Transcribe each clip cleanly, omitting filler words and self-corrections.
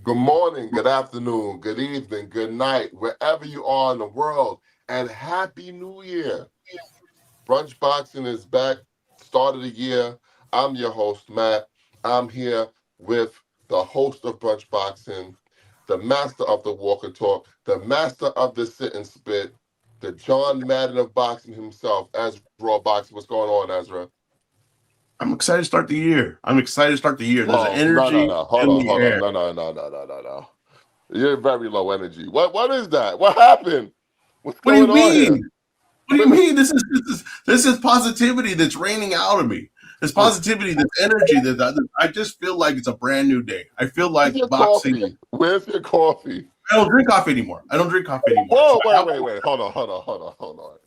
Good morning, good afternoon, good evening, good night, wherever you are in the world, and Happy New Year. Brunch Boxing is back, start of the year. I'm your host, Matt. I'm here with the host of Brunch Boxing, the master of the walk and talk, the master of the sit and spit, the John Madden of boxing himself, EzRaw Boxing. What's going on, Ezra? I'm excited to start the year. There's an Whoa, no, no, energy no. Hold in on, the hold on. air. No, no, no, no, no, no, no. You're very low energy. What is that? What happened? What's What do you going on here? mean? What do you mean? This is positivity that's raining out of me. This positivity, this energy that I just feel like it's a brand new day. I feel Where's like your boxing. coffee? Where's your coffee? I don't drink coffee anymore. So Whoa, I wait, wait, wait. Hold on.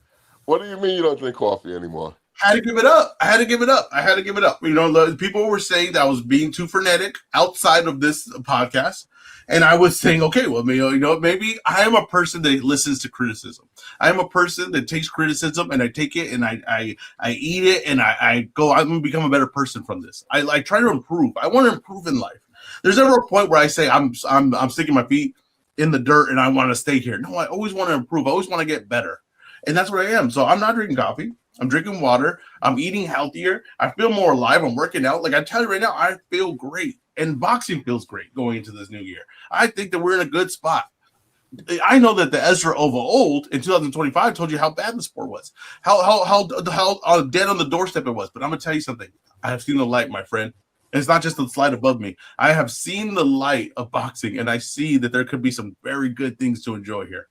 What do you mean you don't drink coffee anymore? had to give it up. You know, people were saying that I was being too frenetic outside of this podcast. And I was saying, okay, well, maybe I am a person that listens to criticism. I am a person that takes criticism and I take it and I eat it and I go, I'm going to become a better person from this. I try to improve. I want to improve in life. There's never a point where I say I'm sticking my feet in the dirt and I want to stay here. No, I always want to improve. I always want to get better. And that's what I am. So I'm not drinking coffee. I'm drinking water. I'm eating healthier. I feel more alive. I'm working out. Like I tell you right now, I feel great. And boxing feels great going into this new year. I think that we're in a good spot. I know that the Ezra of old in 2025 told you how bad the sport was, how dead on the doorstep it was. But I'm gonna tell you something. I have seen the light, my friend. And it's not just the light above me. I have seen the light of boxing, and I see that there could be some very good things to enjoy here.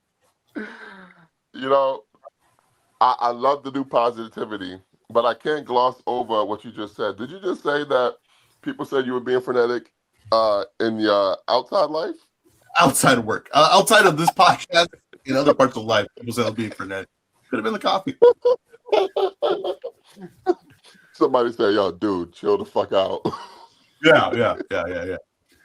You know, I love the new positivity, but I can't gloss over what you just said. Did you just say that people said you were being frenetic in your outside life? Outside of work, outside of this podcast, in other parts of life, people say I'll be frenetic. Could have been the coffee. Somebody say, yo, dude, chill the fuck out. Yeah.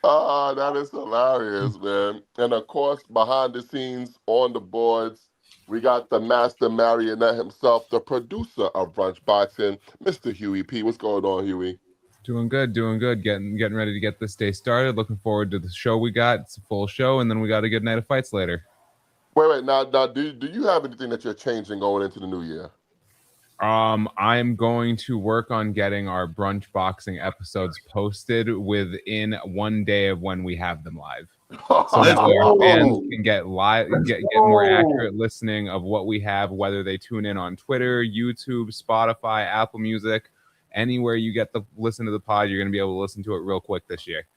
Ah, that is hilarious, man. And of course, behind the scenes, on the boards, we got the master marionette himself, the producer of Brunch Boxing, Mr. Huey P. What's going on, Huey? Doing good. Getting ready to get this day started. Looking forward to the show we got. It's a full show, and then we got a good night of fights later. Wait. Now, do you have anything that you're changing going into the new year? I'm going to work on getting our Brunch Boxing episodes posted within 1 day of when we have them live, so that way our fans can get more accurate listening of what we have, whether they tune in on Twitter, YouTube, Spotify, Apple Music, anywhere you get the listen to the pod, you're going to be able to listen to it real quick this year.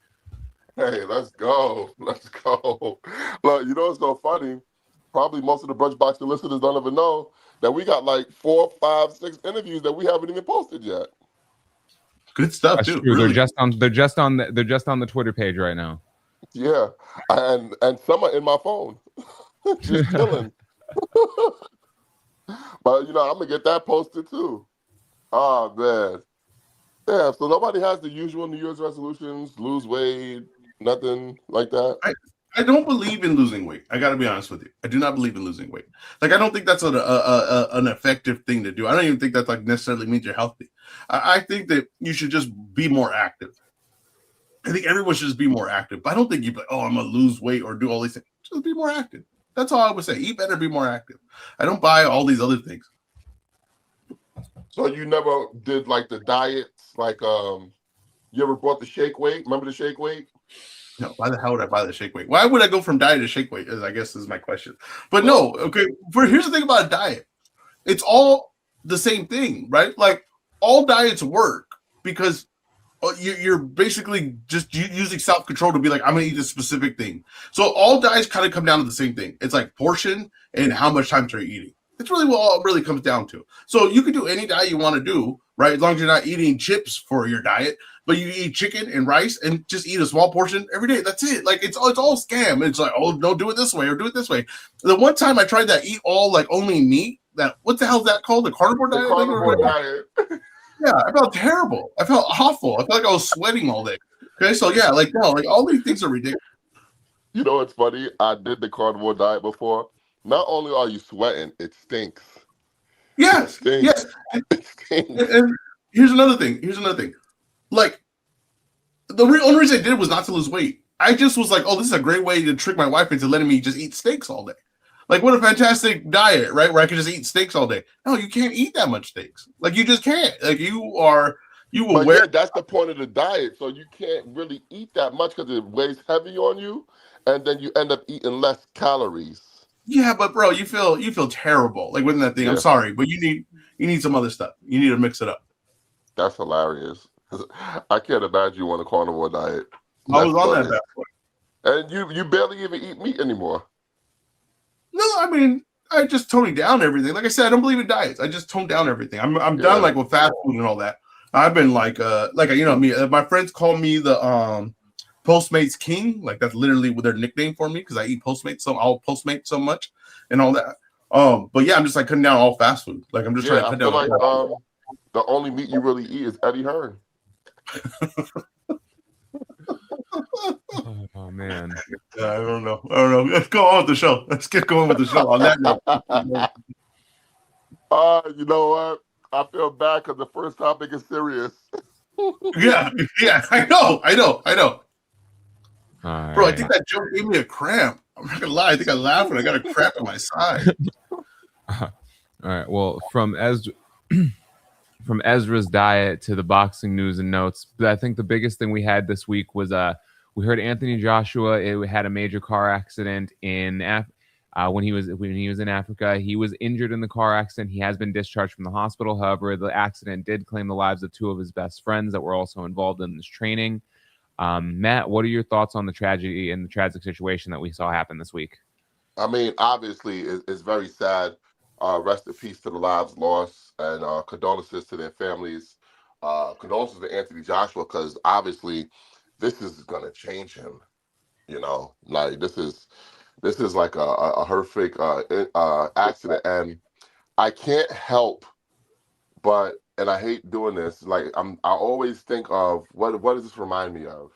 Hey, let's go. Look, you know what's so funny? Probably most of the Brunch Boxing listeners don't even know that we got like 4, 5, 6 interviews that we haven't even posted yet. Good stuff. That's too. true. Really. They're just on the Twitter page right now. Yeah, and some are in my phone, just chilling. But I'm gonna get that posted too. Oh man, yeah. So nobody has the usual New Year's resolutions: lose weight, nothing like that. I don't believe in losing weight. I got to be honest with you. I do not believe in losing weight. Like I don't think that's an effective thing to do. I don't even think that like necessarily means you're healthy. I think that you should just be more active. I think everyone should just be more active. But I don't think you'd be like, oh, I'm gonna lose weight or do all these things. Just be more active. That's all I would say. Eat better, be more active. I don't buy all these other things. So you never did like the diets, like you ever bought the shake weight? Remember the shake weight? No, why the hell would I buy the shake weight? Why would I go from diet to shake weight? I guess is my question. But no, okay. Here's the thing about a diet. It's all the same thing, right? Like all diets work because you're basically just using self-control to be like, I'm going to eat a specific thing. So all diets kind of come down to the same thing. It's like portion and how much time you're eating. It's really what all it really comes down to. So you can do any diet you want to do, right? As long as you're not eating chips for your diet, but you eat chicken and rice and just eat a small portion every day. That's it. Like it's all scam. It's like, oh no, do it this way or do it this way. The one time I tried that eat all like only meat, that what the hell is that called? The carnivore diet? The carnivore diet. Yeah, I felt terrible. I felt awful. I felt like I was sweating all day. Okay, so yeah, like no, like all these things are ridiculous. You know what's funny? I did the carnivore diet before. Not only are you sweating, it stinks. Yes, yes. It stinks. And here's another thing. Like the only reason I did it was not to lose weight. I just was like, oh, this is a great way to trick my wife into letting me just eat steaks all day. Like, what a fantastic diet, right? Where I can just eat steaks all day. No, you can't eat that much steaks. Like, you just can't. Like, you will But wear. yeah, that's the point of the diet. So you can't really eat that much because it weighs heavy on you, and then you end up eating less calories. Yeah, but bro, you feel terrible. Like, within that thing. I'm Yeah, sorry, but you need some other stuff. You need to mix it up. that's hilarious. I can't imagine you on a carnivore diet. I That's was on that funny. bad boy. And you barely even eat meat anymore. No, I mean, I just toned down everything. Like I said, I don't believe in diets. I just toned down everything. I'm done Yeah. like with fast food and all that. I've been like you know me. My friends call me the Postmates King. Like that's literally their nickname for me because I eat Postmates. So I'll Postmate so much and all that. But yeah, I'm just like cutting down all fast food. Like I'm just trying to I cut feel down. like the only meat you really eat is Eddie Hearn. Oh man. I don't know. Let's go on with the show. Let's get going with the show. On that note. You know what? I feel bad because the first topic is serious. Yeah, I know. All Bro, I right. think that joke gave me a cramp. I'm not gonna lie. I think I laughed when I got a cramp in my side. All right. Well, from Ezra's diet to the boxing news and notes, but I think the biggest thing we had this week was we heard Anthony Joshua had a major car accident when he was in Africa. He was injured in the car accident. He has been discharged from the hospital. However, the accident did claim the lives of two of his best friends that were also involved in this training. Matt, what are your thoughts on the tragedy and the tragic situation that we saw happen this week? I mean, obviously, it's very sad. Rest in peace to the lives lost, and condolences to their families. Condolences to Anthony Joshua, because obviously, this is gonna change him. You know, like this is like a horrific accident, and I can't help but, and I hate doing this. Like I always think of what does this remind me of,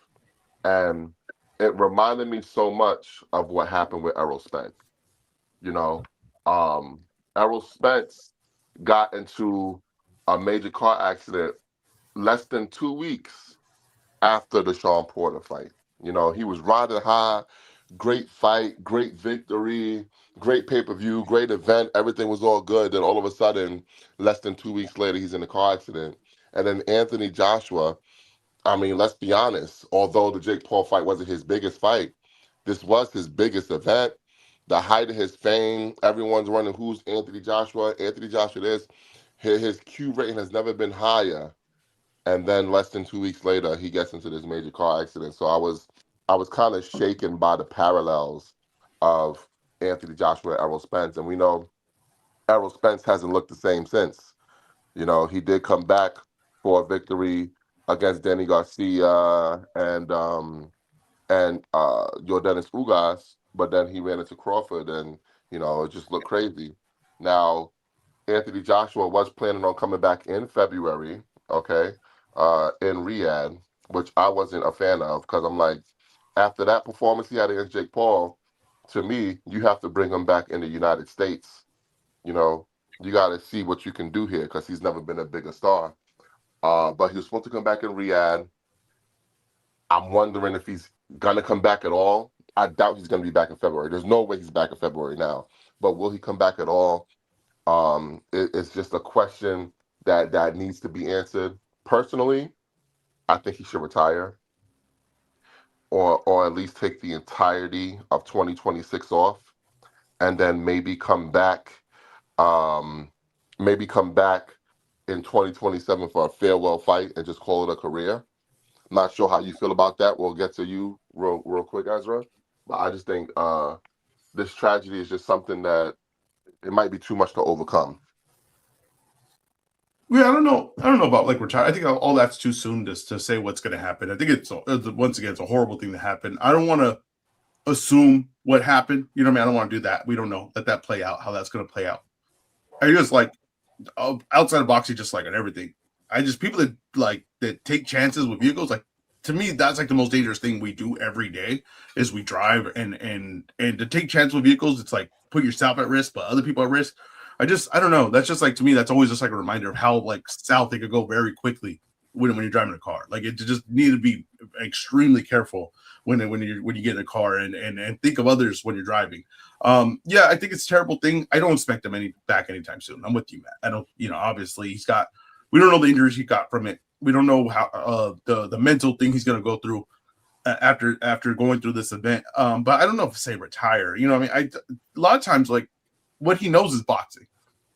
and it reminded me so much of what happened with Errol Spence. You know, Errol Spence got into a major car accident less than 2 weeks after the Sean Porter fight. You know, he was riding high, great fight, great victory, great pay-per-view, great event. Everything was all good. Then all of a sudden, less than 2 weeks later, he's in a car accident. And then Anthony Joshua, I mean, let's be honest, although the Jake Paul fight wasn't his biggest fight, this was his biggest event. The height of his fame, everyone's running, who's Anthony Joshua? Anthony Joshua this. His Q rating has never been higher. And then less than 2 weeks later, he gets into this major car accident. So I was kind of shaken by the parallels of Anthony Joshua and Errol Spence. And we know Errol Spence hasn't looked the same since. You know, he did come back for a victory against Danny Garcia and Yordenis Ugas, but then he ran into Crawford, and you know it just looked crazy. Now, Anthony Joshua was planning on coming back in February, okay, in Riyadh, which I wasn't a fan of because I'm like, after that performance he had against Jake Paul, to me, you have to bring him back in the United States. You know, you got to see what you can do here because he's never been a bigger star. But he was supposed to come back in Riyadh. I'm wondering if he's gonna come back at all. I doubt he's gonna be back in February. There's no way he's back in February now. But will he come back at all? It's just a question that needs to be answered. Personally, I think he should retire, or at least take the entirety of 2026 off, and then maybe come back. Maybe come back in 2027 for a farewell fight and just call it a career. I'm not sure how you feel about that. We'll get to you real quick, Ezra. But I just think this tragedy is just something that it might be too much to overcome. Yeah, I don't know about like retire. I think all that's too soon to say what's going to happen. I think it's once again it's a horrible thing to happen. I don't want to assume what happened. You know what I mean? I don't want to do that. We don't know. Let that play out. How that's going to play out. I just like outside of boxing, just like on everything. People that take chances with vehicles, like to me, that's like the most dangerous thing we do every day is we drive and to take chances with vehicles. It's like put yourself at risk, but other people at risk. I don't know. That's just like to me, that's always just like a reminder of how like south they could go very quickly. when you're driving a car. Like, it just need to be extremely careful when you get in a car and think of others when you're driving. Yeah, I think it's a terrible thing. I don't expect him back anytime soon. I'm with you, Matt. I don't, obviously we don't know the injuries he got from it. We don't know how the mental thing he's going to go through after going through this event. But I don't know if say retire. A lot of times, like, what he knows is boxing.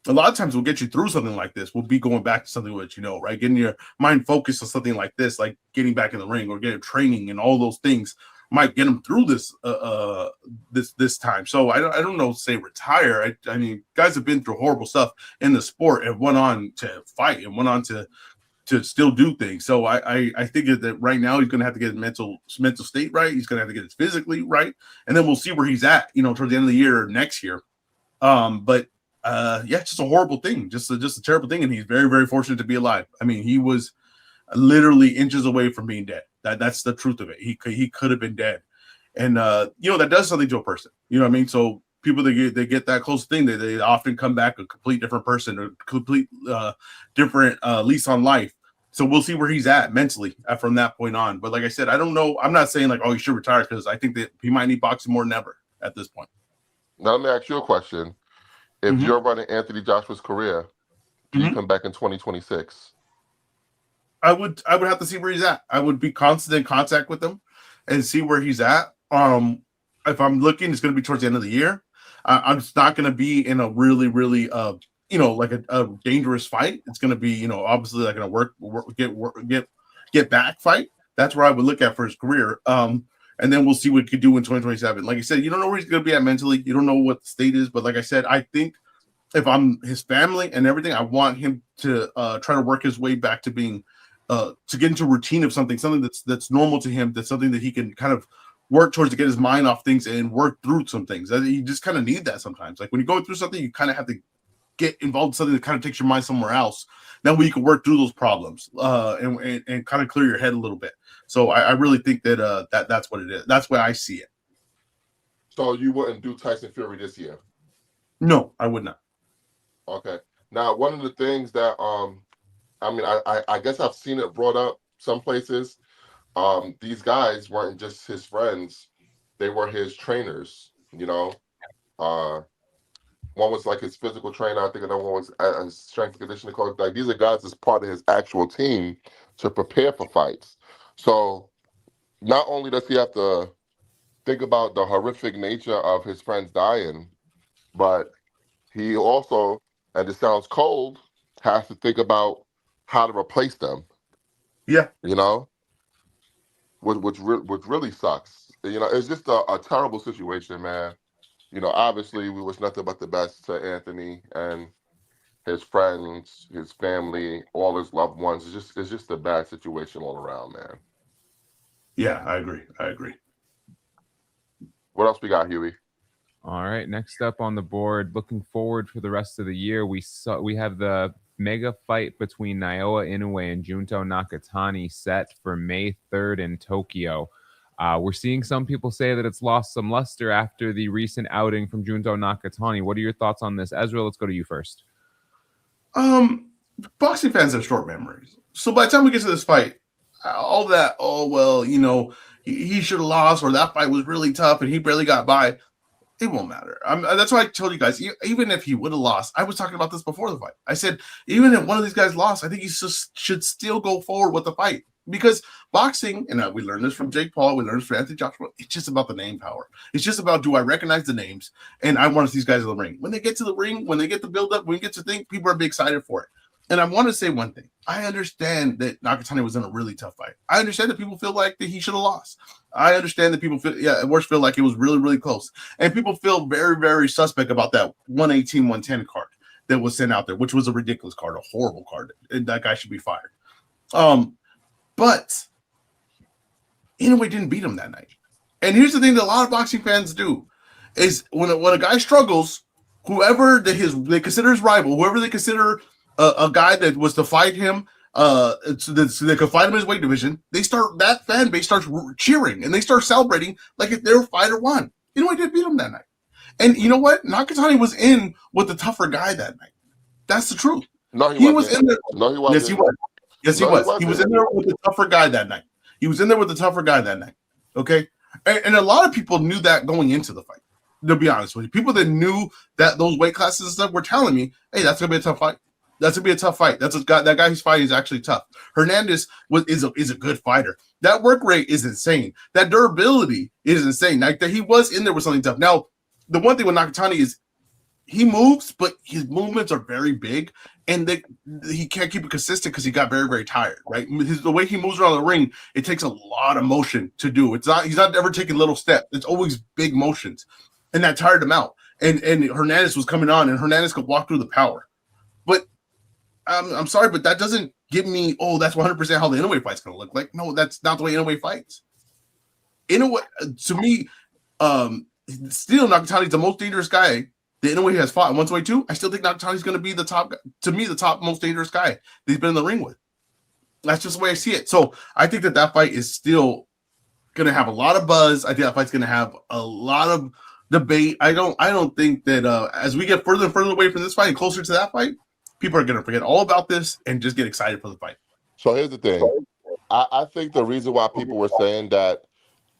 A lot of times we'll get you through something like this. We'll be going back to something that right? Getting your mind focused on something like this, like getting back in the ring or getting training and all those things might get him through this this time. So I don't know, say retire. I mean, guys have been through horrible stuff in the sport and went on to fight and went on to still do things. So I think that right now he's going to have to get his mental state right. He's going to have to get his physically right, and then we'll see where he's at, towards the end of the year or next year. But it's just a horrible thing, just a terrible thing, and he's very, very fortunate to be alive. I mean, he was literally inches away from being dead. That's the truth of it. He could have been dead, and that does something to a person. You know what I mean? So people they get that close thing, they often come back a complete different person, a complete different lease on life. So we'll see where he's at mentally from that point on. But like I said, I don't know. I'm not saying like, oh, he should retire, because I think that he might need boxing more than ever at this point. Now let me ask you a question. If you're running Anthony Joshua's career, do you come back in 2026? I would have to see where he's at. I would be constant in contact with him and see where he's at. If I'm looking, it's going to be towards the end of the year. I'm just not going to be in a really, really, like a dangerous fight. It's going to be, obviously like a get back fight. That's where I would look at for his career. And then we'll see what he could do in 2027. Like I said, you don't know where he's going to be at mentally. You don't know what the state is. But like I said, I think if I'm his family and everything, I want him to try to work his way back to being to get into a routine of something that's normal to him. That's something that he can kind of work towards to get his mind off things and work through some things. You just kind of need that sometimes. Like when you go through something, you kind of have to get involved in something that kind of takes your mind somewhere else. Then we can work through those problems and kind of clear your head a little bit. So I really think that that's what it is. That's why I see it. So you wouldn't do Tyson Fury this year? No, I would not. Okay. Now, one of the things that I guess I've seen it brought up some places. These guys weren't just his friends; they were his trainers. One was like his physical trainer. I think another one was a strength and conditioning coach. Like, these are guys as part of his actual team to prepare for fights. So not only does he have to think about the horrific nature of his friends dying, but he also, and it sounds cold, has to think about how to replace them. Yeah. Which really sucks. It's just a terrible situation, man. Obviously we wish nothing but the best to Anthony and his friends, his family, all his loved ones. It's just a bad situation all around, man. Yeah, I agree. What else we got, Huey? All right, next up on the board, looking forward for the rest of the year, we have the mega fight between Naoya Inoue and Junto Nakatani set for May 3rd in Tokyo. We're seeing some people say that it's lost some luster after the recent outing from Junto Nakatani. What are your thoughts on this? Ezra, let's go to you first. Boxing fans have short memories. So by the time we get to this fight, all that, he should have lost, or that fight was really tough and he barely got by, it won't matter. That's why I told you guys, even if he would have lost, I was talking about this before the fight. I said, even if one of these guys lost, I think he should still go forward with the fight. Because boxing, and we learned this from Jake Paul, we learned this from Anthony Joshua, it's just about the name power. It's just about, do I recognize the names? And I want to see these guys in the ring. When they get to the ring, when they get the build-up, when we get to think, people are big excited for it. And I want to say one thing. I understand that Nakatani was in a really tough fight. I understand that people feel like that he should have lost. I understand that people feel like it was really, really close. And people feel very, very suspect about that 118, 110 card that was sent out there, which was a ridiculous card, a horrible card. And that guy should be fired. But Inoue didn't beat him that night. And here's the thing that a lot of boxing fans do is when a guy struggles, whoever they consider his rival, whoever they consider a guy that was to fight him, so they could fight him in his weight division, that fan base starts cheering and they start celebrating like if their fighter won. Inoue didn't beat him that night. And you know what? Nakatani was in with the tougher guy that night. That's the truth. No, he wasn't. Was in there. No, he wasn't. Yes, he was. Yes, he No, he was. He was in wasn't. there with the tougher guy that night. Okay, and a lot of people knew that going into the fight. To be honest with you, people that knew that those weight classes and stuff were telling me, "Hey, that's gonna be a tough fight. That's gonna be a tough fight. That's a guy. That guy who's fighting is actually tough." Hernandez is a good fighter. That work rate is insane. That durability is insane. Like that he was in there with something tough. Now, the one thing with Nakatani is he moves, but his movements are very big, and he can't keep it consistent because he got very, very tired. Right, the way he moves around the ring, it takes a lot of motion to do. He's not ever taking little steps. It's always big motions, and that tired him out. And Hernandez was coming on, and Hernandez could walk through the power. But I'm sorry, but that doesn't give me, oh, that's 100% how the Inoue fight's going to look like. No, that's not the way Inoue fights. Inoue, to me, still Nakatani's the most dangerous guy the Inoue has fought in 122. I still think Nakatani's going to be the top most dangerous guy that he's been in the ring with. That's just the way I see it. So I think that fight is still going to have a lot of buzz. I think that fight's going to have a lot of debate. I don't think that as we get further and further away from this fight and closer to that fight, people are going to forget all about this and just get excited for the fight. So here's the thing. I think the reason why people were saying that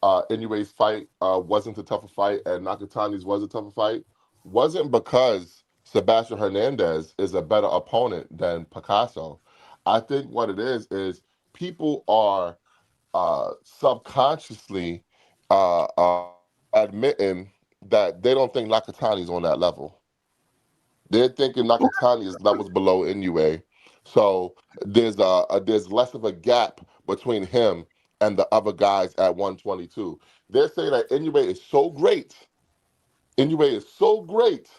Inoue's fight wasn't a tougher fight and Nakatani's was a tougher fight wasn't because Sebastian Hernandez is a better opponent than Picasso. I think what it is people are subconsciously admitting that they don't think Nakatani's on that level. They're thinking Nakatani is levels below Inoue. So there's less of a gap between him and the other guys at 122. They're saying that Inoue is so great. Inoue is so great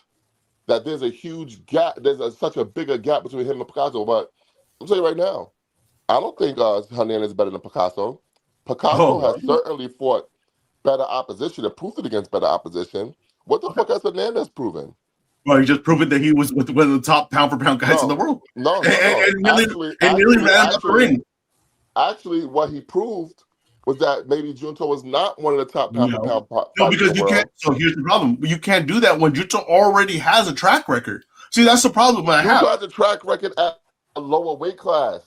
that there's a huge gap. There's such a bigger gap between him and Picasso. But I'm saying right now, I don't think Hernandez is better than Picasso. Picasso has certainly fought better opposition and proved it against better opposition. What the fuck has Hernandez proven? Well, he just proven that he was one of the top pound for pound guys in the world. No. And nearly ran up the ring. Actually, what he proved was that maybe Junto was not one of the top pound for pound. No, because you can't. So here's the problem: you can't do that when Junto already has a track record. See, that's the problem I have. Junto has a track record at a lower weight class.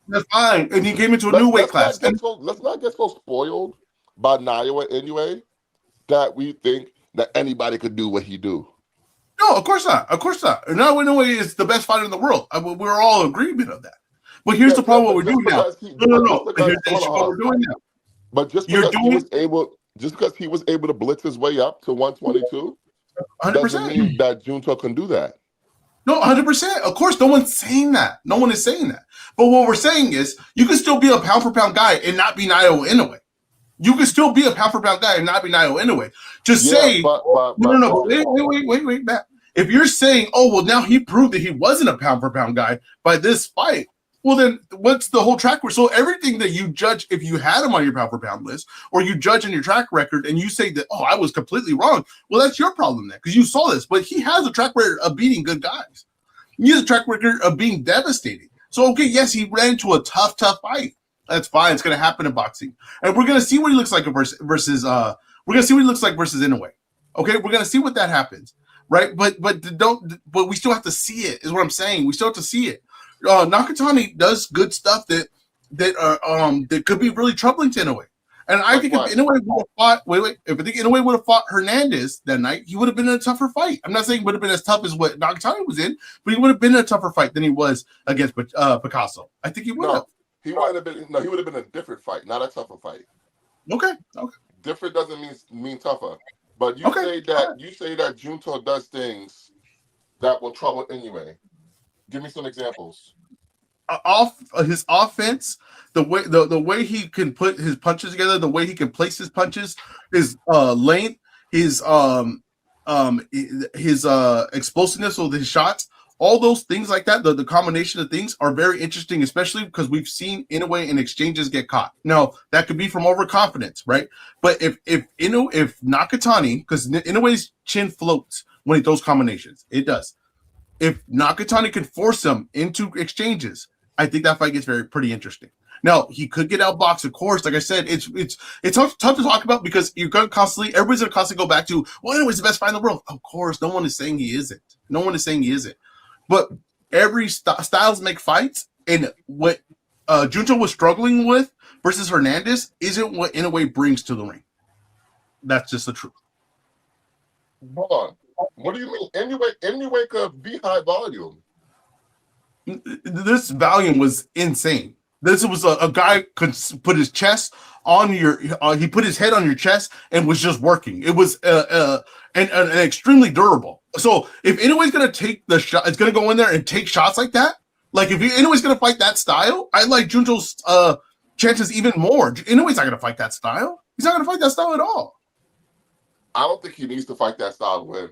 That's fine, and he came into a new weight class. Let's not get so spoiled by Nayo and Inoue that we think that anybody could do what he do. No, of course not. Of course not. Now Inoue is the best fighter in the world. We're all in agreement of that. But here's the problem: what we're doing now. No. Here's the issue: what we're doing now. But just because he was able to blitz his way up to 122, 100%. doesn't mean that Junto can do that. No, 100%. Of course, no one's saying that. No one is saying that. But what we're saying is, you can still be a pound for pound guy and not be Nayo Inoue. You can still be a pound for pound guy and not be Nayo Inoue. Wait, Matt. If you're saying, oh, well, now he proved that he wasn't a pound for pound guy by this fight, well, then what's the whole track record? So everything that you judge, if you had him on your pound for pound list, or you judge in your track record and you say that, oh, I was completely wrong, well, that's your problem then, because you saw this. But he has a track record of beating good guys. He has a track record of being devastating. So, okay, yes, he ran into a tough fight. That's fine. It's going to happen in boxing. And we're going to see what he looks like versus Inoue. Okay, we're going to see what that happens. Right? But we still have to see it, is what I'm saying. We still have to see it. Nakatani does good stuff that could be really troubling to Inoue. And I think if Inoue would have fought Hernandez that night, he would have been in a tougher fight. I'm not saying he would have been as tough as what Nakatani was in, but he would have been in a tougher fight than he was against Picasso. I think he would have. He would have been a different fight, not a tougher fight. Okay. Different doesn't mean tougher. But you say that Junto does things that will trouble Inoue. Give me some examples. His offense, the way he can put his punches together, the way he can place his punches, his length, his explosiveness with his shots, all those things like that. The combination of things are very interesting, especially because we've seen Inoue in exchanges get caught. Now that could be from overconfidence, right? But if Nakatani, because Inoue's chin floats when he throws combinations, it does. If Nakatani can force him into exchanges, I think that fight gets pretty interesting. Now, he could get outboxed, of course. Like I said, it's tough to talk about because everybody's going to constantly go back to, well, Inoue's the best fight in the world. Of course, no one is saying he isn't. But every styles make fights, and what Junto was struggling with versus Hernandez isn't what Inoue brings to the ring. That's just the truth. Hold on. What do you mean? Anyway could be high volume. This volume was insane. This was a guy could put his chest on your. He put his head on your chest and was just working. It was and extremely durable. So if Inoue's gonna take the shot, it's gonna go in there and take shots like that. Like if Inoue's gonna fight that style, I like Junto's chances even more. Inoue's not gonna fight that style. He's not gonna fight that style at all. I don't think he needs to fight that style to win.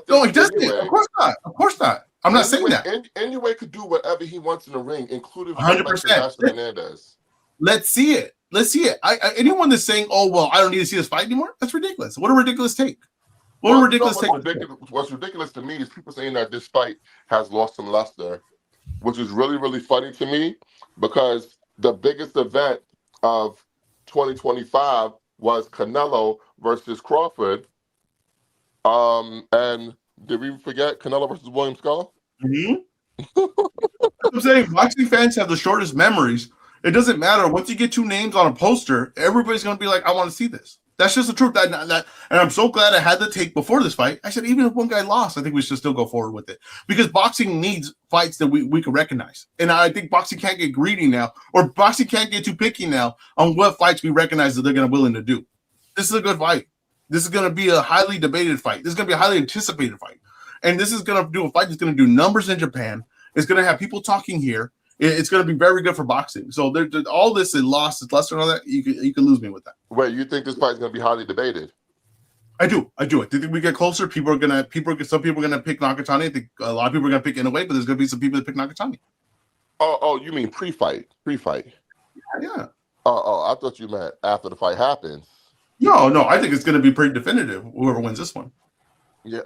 No, he doesn't. Of course not. Of course not. I'm not saying that. Inoue could do whatever he wants in the ring, including 100%. Hernandez. Let's see it. Let's see it. Anyone that's saying, "Oh well, I don't need to see this fight anymore," that's ridiculous. What a ridiculous take. What's ridiculous to me is people saying that this fight has lost some luster, which is really, really funny to me because the biggest event of 2025 was Canelo versus Crawford. And did we forget Canelo versus William Skull? Mm-hmm. I'm saying boxing fans have the shortest memories. It doesn't matter. Once you get two names on a poster, everybody's going to be like, I want to see this. That's just the truth. And I'm so glad I had the take before this fight. I said, even if one guy lost, I think we should still go forward with it. Because boxing needs fights that we can recognize. And I think boxing can't get greedy now, or boxing can't get too picky now on what fights we recognize that they're going to willing to do. This is a good fight. This is going to be a highly debated fight. This is going to be a highly anticipated fight. And this is going to do a fight that's going to do numbers in Japan. It's going to have people talking here. It's going to be very good for boxing. So all this is lost, is lesser and all that. You can lose me with that. Wait, you think this fight is going to be highly debated? I do. I think we get closer. Some people are going to pick Nakatani. I think a lot of people are going to pick Inoue, but there's going to be some people that pick Nakatani. Oh, you mean pre-fight? Yeah. Oh, I thought you meant after the fight happens. No. I think it's going to be pretty definitive. Whoever wins this one. Yeah.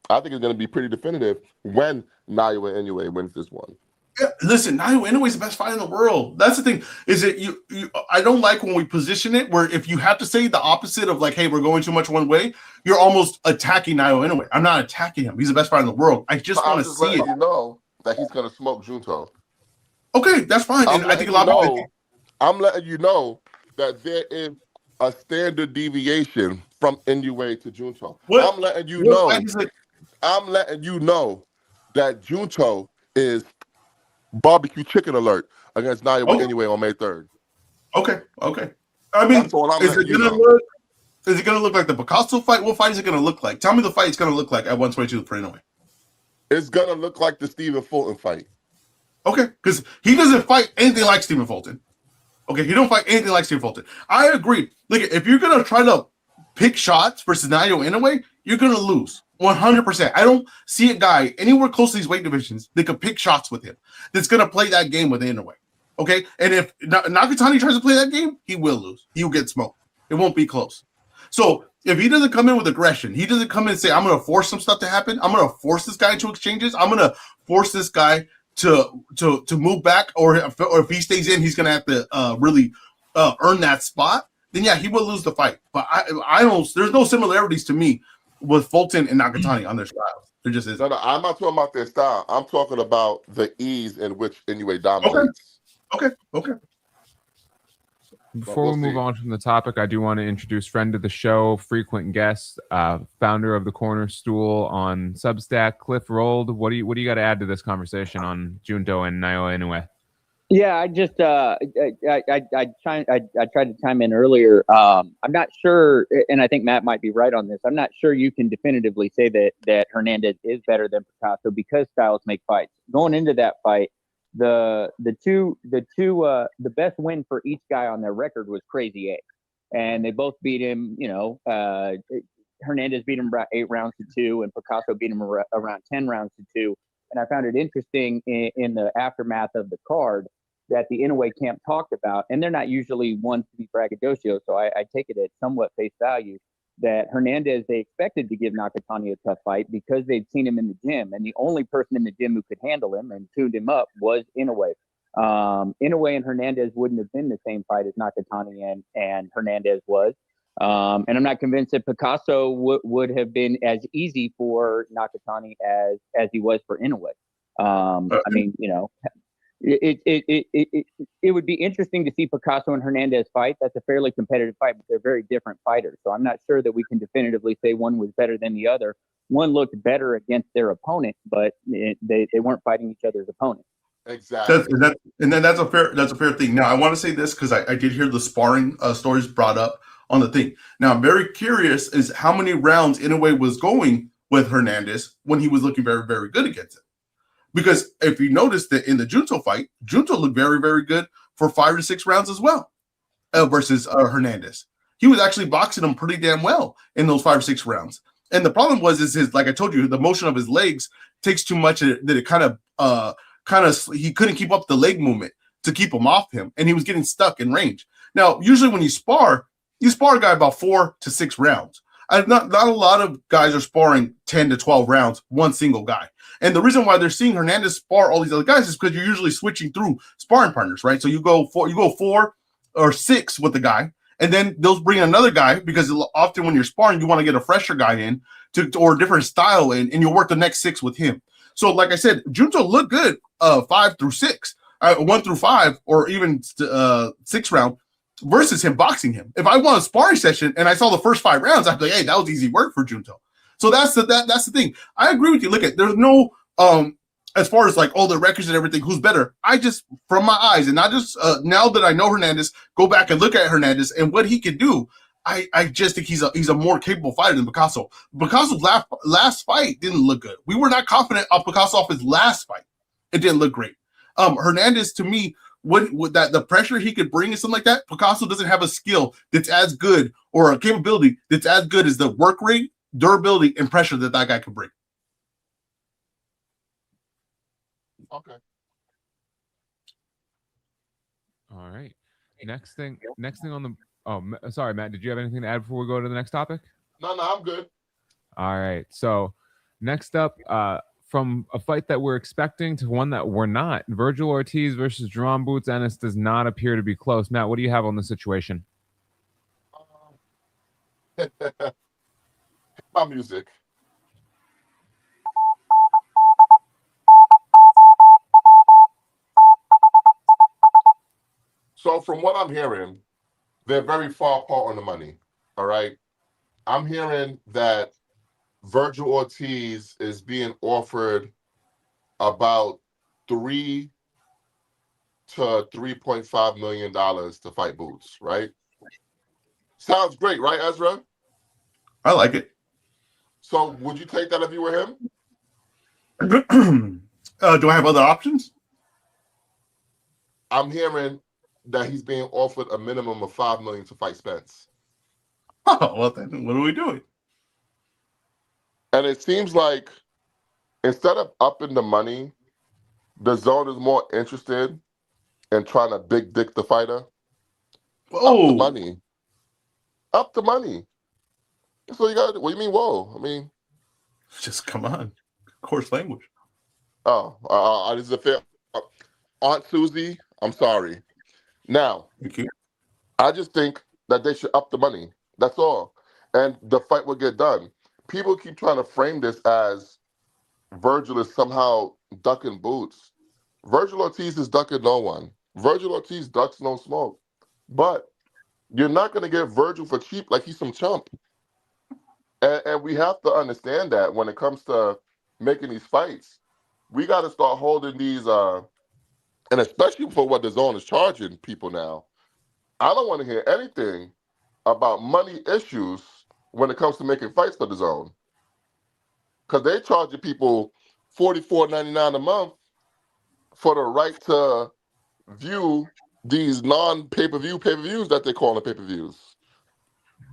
I think it's going to be pretty definitive when Naoya Inoue wins this one. Yeah, listen, Naoya Inoue is the best fighter in the world. That's the thing. Is it you? I don't like when we position it where if you have to say the opposite of like, hey, we're going too much one way, you're almost attacking Naoya Inoue. I'm not attacking him. He's the best fighter in the world. I just want to see it. You know that he's going to smoke Junto. Okay, that's fine. And I think a lot of people. I'm letting you know that there is a standard deviation from Inoue to Junto. I'm letting you know. I'm letting you know that Junto is barbecue chicken alert against Naoya Inoue on May 3rd. Okay. I mean, is it gonna look like the Picasso fight? What fight is it gonna look like? Tell me the fight it's gonna look like at 122 for Inoue. It's gonna look like the Stephen Fulton fight. Okay, because he doesn't fight anything like Stephen Fulton. Okay, he don't fight anything like Stephen Fulton. I agree. Look, if you're gonna try to pick shots versus Naoya Inoue, you're gonna lose 100%. I don't see a guy anywhere close to these weight divisions that could pick shots with him. That's gonna play that game with Inoue. Okay, and if Nakatani tries to play that game, he will lose. He will get smoked. It won't be close. So if he doesn't come in with aggression, he doesn't come in and say, "I'm gonna force some stuff to happen. I'm gonna force this guy into exchanges. I'm gonna force this guy to move back, or if he stays in, he's gonna have to really earn that spot." Then yeah, he will lose the fight. But I don't. There's no similarities to me with Fulton and Nakatani on their styles. There just is. No, I'm not talking about their style. I'm talking about the ease in which Inoue dominates. Okay. Before we move on from the topic, I do want to introduce friend of the show, frequent guest, founder of the Corner Stool on Substack, Cliff Rold. What do you got to add to this conversation on Junto and Naoya Inoue? Yeah, I just I tried to chime in earlier. I'm not sure, and I think Matt might be right on this. I'm not sure you can definitively say that Hernandez is better than Picasso because styles make fights. Going into that fight, the best win for each guy on their record was Crazy 8, and they both beat him. Hernandez beat him about 8 rounds to 2, and Picasso beat him around 10 rounds to 2. And I found it interesting in the aftermath of the card that the Inoue camp talked about, and they're not usually ones to be braggadocio, so I take it at somewhat face value, that Hernandez, they expected to give Nakatani a tough fight because they'd seen him in the gym, and the only person in the gym who could handle him and tuned him up was Inoue. Inoue and Hernandez wouldn't have been the same fight as Nakatani and Hernandez was. And I'm not convinced that Picasso would have been as easy for Nakatani as he was for Inoue. I mean, it would be interesting to see Picasso and Hernandez fight. That's a fairly competitive fight, but they're very different fighters. So I'm not sure that we can definitively say one was better than the other. One looked better against their opponent, but they weren't fighting each other's opponent. Exactly. That's a fair thing. Now I want to say this because I did hear the sparring stories brought up on the thing. Now I'm very curious is how many rounds Inoue was going with Hernandez when he was looking very, very good against him. Because if you notice that in the Junto fight, Junto looked very, very good for 5 to 6 rounds as well versus Hernandez. He was actually boxing him pretty damn well in those 5 or 6 rounds. And the problem was his, like I told you, the motion of his legs takes too much that it kind of he couldn't keep up the leg movement to keep him off him, and he was getting stuck in range. Now, usually when you spar a guy about 4 to 6 rounds. Not a lot of guys are sparring 10 to 12 rounds, one single guy. And the reason why they're seeing Hernandez spar all these other guys is because you're usually switching through sparring partners, right? So you go 4 or 6 with the guy, and then they'll bring another guy because often when you're sparring, you want to get a fresher guy in or a different style in, and you'll work the next 6 with him. So, like I said, Junto looked good 5 through 6, 1 through 5, or even 6 round versus him boxing him. If I won a sparring session and I saw the first 5 rounds, I'd be like, hey, that was easy work for Junto. So that's the thing. I agree with you. Look at there's no as far as like all the records and everything, who's better. I just from my eyes and not just now that I know Hernandez, go back and look at Hernandez and what he can do. I just think he's a more capable fighter than Picasso. Picasso's last fight didn't look good. We were not confident of Picasso off his last fight. It didn't look great. Hernandez, to me, with that the pressure he could bring and something like that, Picasso doesn't have a skill that's as good or a capability that's as good as the work rate, durability, and pressure that guy can bring. Okay. All right. Next thing on the. Oh, sorry, Matt. Did you have anything to add before we go to the next topic? No, I'm good. All right. So next up, from a fight that we're expecting to one that we're not, Virgil Ortiz versus Jerome Boots Ennis does not appear to be close. Matt, what do you have on the situation? My music. So from what I'm hearing, they're very far apart on the money. All right. I'm hearing that Virgil Ortiz is being offered about $3 to $3.5 million to fight Boots, right? Sounds great, right, Ezra? I like it. So would you take that if you were him? Do I have other options? I'm hearing that he's being offered a minimum of $5 million to fight Spence. Oh, well, then what are we doing? And it seems like instead of upping the money, the zone is more interested in trying to big dick the fighter. Oh, up the money. Up the money. That's what you got to do. What do you mean, whoa? I mean, just come on. Coarse language. Oh, this is a fair. Aunt Susie, I'm sorry. Now, Thank you. I just think that they should up the money. That's all. And the fight will get done. People keep trying to frame this as Virgil is somehow ducking Boots. Virgil Ortiz is ducking no one. Virgil Ortiz ducks no smoke. But you're not going to get Virgil for cheap like he's some chump. And we have to understand that when it comes to making these fights, we got to start holding these, and especially for what the zone is charging people now. I don't want to hear anything about money issues when it comes to making fights for the zone. Because they charging people $44.99 a month for the right to view these pay-per-views that they call the pay-per-views.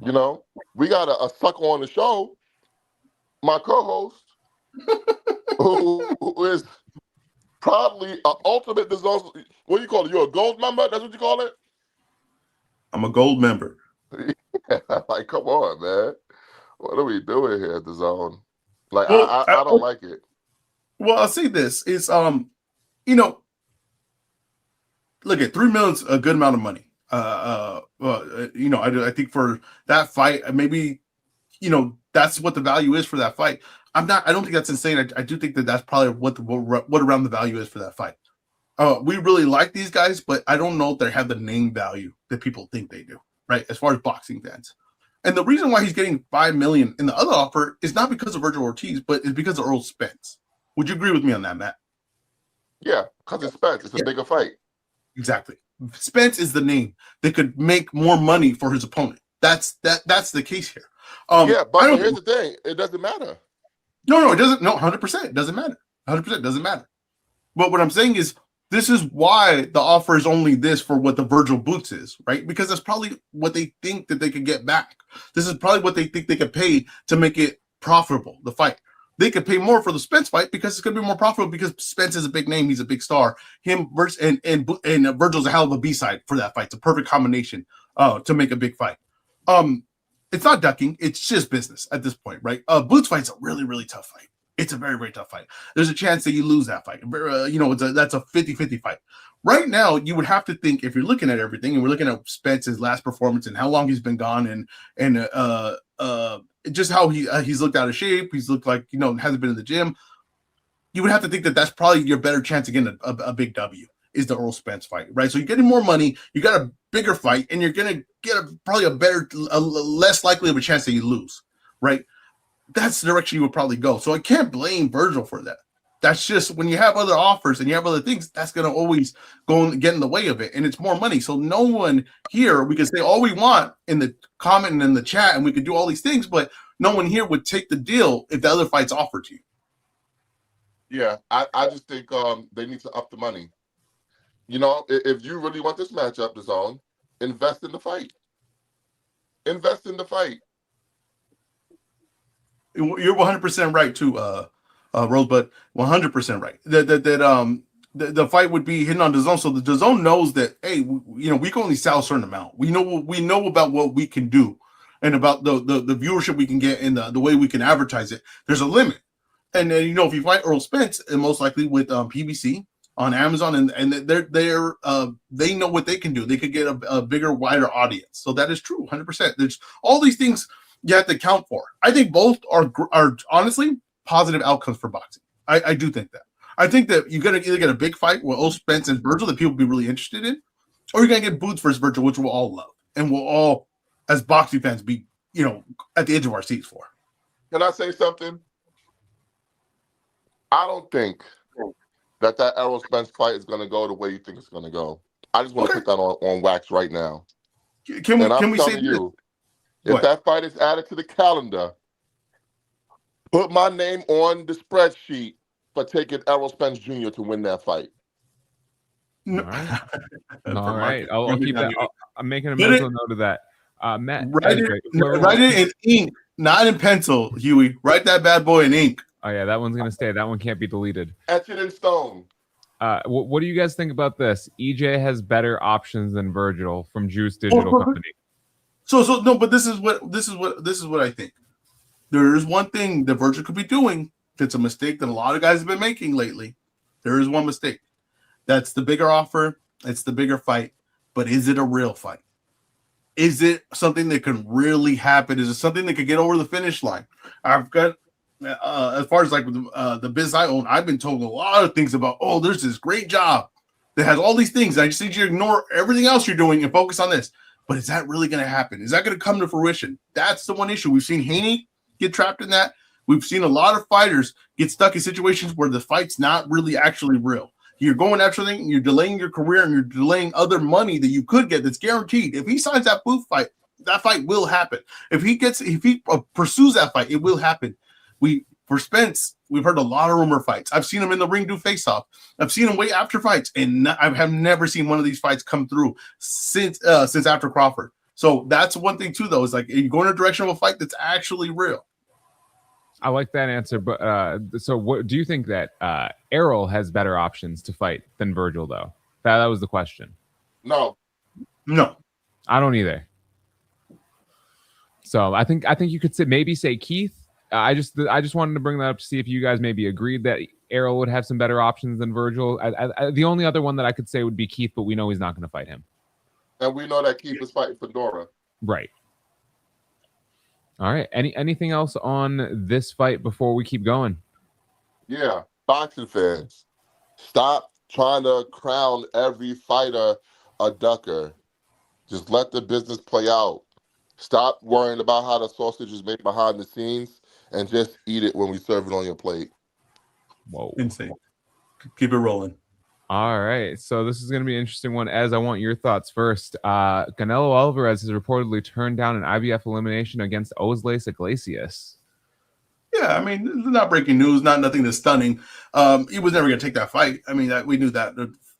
You know, we got a sucker on the show, my co-host, who is probably an ultimate disaster. What do you call it? You're a gold member? That's what you call it? I'm a gold member. Yeah, like, come on, man. What are we doing here at the zone? Like, Well, I don't like it. Well, I'll say this. It's you know, look at $3 million is a good amount of money. You know, I think for that fight, maybe, you know, that's what the value is for that fight. I don't think that's insane. I do think that that's probably what around the value is for that fight. We really like these guys, but I don't know if they have the name value that people think they do, right? As far as boxing fans. And the reason why he's getting $5 million in the other offer is not because of Virgil Ortiz, but it's because of Earl Spence. Would you agree with me on that, Matt? Yeah, because it's Spence. It's a bigger fight. Exactly. Spence is the name that could make more money for his opponent. That's the case here. Yeah, but here's the thing: it doesn't matter. No, it doesn't. No, 100%. It doesn't matter. 100% doesn't matter. But what I'm saying is, this is why the offer is only this for what the Virgil Boots is, right? Because that's probably what they think that they could get back. This is probably what they think they could pay to make it profitable, the fight. They could pay more for the Spence fight because it's going to be more profitable because Spence is a big name. He's a big star. Him versus and Virgil's a hell of a B-side for that fight. It's a perfect combination to make a big fight. It's not ducking. It's just business at this point, right? Boots fight's a really, really tough fight. It's a very, very tough fight. There's a chance that you lose that fight. That's a 50-50 fight. Right now, you would have to think, if you're looking at everything, and we're looking at Spence's last performance and how long he's been gone and just how he's looked out of shape. He's looked like, hasn't been in the gym. You would have to think that that's probably your better chance of getting a big W is the Earl Spence fight, right? So you're getting more money, you got a bigger fight, and you're going to get probably a less likely of a chance that you lose, right? That's the direction you would probably go. So I can't blame Virgil for that. That's just when you have other offers and you have other things, that's going to always go and get in the way of it. And it's more money. So no one here, we can say all we want in the comment and in the chat, and we could do all these things, but no one here would take the deal if the other fight's offered to you. Yeah, I just think they need to up the money. If you really want this matchup, DAZN, invest in the fight. Invest in the fight. You're 100% right too, Rosebud. 100% right. The fight would be hidden on DAZN, so the DAZN knows that we can only sell a certain amount. We know about what we can do and about the viewership we can get and the way we can advertise it. There's a limit, and then if you fight Earl Spence, and most likely with PBC on Amazon, and they know what they can do. They could get a bigger, wider audience. So that is true, 100%. There's all these things you have to account for. I think both are honestly positive outcomes for boxing. I do think that. I think that you're going to either get a big fight with Earl Spence and Virgil that people will be really interested in, or you're going to get Boots versus Virgil, which we'll all love. And we'll all, as boxing fans, be, at the edge of our seats for. Can I say something? I don't think that Errol Spence fight is going to go the way you think it's going to go. I just want to put that on wax right now. Can we say you, if that fight is added to the calendar, put my name on the spreadsheet for taking Errol Spence Jr. to win that fight. All right. I'll keep that. I'm making a mental note of that. Matt, write it in ink, not in pencil, Huey. Write that bad boy in ink. Oh yeah, that one's gonna stay. That one can't be deleted. Etch it in stone. What do you guys think about this? EJ has better options than Virgil from Juice Digital Company. So no, but this is what I think. There is one thing that Virgil could be doing that's a mistake that a lot of guys have been making lately. There is one mistake. That's the bigger offer. It's the bigger fight. But is it a real fight? Is it something that can really happen? Is it something that could get over the finish line? I've got, as far as like the biz I own, I've been told a lot of things about, there's this great job that has all these things. I just need you to ignore everything else you're doing and focus on this. But is that really going to happen? Is that going to come to fruition? That's the one issue. We've seen Haney get trapped in that. We've seen a lot of fighters get stuck in situations where the fight's not really actually real. You're going after something, you're delaying your career, and you're delaying other money that you could get that's guaranteed. If he signs that Booth fight, that fight will happen. If he pursues that fight, it will happen. For Spence, we've heard a lot of rumor fights. I've seen him in the ring do face-off. I've seen him wait after fights, and I have never seen one of these fights come through since after Crawford. So that's one thing too, though, is like you go in a direction of a fight that's actually real. I like that answer, but so what do you think that Errol has better options to fight than Virgil, though? That was the question. No, I don't either. So I think you could say Keith. I just wanted to bring that up to see if you guys maybe agreed that Errol would have some better options than Virgil. The only other one that I could say would be Keith, but we know he's not going to fight him. And we know that Keith is fighting Fedora. Right. All right. Anything else on this fight before we keep going? Yeah. Boxing fans, stop trying to crown every fighter a ducker. Just let the business play out. Stop worrying about how the sausage is made behind the scenes and just eat it when we serve it on your plate. Whoa. Insane. Keep it rolling. All right. So this is going to be an interesting one. Ez, I want your thoughts first. Canelo Alvarez has reportedly turned down an IBF elimination against Osleis Iglesias. Yeah, I mean, it's not breaking news, nothing that's stunning. He was never going to take that fight. I mean, we knew that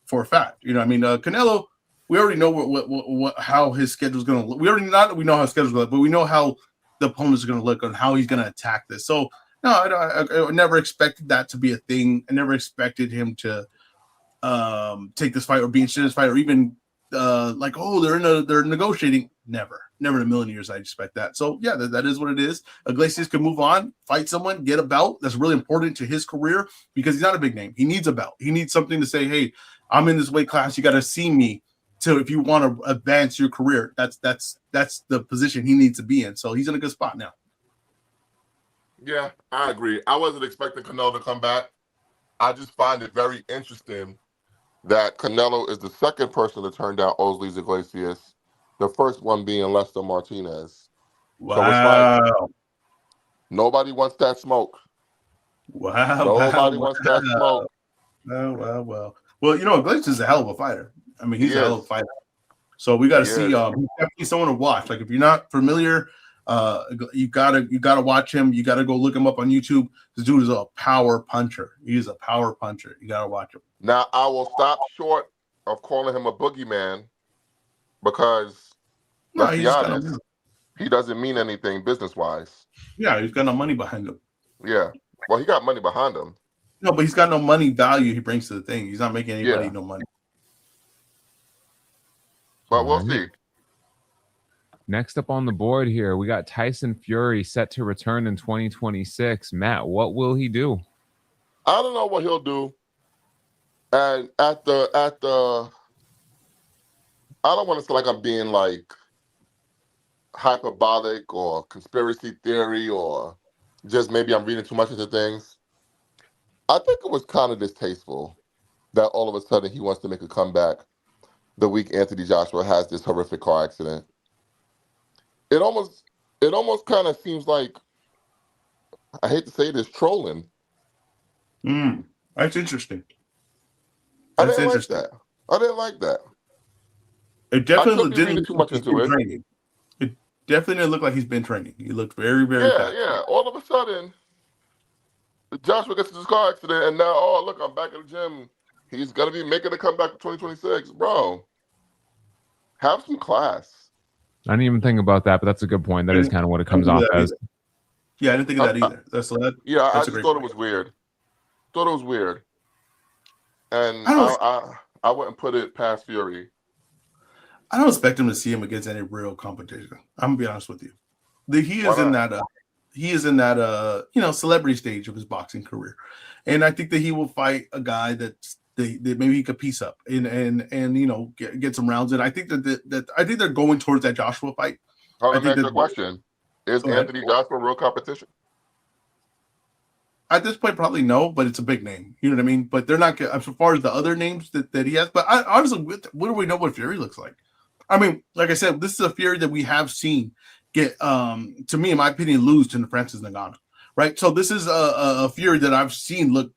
for a fact. You know, I mean, Canelo, we already know how his schedule's going to look. We know how his schedule's going to look, but we know how the opponents are going to look and how he's going to attack this. So, no, I never expected that to be a thing. I never expected him to take this fight or be interested in this fight or even like, oh, they're negotiating. Never in a million years I expect that. So yeah, that is what it is. Iglesias can move on, fight someone, get a belt. That's really important to his career because he's not a big name. He needs a belt. He needs something to say, hey, I'm in this weight class. You got to see me. So if you want to advance your career, that's the position he needs to be in. So he's in a good spot now. Yeah, I agree. I wasn't expecting Canelo to come back. I just find it very interesting that Canelo is the second person to turn down Osleis Iglesias, the first one being Lester Martinez. Wow. So it's like nobody wants that smoke. Wow. Nobody wants that smoke. Well. Well, you know, Iglesias is a hell of a fighter. I mean, he's a hell of a fighter. So we got to see. He's definitely someone to watch. Like if you're not familiar, you gotta watch him. You gotta go look him up on YouTube. This dude is a power puncher. He is a power puncher. You gotta watch him. Now I will stop short of calling him a boogeyman because let's be honest, he doesn't mean anything business wise. Yeah, he's got no money behind him. Yeah, well, he got money behind him. No, but he's got no money value he brings to the thing. He's not making anybody no money. But we'll see. Next up on the board here, we got Tyson Fury set to return in 2026. Matt, what will he do? I don't know what he'll do. And at the I don't want to feel like I'm being like hyperbolic or conspiracy theory or just maybe I'm reading too much into things. I think it was kind of distasteful that all of a sudden he wants to make a comeback the week Anthony Joshua has this horrific car accident. It almost kind of seems like, I hate to say this, trolling. That's interesting. I didn't like that. It definitely didn't read too much into it. Training. It definitely didn't look like he's been training. He looked very, very fast. Yeah. All of a sudden, Joshua gets in this car accident, and now, oh, look, I'm back at the gym. He's going to be making a comeback for 2026. Bro, have some class. I didn't even think about that, but that's a good point. That is kind of what it comes off as. Yeah, I didn't think of that either. I just thought it was weird. And I wouldn't put it past Fury. I don't expect him to see him against any real competition. I'm gonna be honest with you. He is in that celebrity stage of his boxing career, and I think that he will fight a guy that maybe he could piece up and get some rounds in. I think that I think they're going towards that Joshua fight. Hold on, next question: is Anthony Joshua real competition? At this point, probably no, but it's a big name. You know what I mean? But they're not as far as the other names that he has. But honestly, what do we know what Fury looks like? I mean, like I said, this is a Fury that we have seen get, to me, in my opinion, lose to Francis Ngannou, right? So this is a Fury that I've seen look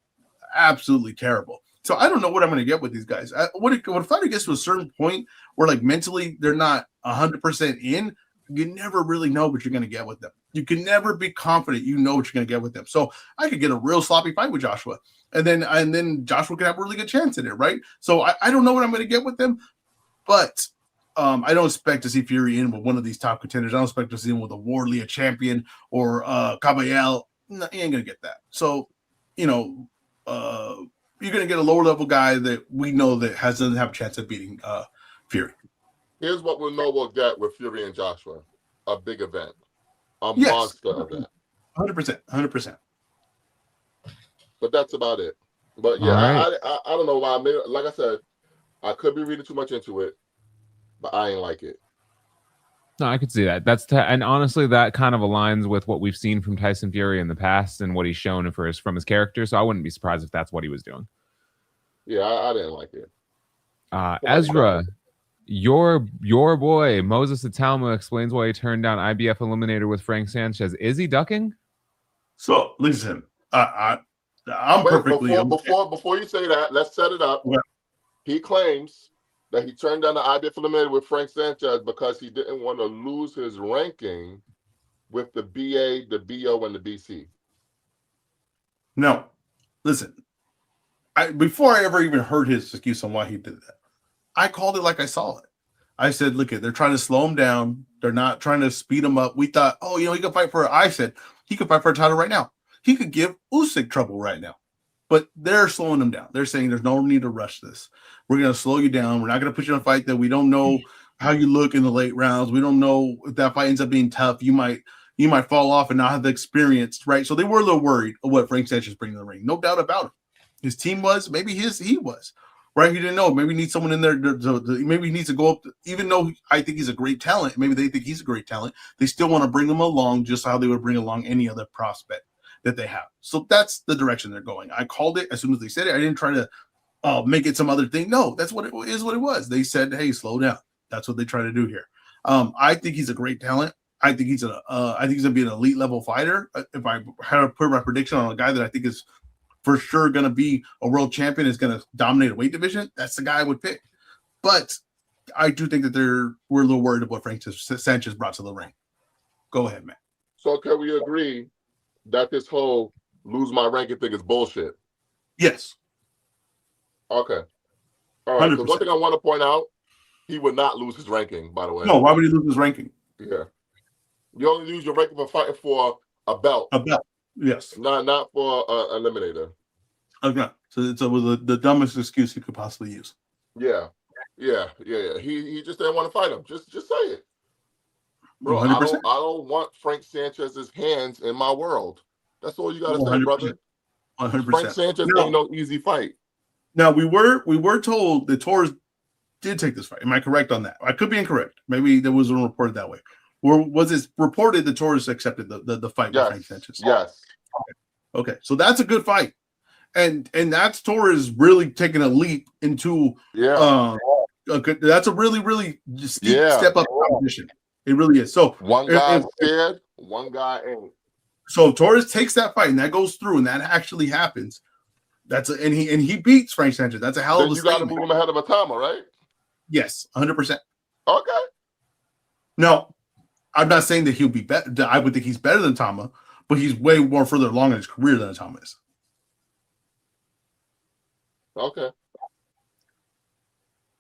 absolutely terrible. So I don't know what I'm going to get with these guys. When a fighter gets to a certain point where, like, mentally they're not 100% in, you never really know what you're going to get with them. You can never be confident you know what you're going to get with them. So I could get a real sloppy fight with Joshua, and then Joshua could have a really good chance in it, right? So I don't know what I'm going to get with them, but I don't expect to see Fury in with one of these top contenders. I don't expect to see him with a Wardley, a champion, or Caballel. No, he ain't going to get that. So, you're going to get a lower level guy that we know that doesn't have a chance of beating Fury. Here's what we'll get with Fury and Joshua: a big event, monster event. 100%. But that's about it. But yeah, I don't know why. Maybe, like I said, I could be reading too much into it, but I ain't like it. No, I could see that. And honestly, that kind of aligns with what we've seen from Tyson Fury in the past and what he's shown from his character. So I wouldn't be surprised if that's what he was doing. Yeah, I didn't like it. Ezra, your boy Moses Atalma explains why he turned down IBF Eliminator with Frank Sanchez. Is he ducking? So listen, I'm Wait, perfectly before you say that, let's set it up. Yeah. He claims that he turned down the IBF Eliminator with Frank Sanchez because he didn't want to lose his ranking with the BA, the BO, and the BC. No, listen. Before I ever even heard his excuse on why he did that, I called it like I saw it. I said, look, they're trying to slow him down. They're not trying to speed him up. We thought, oh, he could fight for. I said he could fight for a title right now. He could give Usyk trouble right now, but they're slowing him down. They're saying there's no need to rush this. We're going to slow you down. We're not going to put you in a fight that we don't know how you look in the late rounds. We don't know if that fight ends up being tough. You might fall off and not have the experience, right? So they were a little worried of what Frank Sanchez bringing to the ring. No doubt about it. His team was, maybe he was, right? He didn't know. Maybe he needs someone in there. Maybe he needs to go up. Even though I think he's a great talent, maybe they think he's a great talent. They still want to bring him along just how they would bring along any other prospect that they have. So that's the direction they're going. I called it as soon as they said it. I didn't try to make it some other thing. No, that's what it is. What it was. They said, "Hey, slow down." That's what they try to do here. I think he's a great talent. I think he's gonna be an elite level fighter. If I had to put my prediction on a guy that I think is for sure going to be a world champion, is going to dominate a weight division, that's the guy I would pick. But I do think that we're a little worried about what Frank Sanchez brought to the ring. Go ahead, man. So can we agree that this whole lose my ranking thing is bullshit? Yes. Okay. All right. Because one thing I want to point out, he would not lose his ranking, by the way. No, why would he lose his ranking? Yeah. You only lose your ranking for fighting for a belt. A belt. Yes. Not for an eliminator. Okay. So it was the dumbest excuse he could possibly use. Yeah. He just didn't want to fight him. Just say it. Bro, 100%. I don't want Frank Sanchez's hands in my world. That's all you gotta say, 100%. brother. 100%. Frank Sanchez ain't no easy fight. Now we were told that Torres did take this fight. Am I correct on that? I could be incorrect. Maybe there was a report that way. Or was it reported that Torres accepted the fight with Frank Sanchez? Yes. Okay. So that's a good fight. And that's Torres really taking a leap into that's a really, really steep step up competition. It really is. So one guy scared, one guy ain't. So Torres takes that fight and that goes through and that actually happens. And he beats Frank Sanchez. That's a hell of a statement. You got to move him ahead of Atama, right? Yes, 100%. Okay. No, I'm not saying that he'll be better. I would think he's better than Atama, but he's way more further along in his career than Atama is. Okay.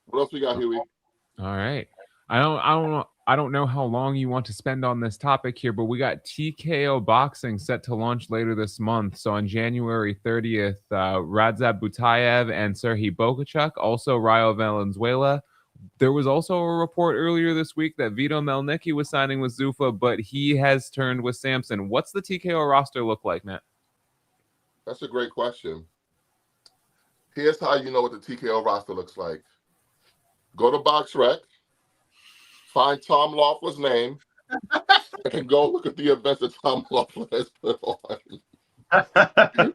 What else we got, Huey? All right. I don't know how long you want to spend on this topic here, but we got TKO Boxing set to launch later this month. So on January 30th, Radzab Butayev and Serhii Bokachuk, also Rayo Valenzuela. There was also a report earlier this week that Vito Melnicki was signing with Zuffa, but he has turned with Samson. What's the TKO roster look like, Matt? That's a great question. Here's how you know what the TKO roster looks like. Go to BoxRec, find Tom Loeffler's name, and go look at the events that Tom Loeffler has put on.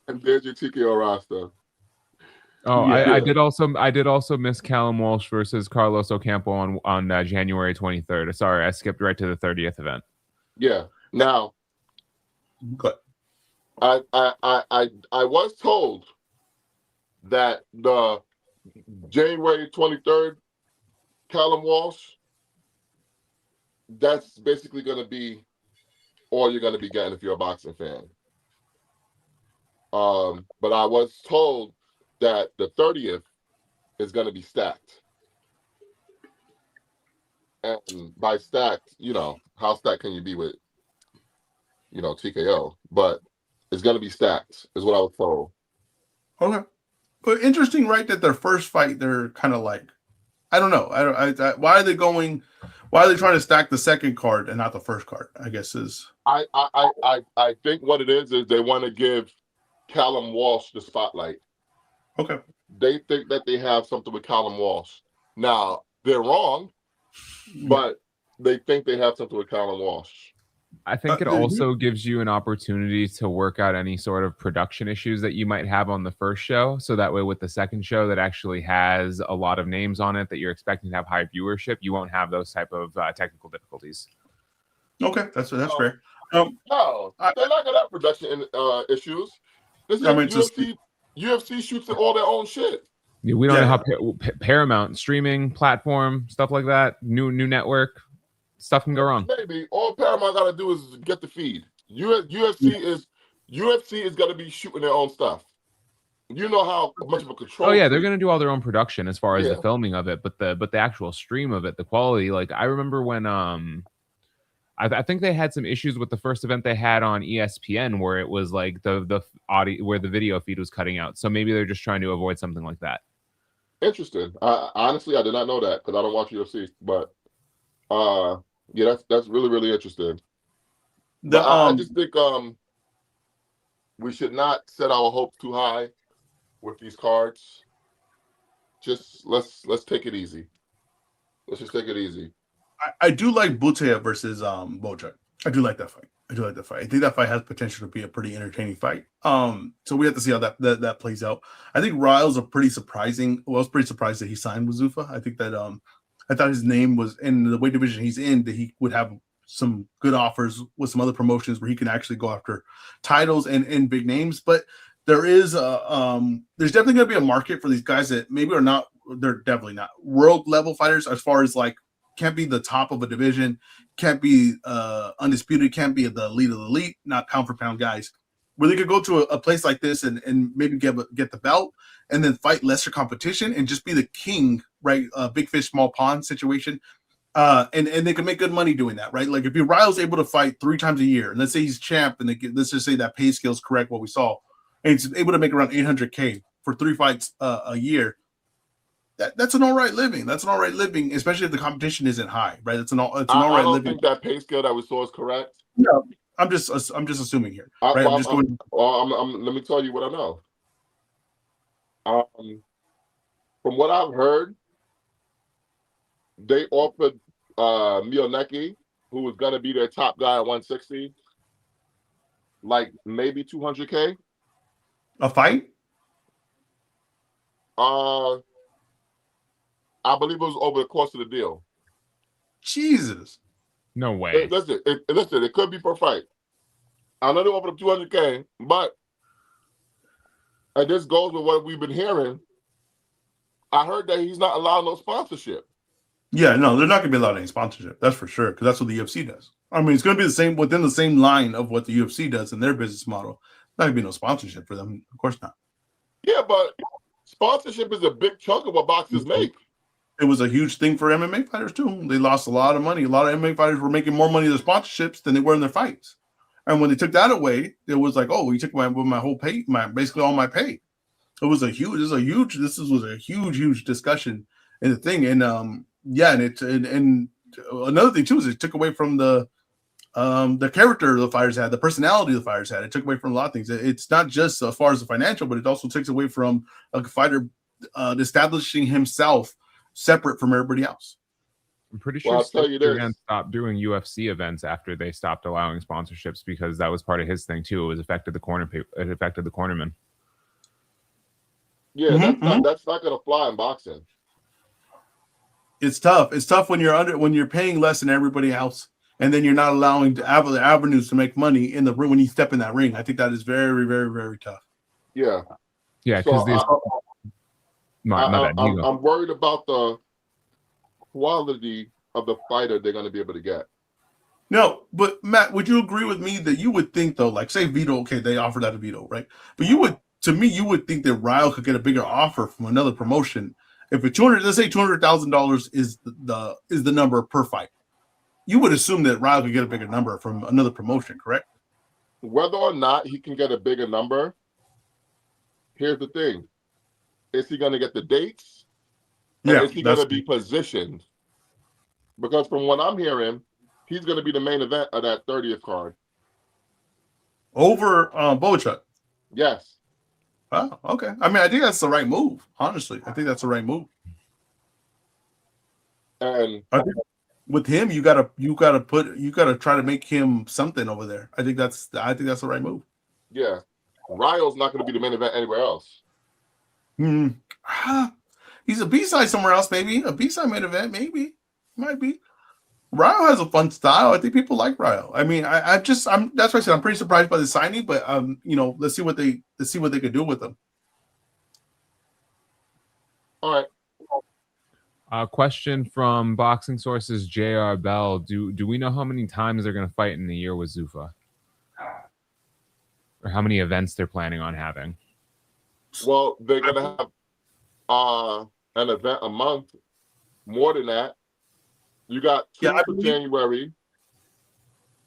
And there's your TKO roster. Oh, yeah. I did also miss Callum Walsh versus Carlos Ocampo on January 23rd. Sorry, I skipped right to the 30th event. Yeah. Now, I was told that the January 23rd Callum Walsh, that's basically going to be all you're going to be getting if you're a boxing fan. But I was told that the 30th is going to be stacked. And by stacked, how stacked can you be with, TKO? But it's going to be stacked, is what I was told. Okay. But interesting, right, that their first fight, they're kind of like, I don't know. Why are they trying to stack the second card and not the first card, I guess is. I think what it is they want to give Callum Walsh the spotlight. Okay. They think that they have something with Callum Walsh. Now, they're wrong, but they think they have something with Callum Walsh. I think it also gives you an opportunity to work out any sort of production issues that you might have on the first show. So that way, with the second show that actually has a lot of names on it that you're expecting to have high viewership, you won't have those type of technical difficulties. Okay, that's fair. No, they're not gonna have production issues. This is UFC shoots all their own shit. Yeah, we don't know how Paramount streaming platform stuff like that, new network. Stuff can go wrong. Maybe all Paramount got to do is get the feed. UFC is going to be shooting their own stuff. You know how much of a control. Oh yeah, they're going to do all their own production as far as the filming of it, but the actual stream of it, the quality. Like I remember when I think they had some issues with the first event they had on ESPN where it was like the audio where the video feed was cutting out. So maybe they're just trying to avoid something like that. Interesting. Honestly, I did not know that because I don't watch UFC, but. Yeah, that's really, really interesting. I just think we should not set our hopes too high with these cards. Just let's take it easy. Let's just take it easy. I do like Butea versus Bojack. I do like that fight. I think that fight has potential to be a pretty entertaining fight. So we have to see how that plays out. I think Riles are pretty surprising. Well, I was pretty surprised that he signed with Zuffa. I think that I thought his name was in the weight division he's in, that he would have some good offers with some other promotions where he can actually go after titles and big names. But there's definitely going to be a market for these guys that maybe are not, they're definitely not world level fighters as far as like can't be the top of a division, can't be undisputed, can't be the elite of the elite, not pound for pound guys. Where they could go to a place like this and maybe get the belt and then fight lesser competition and just be the king, right? Big fish, small pond situation. And they can make good money doing that, right? Like if Riles able to fight 3 times a year, and let's say he's champ, and let's just say that pay scale is correct, what we saw, and he's able to make around $800K for 3 fights a year. That's an all right living. That's an all right living, especially if the competition isn't high, right? It's an all right living. I don't think that pay scale that we saw is correct. No, I'm just assuming here. Right? Let me tell you what I know. From what I've heard, they offered Mioneki, who was gonna be their top guy at 160, like maybe 200K. A fight? I believe it was over the course of the deal. Jesus. No way. Listen, it could be per fight. I know they offered him 200K, but and this goes with what we've been hearing. I heard that he's not allowed no sponsorship. Yeah, no, they're not going to be allowed any sponsorship. That's for sure, because that's what the UFC does. I mean, it's going to be the same within the same line of what the UFC does in their business model. Not going to be no sponsorship for them, of course not. Yeah, but sponsorship is a big chunk of what boxers make. It was a huge thing for MMA fighters too. They lost a lot of money. A lot of MMA fighters were making more money in their sponsorships than they were in their fights. And when they took that away, it was like, oh, you took my whole pay, basically all my pay. It was a huge discussion in the thing. And and another thing too is it took away from the character the fighters had, the personality the fighters had. It took away from a lot of things. It's not just as far as the financial, but it also takes away from a fighter establishing himself separate from everybody else. I'm pretty sure Stan stopped doing UFC events after they stopped allowing sponsorships because that was part of his thing too. It affected the cornermen. Yeah, that's not gonna fly in boxing. It's tough. It's tough when you're paying less than everybody else, and then you're not allowing the avenues to make money in the room when you step in that ring. I think that is very, very, very tough. Yeah. Yeah, because I'm worried about the quality of the fighter they're going to be able to get. No, but Matt, would you agree with me that you would think though, like say Vito, okay, they offered that to Vito, right? But you would think that Ryle could get a bigger offer from another promotion if let's say $200,000 is the number per fight. You would assume that Ryle could get a bigger number from another promotion, correct? Whether or not he can get a bigger number, here's the thing. Is he going to get the dates? Yeah. Is he going to be positioned? Because from what I'm hearing, he's going to be the main event of that 30th card. Over Bochuk? Yes. Oh, okay. I mean, I think that's the right move. Honestly, I think that's the right move. And with him, you gotta try to make him something over there. I think that's the right move. Yeah, Ryo's not going to be the main event anywhere else. He's a B-side somewhere else, maybe a B-side main event, maybe might be. Ryo has a fun style. I think people like Ryo. I mean, that's why I said I'm pretty surprised by the signing, but let's see what they could do with him. All right. Question from Boxing Sources J.R. Bell. Do we know how many times they're going to fight in a year with Zuffa? Or how many events they're planning on having? Well, they're going to have an event a month. More than that. You got two for January.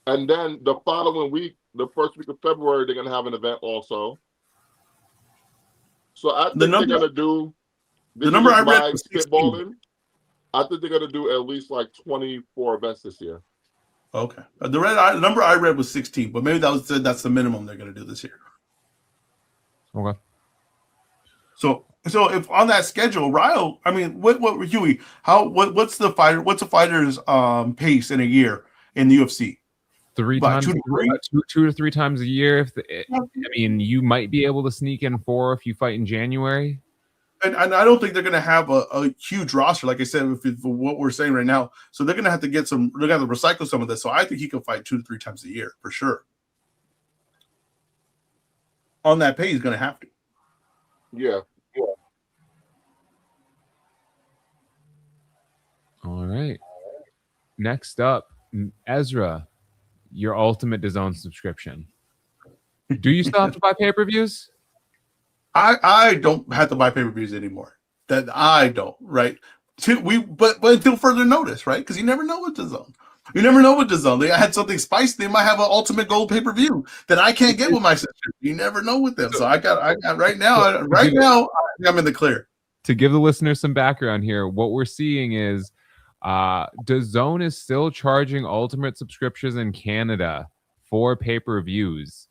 And then the following week, the first week of February, they're going to have an event also. So I think they're going to do... The number I read was spitballing. I think they're going to do at least like 24 events this year. Okay. The number I read was 16, but maybe that's the minimum they're going to do this year. Okay. So if on that schedule, Ryo, I mean, what Huey? What's a fighter's pace in a year in the UFC? 2 to 3 times a year. You might be able to sneak in 4 if you fight in January. And I don't think they're going to have a huge roster, like I said, for what we're saying right now. So they're going to have to they're going to have to recycle some of this. So I think he can fight 2 to 3 times a year for sure. On that pay, he's going to have to. Yeah. All right. Next up, Ezra, your Ultimate DAZN subscription. Do you still have to buy pay-per-views? I don't have to buy pay-per-views anymore. That I don't, right? But until further notice, right? Because you never know with DAZN. You never know with DAZN. They had something spicy. They might have an Ultimate Gold pay-per-view that I can't get with my subscription. You never know with them. So I got right now. I'm in the clear. To give the listeners some background here, what we're seeing is DAZN is still charging Ultimate subscriptions in Canada for pay-per-views.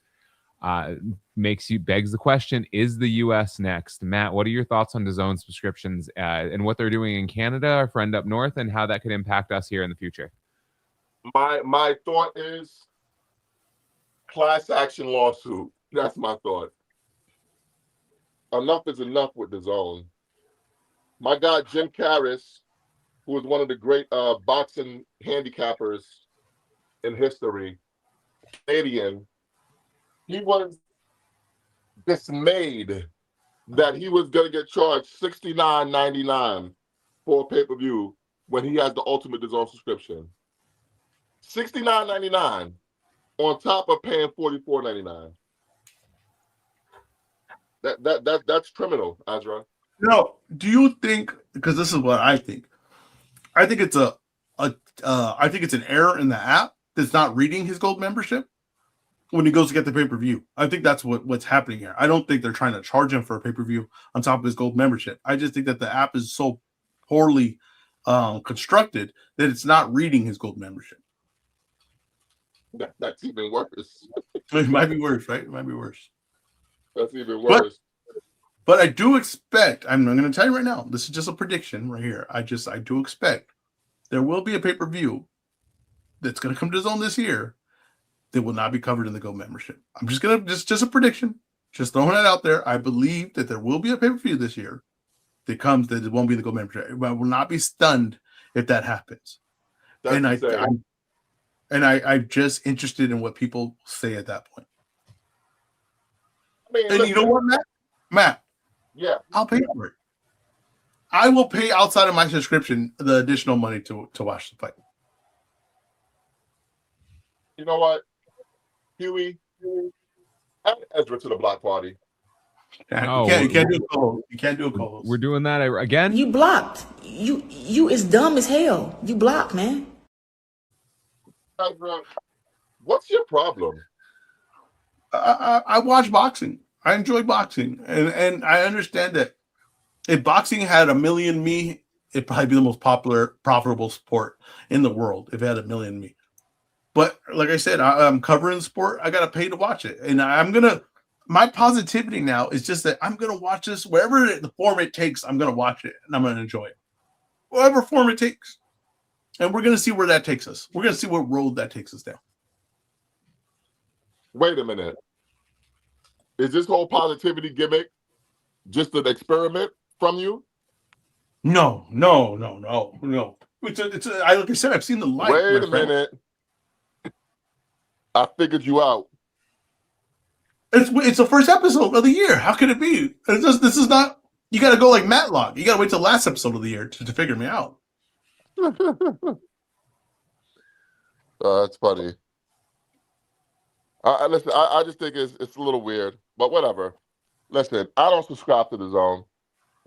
Begs the question, is the US next? Matt, what are your thoughts on DAZN subscriptions and what they're doing in Canada, our friend up north, and how that could impact us here in the future? My thought is class action lawsuit. That's my thought. Enough is enough with DAZN. My guy Jim Karras, who is one of the great boxing handicappers in history, Canadian, he was dismayed that he was going to get charged $69.99 for a pay-per-view when he has the Ultimate DAZN subscription. $69.99 on top of paying $44.99. That's criminal, Ezra. No, do you think? Because this is what I think. I think it's I think it's an error in the app that's not reading his gold membership when he goes to get the pay-per-view. I think that's what's happening here. I don't think they're trying to charge him for a pay-per-view on top of his gold membership. I just think that the app is so poorly constructed that it's not reading his gold membership. That's even worse. It might be worse, right? It might be worse. That's even worse. But I do expect, I'm going to tell you right now, this is just a prediction right here. I do expect there will be a pay-per-view that's going to come to DAZN this year that will not be covered in the gold membership. I'm just going to, just a prediction, just throwing it out there. I believe that there will be a pay-per-view this year that comes that it won't be the gold membership. I will not be stunned if that happens. I'm just interested in what people say at that point. And you know what, Matt? Yeah, I'll pay for it. I will pay outside of my subscription the additional money to watch the fight. You know what, Huey, add Ezra to the block party. No, you can't do a co-host. You can't do a co-host. We're doing that again. You blocked. You is dumb as hell. You blocked, man. Ezra, what's your problem? I watch boxing. I enjoy boxing, and I understand that if boxing had 1 million me, it'd probably be the most popular, profitable sport in the world if it had 1 million me. But like I said, I'm covering the sport. I got to pay to watch it, and my positivity now is just that I'm gonna watch this wherever the form it takes. I'm gonna watch it, and I'm gonna enjoy it, whatever form it takes. And we're going to see where that takes us. We're going to see what road that takes us down. Wait a minute. Is this whole positivity gimmick just an experiment from you? No. Like I said, I've seen the light. Wait a minute. I figured you out. It's the first episode of the year. How could it be? This is not. You got to go like Matlock. You got to wait till the last episode of the year to figure me out. That's funny. Listen, I just think it's a little weird, but whatever. Listen, I don't subscribe to the Zone.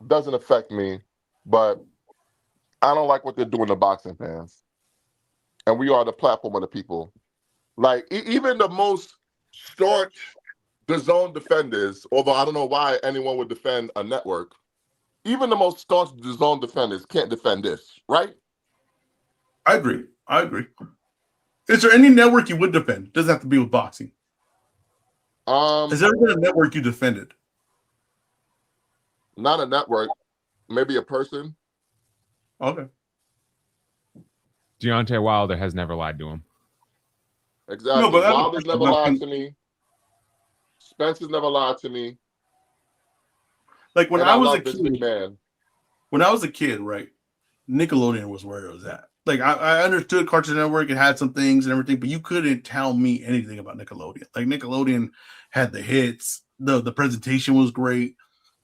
It doesn't affect me, but I don't like what they're doing to boxing fans. And we are the platform of the people. Like, even the most staunch the Zone defenders, although I don't know why anyone would defend a network, even the most staunch the Zone defenders can't defend this, right? I agree. Is there any network you would defend? Doesn't have to be with boxing. Has there been a network you defended? Not a network, maybe a person. Okay. Deontay Wilder has never lied to him. Exactly. No, but Wilder's never lied to me. Spencer's never lied to me. Like when I was a kid, man. When I was a kid, right? Nickelodeon was where it was at. Like I understood Cartoon Network, it had some things and everything, but you couldn't tell me anything about Nickelodeon. Like Nickelodeon had the hits, the presentation was great.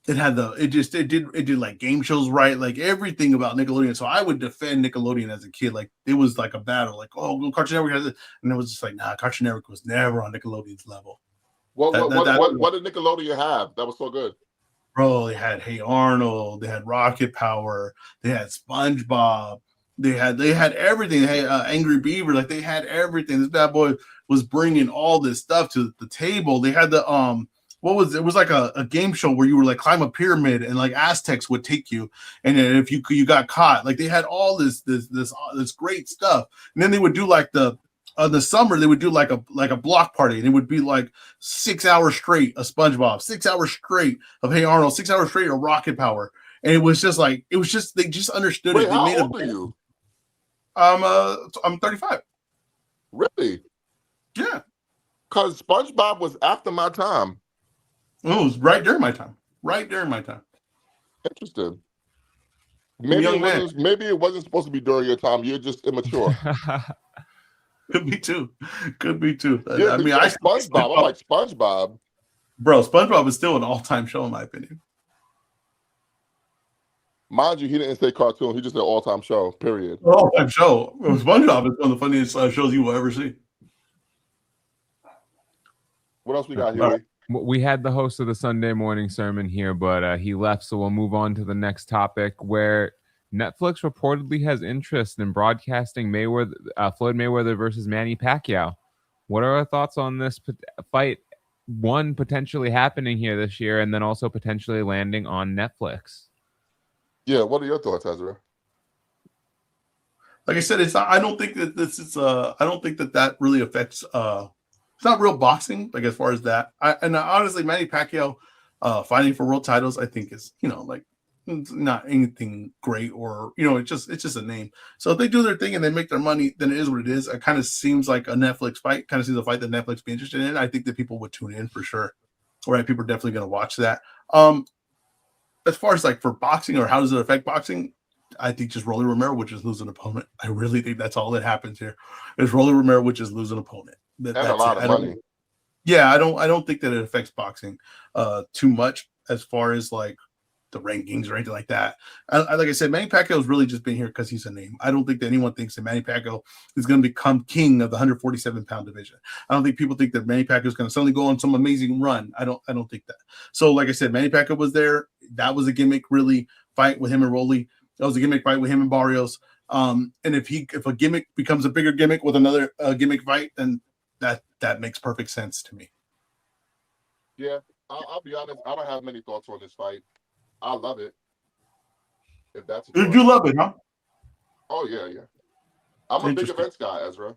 It did like game shows right, like everything about Nickelodeon. So I would defend Nickelodeon as a kid. Like it was like a battle, like, oh, Cartoon Network has it, and it was just like, nah, Cartoon Network was never on Nickelodeon's level. What did Nickelodeon have that was so good? Bro, they had Hey Arnold, they had Rocket Power, they had SpongeBob, they had everything. Hey, Angry Beaver, like they had everything. This bad boy was bringing all this stuff to the table. They had the it was like a game show where you were like climb a pyramid and like Aztecs would take you, and then if you got caught, like they had all this great stuff. And then they would do like the summer they would do like a block party, and it would be like 6 hours straight of SpongeBob, 6 hours straight of Hey Arnold, 6 hours straight of Rocket Power, and it was just they just understood it. They how made old are you? I'm 35. Really? Yeah. Because SpongeBob was after my time. It was right during my time. Interesting. Maybe it wasn't supposed to be during your time. You're just immature. Could be too. Yeah, I mean, SpongeBob. I'm like SpongeBob. Bro, SpongeBob is still an all-time show in my opinion. Mind you, he didn't say cartoon. He just said all-time show. Period. All-time show. SpongeBob is one of the funniest shows you will ever see. What else we got here? We had the host of the Sunday morning sermon here, but he left, so we'll move on to the next topic, where Netflix reportedly has interest in broadcasting Floyd Mayweather versus Manny Pacquiao. What are our thoughts on this fight? One, potentially happening here this year, and then also potentially landing on Netflix. Yeah, what are your thoughts, Ezra? Like I said, I don't think that this is. I don't think that really affects. It's not real boxing, like as far as that. Honestly, Manny Pacquiao fighting for world titles, I think is like it's not anything great, or it's just a name. So if they do their thing and they make their money, then it is what it is. It kind of seems like a Netflix fight. Kind of seems a fight that Netflix be interested in. I think that people would tune in for sure. All right, people are definitely going to watch that. As far as like for boxing or how does it affect boxing, I think just Rolly Romero would just lose an opponent. I really think that's all that happens here. Is Rolly Romero would just lose an opponent. That's a lot of money. Yeah, I don't think that it affects boxing too much as far as like the rankings or anything like that. Like I said, Manny Pacquiao has really just been here because he's a name. I don't think that anyone thinks that Manny Pacquiao is going to become king of the 147-pound division. I don't think people think that Manny Pacquiao is going to suddenly go on some amazing run. I don't think that. So like I said, Manny Pacquiao was there. That was a gimmick really fight with him and Rolly. That was a gimmick fight with him and Barrios. And if a gimmick becomes a bigger gimmick with another gimmick fight, then that makes perfect sense to me. Yeah, I'll be honest. I don't have many thoughts on this fight. I love it. If that's you love it, huh? Oh yeah. I'm a big events guy, Ezra.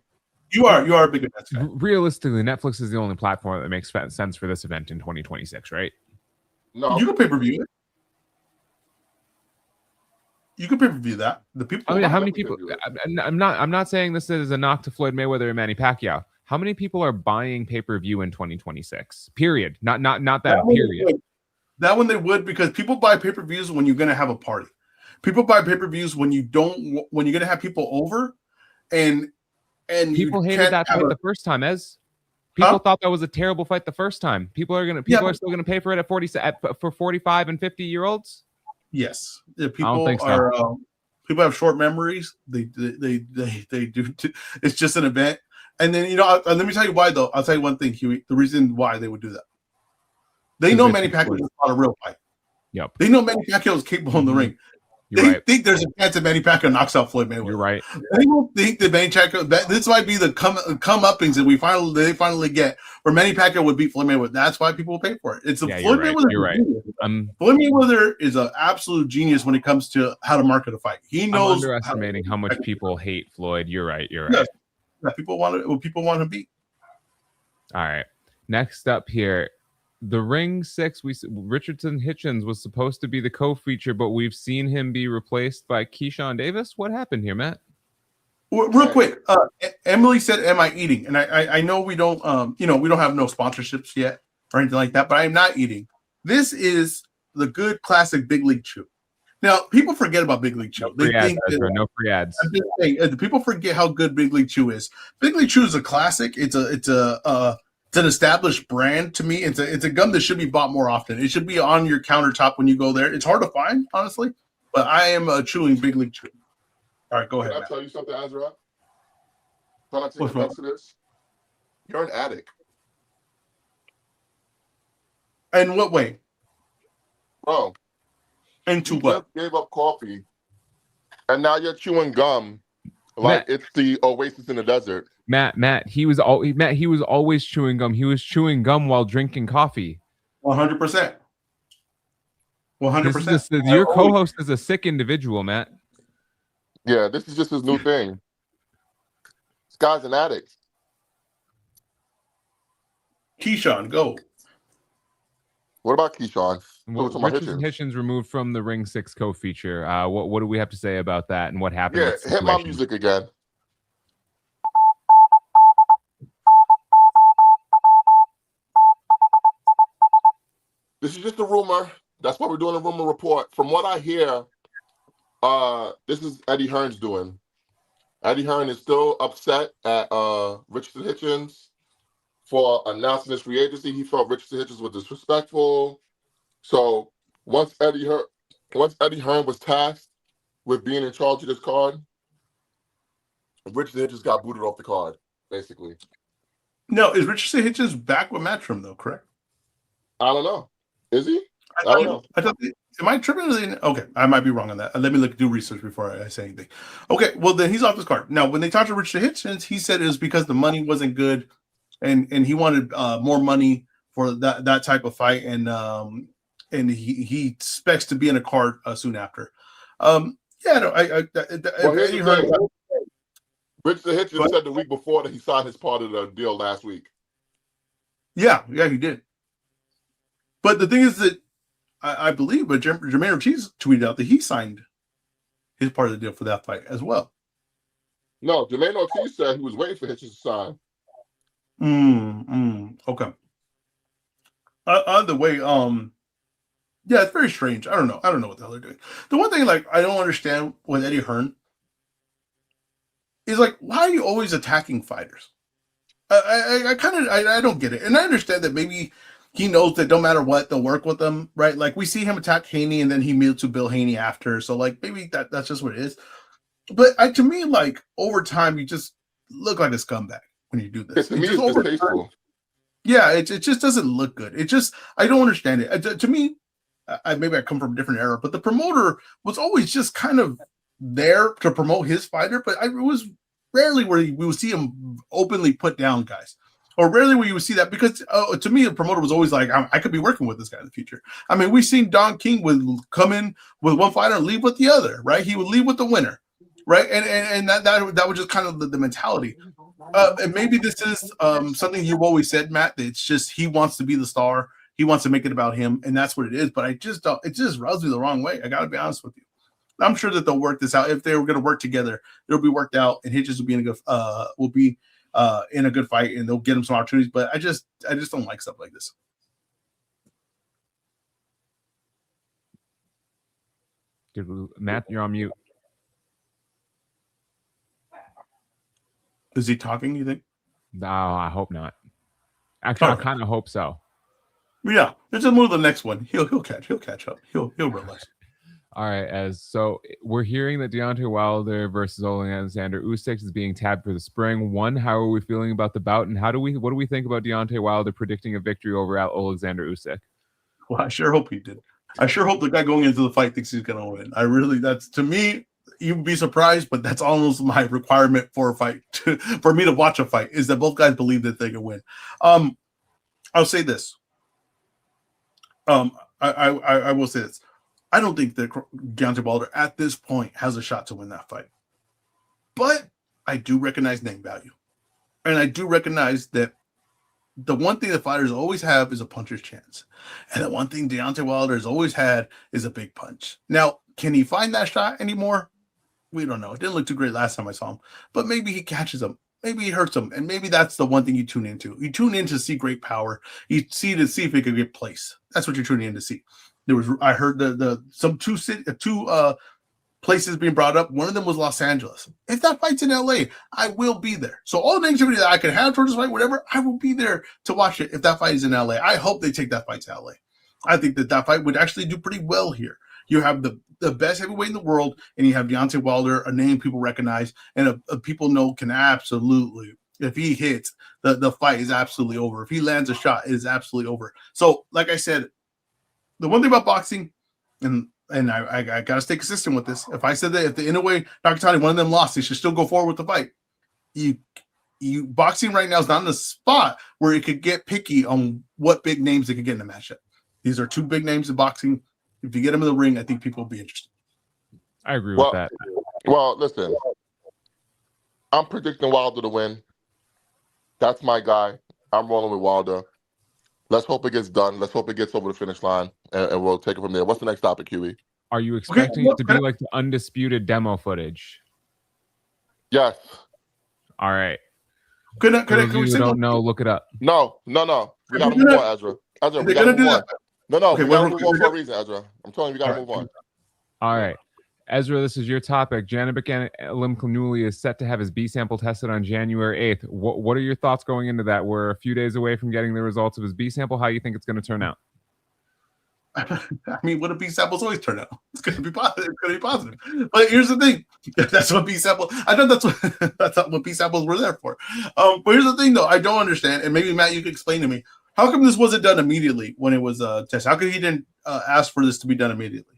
You are a big events guy. Realistically, Netflix is the only platform that makes sense for this event in 2026, right? No, you can pay-per-view it. You could pay-per-view that. The people. I mean, how many people? I'm not saying this is a knock to Floyd Mayweather and Manny Pacquiao. How many people are buying pay-per-view in 2026? Period. Not that period. That one they would, because people buy pay-per-views when you're gonna have a party. People buy pay-per-views when you're gonna have people over, and people hated that fight the first time. People thought that was a terrible fight the first time. People are still gonna pay for it for 45 and 50-year-olds. Yes, people I don't think so. People have short memories. They do. It's just an event, and then let me tell you why though. I'll tell you one thing, Huey. The reason why they would do that. They know Manny Pacquiao is not a real fight. Yep. They know Manny Pacquiao is capable in the ring. They think there's a chance that Manny Pacquiao knocks out Floyd Mayweather. You're right. They don't think that Manny Pacquiao. This might be the come-uppings that they finally get, where Manny Pacquiao would beat Floyd Mayweather. That's why people will pay for it. It's Floyd Mayweather. You're right. Floyd Mayweather is an absolute genius when it comes to how to market a fight. He knows. I'm underestimating how much people hate Floyd. You're right. Yeah, people want to beat. All right. Next up here. The Ring 6, Richardson Hitchens was supposed to be the co-feature, but we've seen him be replaced by Keyshawn Davis. What happened here, Matt? Real quick, Emily said, "Am I eating?" And I know we don't, we don't have no sponsorships yet or anything like that, but I am not eating. This is the good classic Big League Chew. Now, people forget about Big League Chew. No free ads. I'm just saying, people forget how good Big League Chew is. Big League Chew is a classic. It's an established brand to me. It's a gum that should be bought more often. It should be on your countertop when you go there. It's hard to find, honestly, but I am chewing Big League Chew. All right, go ahead. Can I tell you something, Ezra? Try not to take offense to this. You're an addict. In what way? Bro. Into what? You gave up coffee, and now you're chewing gum like it's the oasis in the desert. Matt, he was always chewing gum. He was chewing gum while drinking coffee. 100%. 100%. Your co-host is a sick individual, Matt. Yeah, this is just his new thing. This guy's an addict. Keyshawn, go. What about Keyshawn? Richardson Hitchens removed from the Ring 6 co-feature. What do we have to say about that and what happened? Yeah, hit my music again. This is just a rumor. That's why we're doing a rumor report. From what I hear, this is Eddie Hearn's doing. Eddie Hearn is still upset at Richardson Hitchens for announcing his free agency. He felt Richardson Hitchens was disrespectful. So once Eddie Hearn was tasked with being in charge of this card, Richardson Hitchens got booted off the card, basically. No, is Richardson Hitchens back with Matchroom though? Correct? I don't know. Is he? I don't know. Am I tripping? Okay, I might be wrong on that. Let me do research before I say anything. Okay, well then he's off this card. Now, when they talked to Richard Hitchens, he said it was because the money wasn't good, and he wanted more money for that type of fight, and he expects to be in a card soon after. Richard Hitchens said the week before that he signed his part of the deal last week. Yeah, he did. But the thing is that I believe, but Jermaine Ortiz tweeted out that he signed his part of the deal for that fight as well. No, Jermaine Ortiz said he was waiting for Hitchens to sign. Okay. Either way, yeah, it's very strange. I don't know what the hell they're doing. The one thing, I don't understand with Eddie Hearn is why are you always attacking fighters? I don't get it, and I understand that maybe he knows that no matter what, they'll work with them, right? We see him attack Haney, and then he meets with Bill Haney after. So, maybe that's just what it is. But to me, over time, you just look like a scumbag when you do this. To me, it's distasteful. Yeah, it just doesn't look good. I don't understand it. To me, maybe I come from a different era, but the promoter was always just kind of there to promote his fighter, but it was rarely where we would see him openly put down guys, or rarely where you would see that, because to me, the promoter was always like, I could be working with this guy in the future. I mean, we've seen Don King would come in with one fighter and leave with the other, right? He would leave with the winner, right? And that was just kind of the mentality. And maybe this is something you've always said, Matt, that it's just he wants to be the star. He wants to make it about him, and that's what it is. But it just rubs me the wrong way. I got to be honest with you. I'm sure that they'll work this out. If they were going to work together, it'll be worked out, and Hitchens will be in a good fight, and they'll get him some opportunities. But I just don't like stuff like this. Matt, you're on mute. Is he talking, you think? No, I hope not. Actually, I kind of hope so. Yeah, let's just move to the next one. He'll catch up. He'll realize. All right, so we're hearing that Deontay Wilder versus Alexander Usyk is being tabbed for the spring. One, how are we feeling about the bout, and what do we think about Deontay Wilder predicting a victory over Alexander Usyk? Well, I sure hope he did. I sure hope the guy going into the fight thinks he's going to win. That's, to me, you'd be surprised, but that's almost my requirement for a fight. For me to watch a fight is that both guys believe that they can win. I'll say this. I will say this. I don't think that Deontay Wilder at this point has a shot to win that fight. But I do recognize name value. And I do recognize that the one thing that fighters always have is a puncher's chance. And the one thing Deontay Wilder has always had is a big punch. Now, can he find that shot anymore? We don't know. It didn't look too great last time I saw him. But maybe he catches him. Maybe he hurts him. And maybe that's the one thing you tune into. You tune in to see great power. You see to see if it could get place. That's what you're tuning in to see. I heard two places being brought up. One of them was Los Angeles. If that fight's in LA, I will be there. So all the negativity that I can have towards this fight, whatever, I will be there to watch it if that fight is in LA. I hope they take that fight to LA. I think that fight would actually do pretty well here. You have the best heavyweight in the world, and you have Deontay Wilder, a name people recognize, and a people know can absolutely, if he hits, the fight is absolutely over. If he lands a shot, it is absolutely over. So, like I said, the one thing about boxing, and I got to stay consistent with this. If I said that if the Inoue Nakatani, one of them lost, they should still go forward with the fight. You boxing right now is not in a spot where it could get picky on what big names they could get in a matchup. These are two big names in boxing. If you get them in the ring, I think people will be interested. I agree with that. Well, listen, I'm predicting Wilder to win. That's my guy. I'm rolling with Wilder. Let's hope it gets done. Let's hope it gets over the finish line, and we'll take it from there. What's the next topic, Huey? Are you expecting it to be like the undisputed demo footage? Yes. All right. Can you don't know, look it up. No. We got to move on, Ezra. We got to move on. No. Okay, we got to move on for a reason, Ezra. I'm telling you, we got to move on. All right. Ezra, this is your topic. Janibek Alimkhanuly is set to have his B sample tested on January 8th. What are your thoughts going into that? We're a few days away from getting the results of his B sample. How do you think it's going to turn out? I mean, what do B samples always turn out? It's going to be positive. It's going to be positive. But here's the thing. That's what B sample. I know that's what B samples were there for. But here's the thing, though. I don't understand, and maybe Matt, you can explain to me. How come this wasn't done immediately when it was tested? How come he didn't ask for this to be done immediately?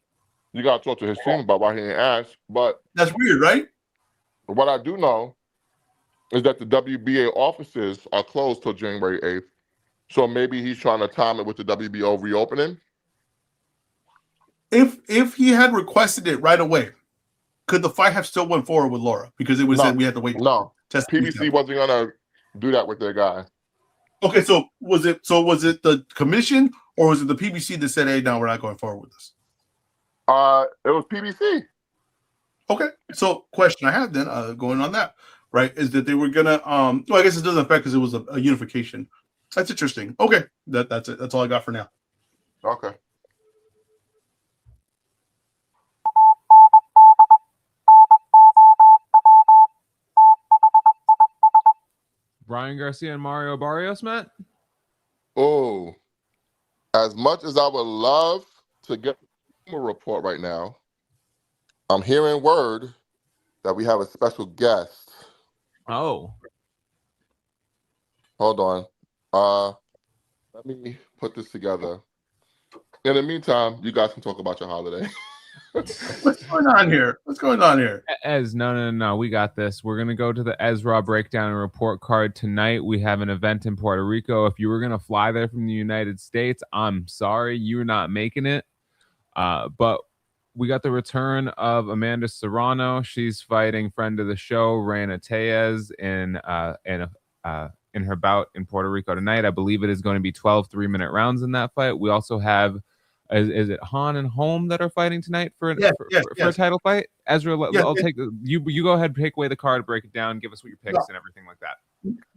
You got to talk to his team about why he didn't ask. But that's weird, right? What I do know is that the WBA offices are closed till January 8th. So maybe he's trying to time it with the WBO reopening. If he had requested it right away, could the fight have still went forward with Laura? Because it was said we had to wait. No, PBC wasn't gonna do that with their guy. Okay, so was it the commission or was it the PBC that said, "Hey, no, we're not going forward with this"? It was PBC. Okay, so question I have then, going on that, right, is that they were gonna well, I guess it doesn't affect because it was a unification. That's interesting. Okay, that's it. That's all I got for now. Okay. Brian Garcia and Mario Barrios, Matt? Oh, as much as I would love to get a report right now, I'm hearing word that we have a special guest. Oh. Hold on. Let me put this together. In the meantime, you guys can talk about your holiday. What's going on here? No. We got this. We're going to go to the EzRaw breakdown and report card tonight. We have an event in Puerto Rico. If you were going to fly there from the United States, I'm sorry, you're not making it. But we got the return of Amanda Serrano. She's fighting friend of the show, Reina Tejas, in her bout in Puerto Rico tonight. I believe it is going to be 12 3-minute rounds in that fight. We also have Is it Han and Holm that are fighting tonight for Yes. a title fight? Ezra, Yes, I'll take you go ahead, take away the card, break it down, give us what your picks and everything like that.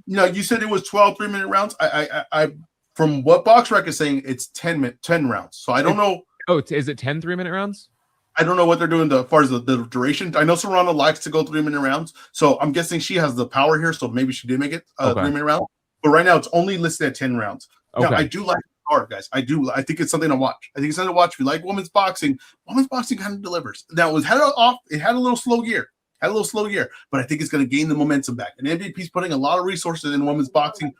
No, you said it was 12 3-minute rounds. I from what BoxRec is saying, it's 10 rounds. So I don't know. Oh, is it 10 3-minute rounds? I don't know what they're doing as far as the duration. I know Serrano likes to go 3-minute rounds, so I'm guessing she has the power here. So maybe she did make it a 3-minute round. But right now, it's only listed at 10 rounds. Okay. Now, I do like the card, guys. I do. I think it's something to watch. I think it's something to watch. If you like women's boxing kind of delivers. Now, it had a little slow gear. But I think it's going to gain the momentum back. And MVP's putting a lot of resources in women's boxing.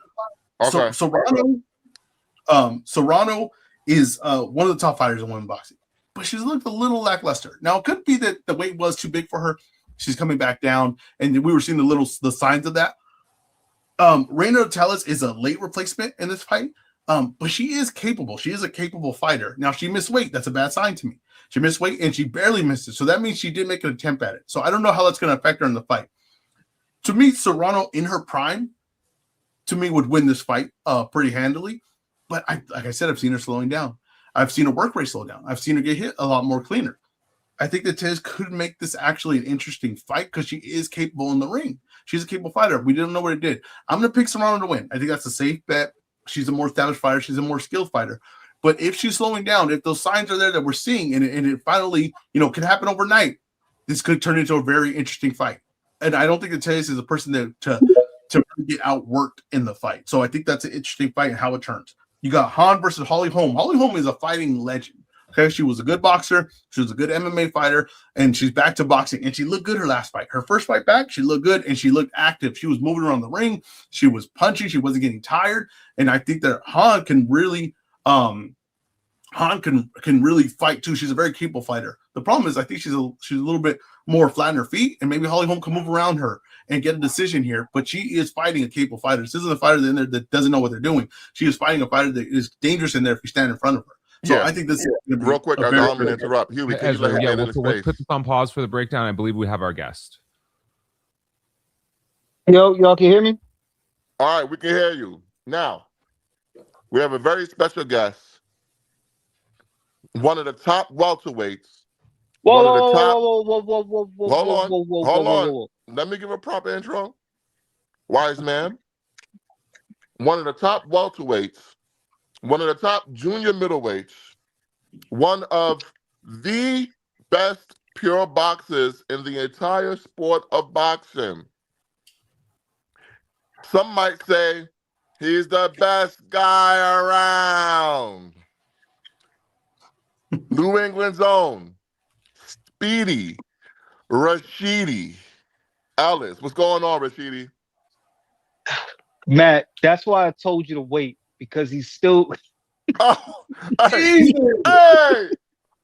Okay. So Serrano is one of the top fighters in women's boxing, but she's looked a little lackluster. Now, it could be that the weight was too big for her. She's coming back down, and we were seeing the signs of that. Reina Teles is a late replacement in this fight, but she is capable. She is a capable fighter. Now, she missed weight. That's a bad sign to me. She missed weight, and she barely missed it. So that means she did make an attempt at it. So I don't know how that's going to affect her in the fight. To me, Serrano in her prime, to me, would win this fight pretty handily. But like I said, I've seen her slowing down. I've seen her work rate slow down. I've seen her get hit a lot more cleaner. I think that Tez could make this actually an interesting fight because she is capable in the ring. She's a capable fighter. We didn't know what it did. I'm going to pick Serrano to win. I think that's a safe bet. She's a more established fighter. She's a more skilled fighter. But if she's slowing down, if those signs are there that we're seeing, and it finally, can happen overnight, this could turn into a very interesting fight. And I don't think that Tez is a person to get outworked in the fight. So I think that's an interesting fight and how it turns. You got Han versus Holly Holm. Holly Holm is a fighting legend. Okay, she was a good boxer. She was a good MMA fighter, and she's back to boxing. And she looked good her last fight. Her first fight back, she looked good, and she looked active. She was moving around the ring. She was punching. She wasn't getting tired. And I think that Han can really, fight too. She's a very capable fighter. The problem is, I think she's a little bit more flat on her feet, and maybe Holly Holm can move around her and get a decision here. But she is fighting a capable fighter. This isn't a fighter in there that doesn't know what they're doing. She is fighting a fighter that is dangerous in there if you stand in front of her. So I think this is real quick. I'm going to interrupt. Huey, can you let him in we'll put this on pause for the breakdown. I believe we have our guest. Yo, y'all can hear me? All right, we can hear you. Now, we have a very special guest. One of the top welterweights. Whoa, Hold on. Let me give a proper intro. Wise man. One of the top welterweights. One of the top junior middleweights, one of the best pure boxers in the entire sport of boxing. Some might say he's the best guy around. New England's own, Speedy, Rashidi Ellis. What's going on, Rashidi? Matt, that's why I told you to wait. Because he's still. Oh, hey,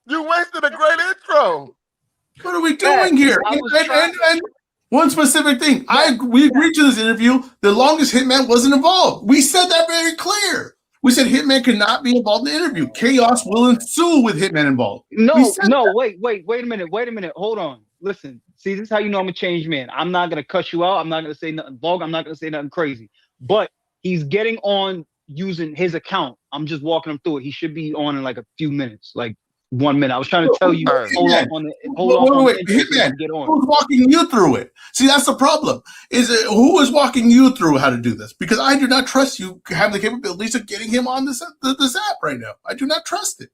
you wasted a great intro. What are we doing here? And one specific thing. We agreed to this interview. The longest Hitman wasn't involved. We said that very clear. We said Hitman could not be involved in the interview. Chaos will ensue with Hitman involved. Wait a minute. Hold on. Listen, see, this is how you know I'm a changed man. I'm not going to cuss you out. I'm not going to say nothing vulgar. I'm not going to say nothing crazy. But he's getting on using his account. I'm just walking him through it. He should be on in like a few minutes, like 1 minute. I was trying to tell you, wait, Hitman, get on. Who's walking you through it? See, that's the problem. Who is walking you through how to do this? Because I do not trust you having the capabilities of getting him on this app right now. I do not trust it.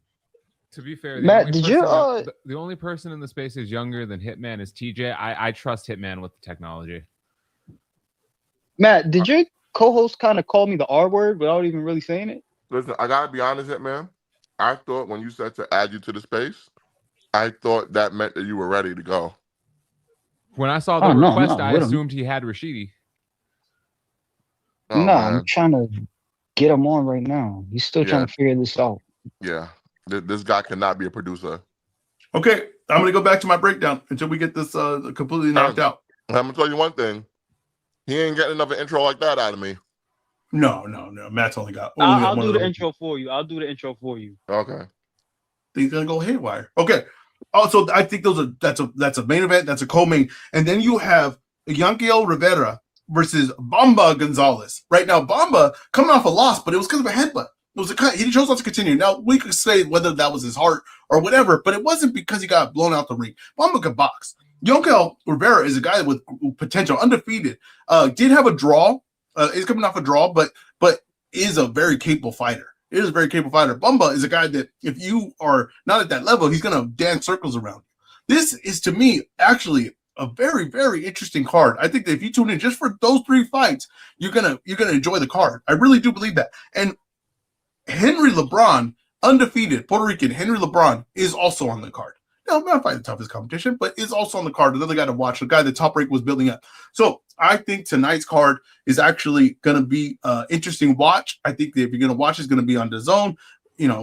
To be fair, Matt, the only person in the space is younger than Hitman is TJ. I trust Hitman with the technology. Matt, did your co-host kind of call me the R word without even really saying it? Listen, I gotta be honest, man. I thought when you said to add you to the space, I thought that meant that you were ready to go. When I saw the request, I assumed he had Rashidi. I'm trying to get him on right now. He's still trying to figure this out. Yeah, this guy cannot be a producer. Okay, I'm gonna go back to my breakdown until we get this completely knocked out. I'm gonna tell you one thing. He ain't getting another intro like that out of me. No. Matt's only got. I'll do the intro for you. Okay. He's gonna go haywire. Okay. Also, I think that's a main event. That's a co-main, and then you have Yanquiel Rivera versus Bamba Gonzalez. Right now, Bamba coming off a loss, but it was because of a headbutt. he chose not to continue. Now we could say whether that was his heart or whatever, but it wasn't because he got blown out the ring. Bamba could box. Yoel Rivera is a guy with potential, undefeated. Did have a draw. Is coming off a draw, but is a very capable fighter. It is a very capable fighter. Bamba is a guy that if you are not at that level, he's going to dance circles around you. This is, to me, actually a very, very interesting card. I think that if you tune in just for those 3 fights, you're gonna enjoy the card. I really do believe that. And Henry LeBron, undefeated Puerto Rican Henry LeBron, is also on the card. Now, I'm not fighting the toughest competition, but is also on the card. Another guy to watch, the guy that Top Rank was building up. So I think tonight's card is actually going to be interesting watch. I think that if you're going to watch, it's going to be on DAZN.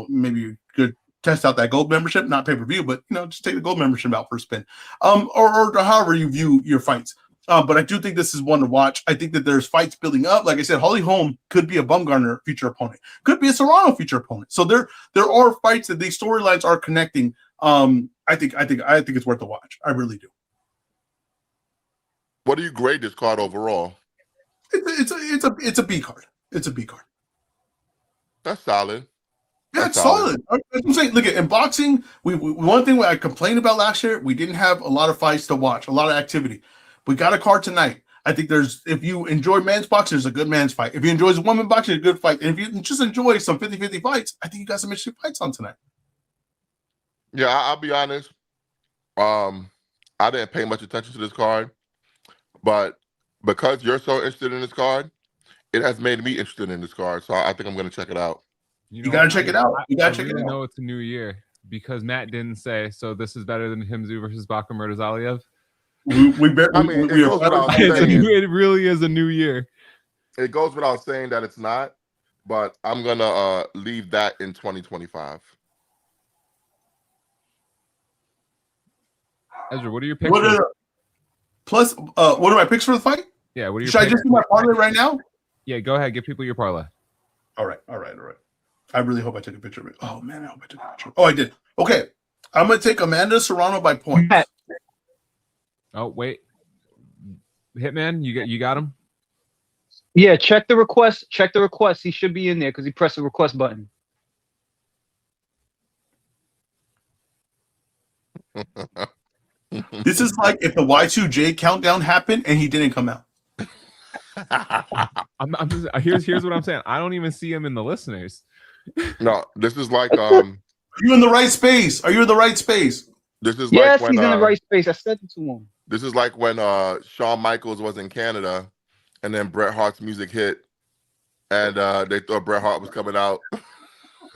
Maybe you could test out that gold membership, not pay-per-view, but just take the gold membership out for a spin, or however you view your fights. But I do think this is one to watch. I think that there's fights building up. Like I said, Holly Holm could be a Bumgarner future opponent, could be a Serrano future opponent. So there are fights that these storylines are connecting. I think it's worth a watch. I really do. What do you grade this card overall? It's a B card. It's a B card. That's solid. Yeah, it's solid. I'm saying, look, in boxing, we one thing I complained about last year, we didn't have a lot of fights to watch, a lot of activity. We got a card tonight. I think if you enjoy men's boxing, there's a good man's fight. If you enjoy women's boxing, a good fight. And if you just enjoy some 50-50 fights, I think you got some interesting fights on tonight. Yeah, I'll be honest. I didn't pay much attention to this card, but because you're so interested in this card, it has made me interested in this card. So I think I'm going to check it out. You got to check it out. You got to check it out. I know it's a new year because Matt didn't say, so this is better than Himzu versus Bakhmut Murtazaliev. It really is a new year. It goes without saying that it's not, but I'm going to leave that in 2025. Ezra, what are your picks? What are my picks for the fight? Yeah, what are your Should picks? I just do my parlay right now? Yeah, go ahead. Give people your parlay. All right. I really hope I took a picture of it. Oh, man, I hope I took a picture. Oh, I did. Okay. I'm going to take Amanda Serrano by points. Oh, wait. Hitman, you got him? Yeah, check the request. Check the request. He should be in there because he pressed the request button. This is like if the Y2J countdown happened and he didn't come out. Here's what I'm saying. I don't even see him in the listeners. No, this is like Are you in the right space? Are you in the right space? This is yes, like when he's in the right space. I said it to him. This is like when Shawn Michaels was in Canada and then Bret Hart's music hit and they thought Bret Hart was coming out.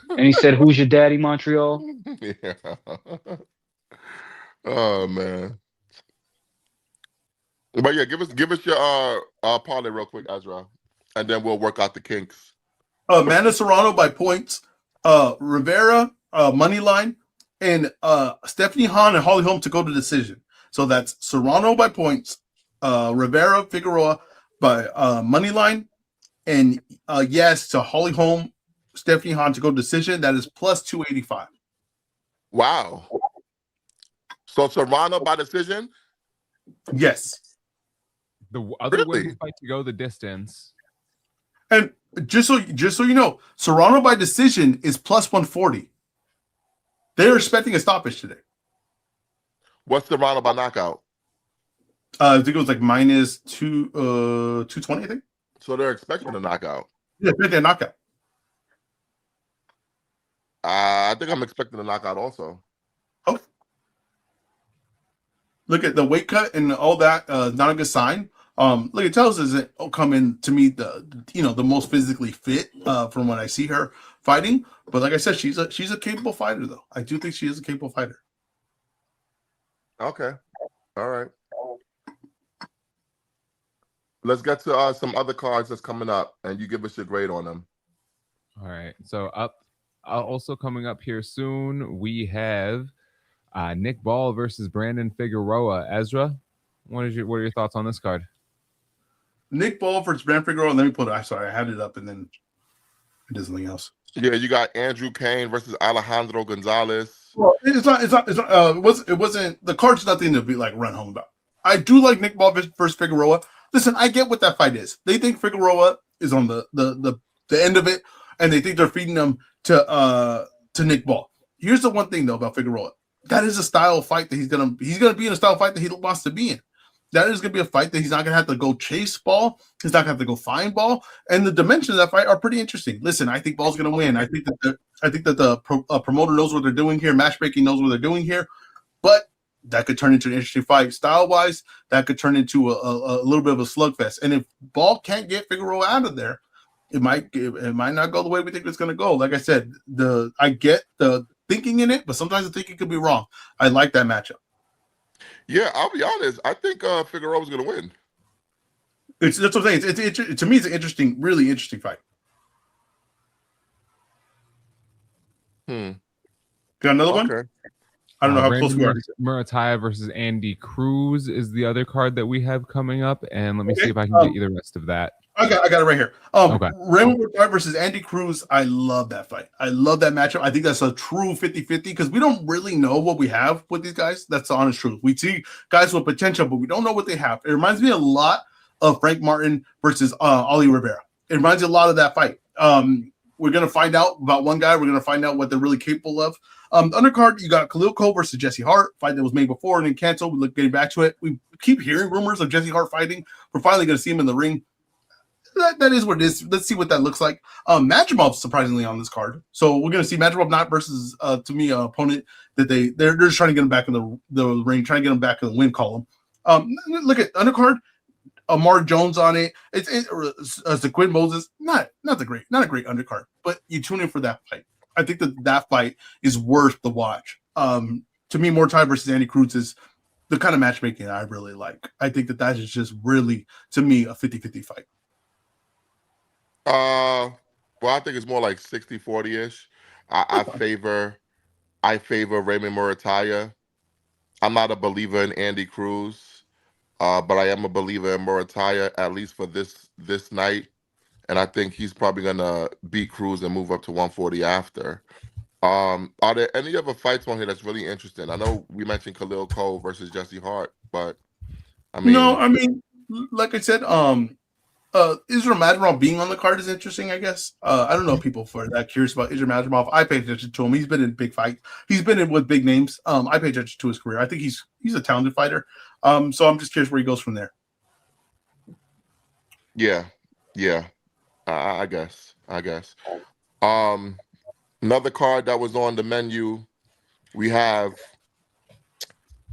And he said, "Who's your daddy, Montreal?" Yeah. Oh man. But yeah, give us your parlay real quick, Ezra, and then we'll work out the kinks. Amanda Serrano by points, Rivera money line, and Stephanie Han and Holly Holm to go to decision. So that's Serrano by points, Rivera Figueroa by money line, and yes to Holly Holm, Stephanie Han to go decision. That is plus 285. Wow. So Serrano by decision? Yes. The other Really? women's fight to go the distance. And just so you know, Serrano by decision is plus 140. They're expecting a stoppage today. What's Serrano by knockout? I think it was like minus 220, I think. So they're expecting a knockout. Yeah, they're knockout. I think I'm expecting a knockout also. Oh. Look at the weight cut and all that. Not a good sign. Look, it tells us that coming to me the most physically fit from when I see her fighting. But like I said, she's a capable fighter though. I do think she is a capable fighter. Okay. All right. Let's get to some other cards that's coming up, and you give us your grade on them. All right. So also coming up here soon, we have Nick Ball versus Brandon Figueroa. Ezra, what are your thoughts on this card? Nick Ball versus Brandon Figueroa. Let me put it. I'm sorry, I had it up and then it did something else. Yeah, you got Andrew Kane versus Alejandro Gonzalez. Well, it wasn't the card's nothing to be like run home about. I do like Nick Ball versus Figueroa. Listen, I get what that fight is. They think Figueroa is on the end of it, and they think they're feeding them to Nick Ball. Here's the one thing though about Figueroa. That is a style of fight that he's gonna be in a style of fight that he wants to be in. That is gonna be a fight that he's not gonna have to go chase Ball. He's not gonna have to go find Ball. And the dimensions of that fight are pretty interesting. Listen, I think Ball's gonna win. I think that the promoter knows what they're doing here. Matchmaking knows what they're doing here. But that could turn into an interesting fight. Style-wise, that could turn into a little bit of a slugfest. And if Ball can't get Figueroa out of there, it might not go the way we think it's going to go. Like I said, I get the thinking in it, but sometimes the thinking could be wrong. I like that matchup. Yeah, I'll be honest. I think Figueroa's going to win. That's what I'm saying. It's to me, it's an interesting, really interesting fight. Got another one? I don't know how close we are. Murataya versus Andy Cruz is the other card that we have coming up, and let me see if I can get you the rest of that. I got it right here. Okay. Raymond Murataya versus Andy Cruz. I love that fight. I love that matchup. I think that's a true 50-50 because we don't really know what we have with these guys. That's the honest truth. We see guys with potential, but we don't know what they have. It reminds me a lot of Frank Martin versus Ali Rivera. It reminds me a lot of that fight. We're going to find out about one guy. We're going to find out what they're really capable of. The undercard, you got Khalil Cole versus Jesse Hart, fight that was made before and then canceled. We're getting back to it. We keep hearing rumors of Jesse Hart fighting. We're finally going to see him in the ring. That is what it is. Let's see what that looks like. Madrimov surprisingly on this card. So we're going to see Madrimov not versus, to me, an opponent that they're just trying to get him back in the ring, trying to get him back in the win column. Look at undercard. Amar Jones on it. It's Zaquin Moses. Not a great undercard, but you tune in for that fight. I think that fight is worth the watch. To me, Murataya versus Andy Cruz is the kind of matchmaking I really like. I think that is just really, to me, a 50-50 fight. Well, I think it's more like 60-40-ish. I favor Raymond Murataya. I'm not a believer in Andy Cruz, but I am a believer in Murataya, at least for this night. And I think he's probably gonna beat Cruz and move up to 140 after. Are there any other fights on here that's really interesting? I know we mentioned Khalil Cole versus Jesse Hart, but like I said, Israel Madrimov being on the card is interesting, I guess. I don't know people for that curious about Israel Madrimov. I pay attention to him. He's been in big fights. He's been in with big names. I pay attention to his career. I think he's a talented fighter. So I'm just curious where he goes from there. Yeah. I guess. Another card that was on the menu, we have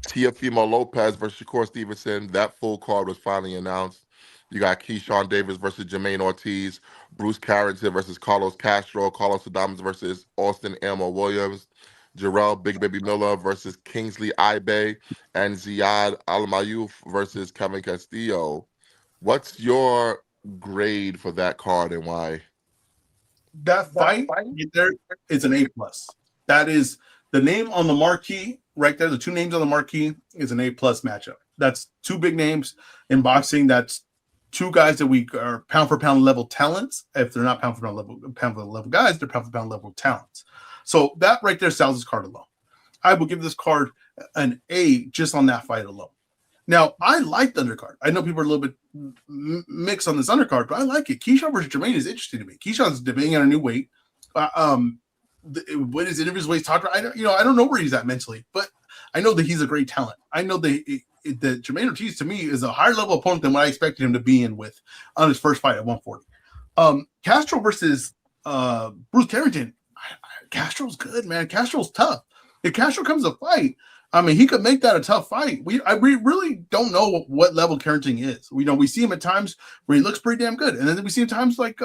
Teofimo Lopez versus Shakur Stevenson. That full card was finally announced. You got Keyshawn Davis versus Jermaine Ortiz, Bruce Carrington versus Carlos Castro, Carlos Adames versus Austin Elmo Williams, Jarrell Big Baby Miller versus Kingsley Ibe, and Ziad Al-Mayouf versus Kevin Castillo. What's your grade for that card and why? That fight there is an A+. That is the name on the marquee right there. The two names on the marquee is an A+ matchup. That's two big names in boxing. That's two guys that we are pound for pound level talents. If they're not pound for pound level guys, they're pound for pound level talents. So that right there sells this card alone. I will give this card an A just on that fight alone. Now, I like the undercard. I know people are a little bit mixed on this undercard, but I like it. Keyshawn versus Jermaine is interesting to me. Keyshawn's debating on a new weight. What his interviews weight talked about, I don't know where he's at mentally, but I know that he's a great talent. I know that Jermaine Ortiz to me is a higher level opponent than what I expected him to be in with on his first fight at 140. Castro versus Bruce Carrington. Castro's good, man. Castro's tough. If Castro comes to fight, he could make that a tough fight. We really don't know what level Carrington is. We see him at times where he looks pretty damn good, and then we see him times like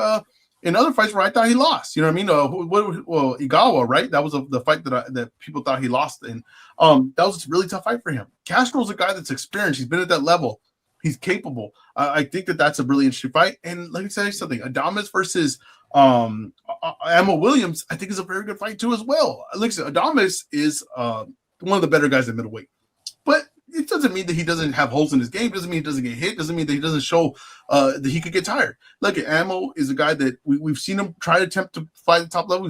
in other fights where I thought he lost. You know what I mean? Igawa, right? That was the fight that people thought he lost in. That was a really tough fight for him. Castro's a guy that's experienced. He's been at that level. He's capable. I think that's a really interesting fight. And let me tell you something. Adames versus Emma Williams, I think is a very good fight too as well. Listen, Adames is one of the better guys at middleweight. But it doesn't mean that he doesn't have holes in his game. Doesn't mean he doesn't get hit. Doesn't mean that he doesn't show that he could get tired. Look, Ammo is a guy that we've seen him try to attempt to fight at the top level.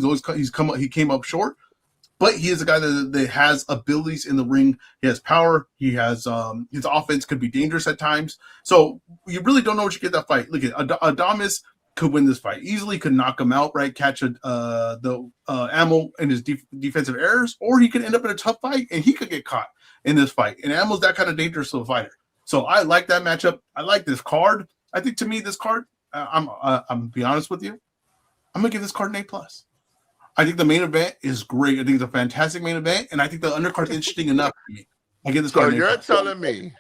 He came up short, but he is a guy that has abilities in the ring. He has power. He has his offense could be dangerous at times. So you really don't know what you get that fight. Look at Adames. could win this fight. Easily could knock him out, right? Catch the Ammo in his defensive errors, or he could end up in a tough fight and he could get caught in this fight. And Ammo's that kind of dangerous of a fighter. So I like that matchup. I like this card. I think to me, this card, I'm be honest with you, I'm gonna give this card an A+. I think the main event is great. I think it's a fantastic main event, and I think the undercard is interesting enough for me. I give this card. So you're telling me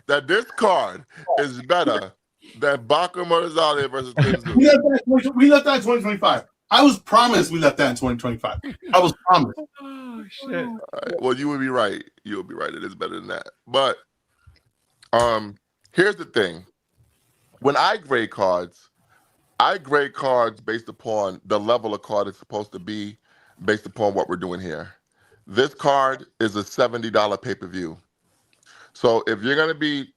that this card is better than Baco Mortazale versus Tinzu? We left that in 2025. I was promised we left that in 2025. I was promised. Oh shit! Right. Well, you would be right. You would be right. It is better than that. But here's the thing: when I grade cards based upon the level of card it's supposed to be, based upon what we're doing here. This card is a $70 pay-per-view. So if you're going to be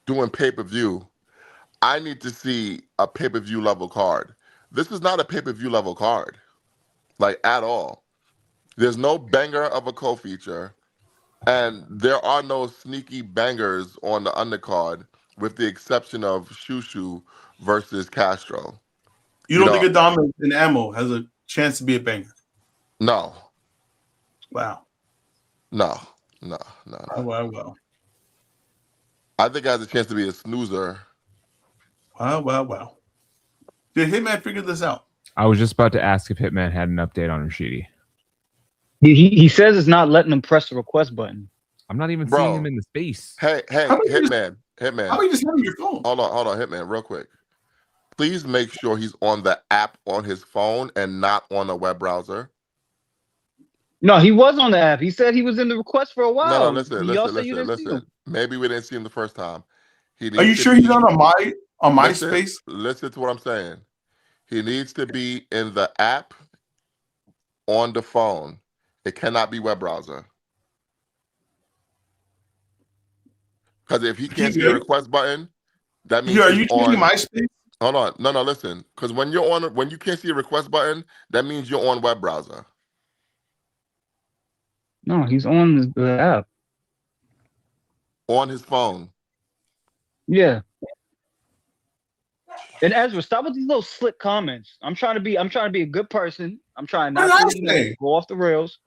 doing pay-per-view, I need to see a pay-per-view level card. This is not a pay-per-view level card, like at all. There's no banger of a co-feature, and there are no sneaky bangers on the undercard, with the exception of Shushu versus Castro. You don't think Adames and Ammo has a chance to be a banger? No. Wow. No. Wow. I think it has a chance to be a snoozer. Wow. Did Hitman figure this out? I was just about to ask if Hitman had an update on Rashidi. He says it's not letting him press the request button. I'm not even seeing him in the space. Hey, Hitman. How about you just have your phone? Hold on, Hitman, real quick. Please make sure he's on the app on his phone and not on a web browser. No, he was on the app. He said he was in the request for a while. No, listen. Maybe we didn't see him the first time. Are you sure he's not on MySpace? Listen to what I'm saying. He needs to be in the app on the phone. It cannot be web browser. Because if he can't see the request button, that means are you checking MySpace? Hold on. No, listen. Because when you can't see a request button, that means you're on web browser. No, he's on the app. On his phone. Yeah. And Ezra, stop with these little slick comments. I'm trying to be a good person. I'm trying not to go off the rails.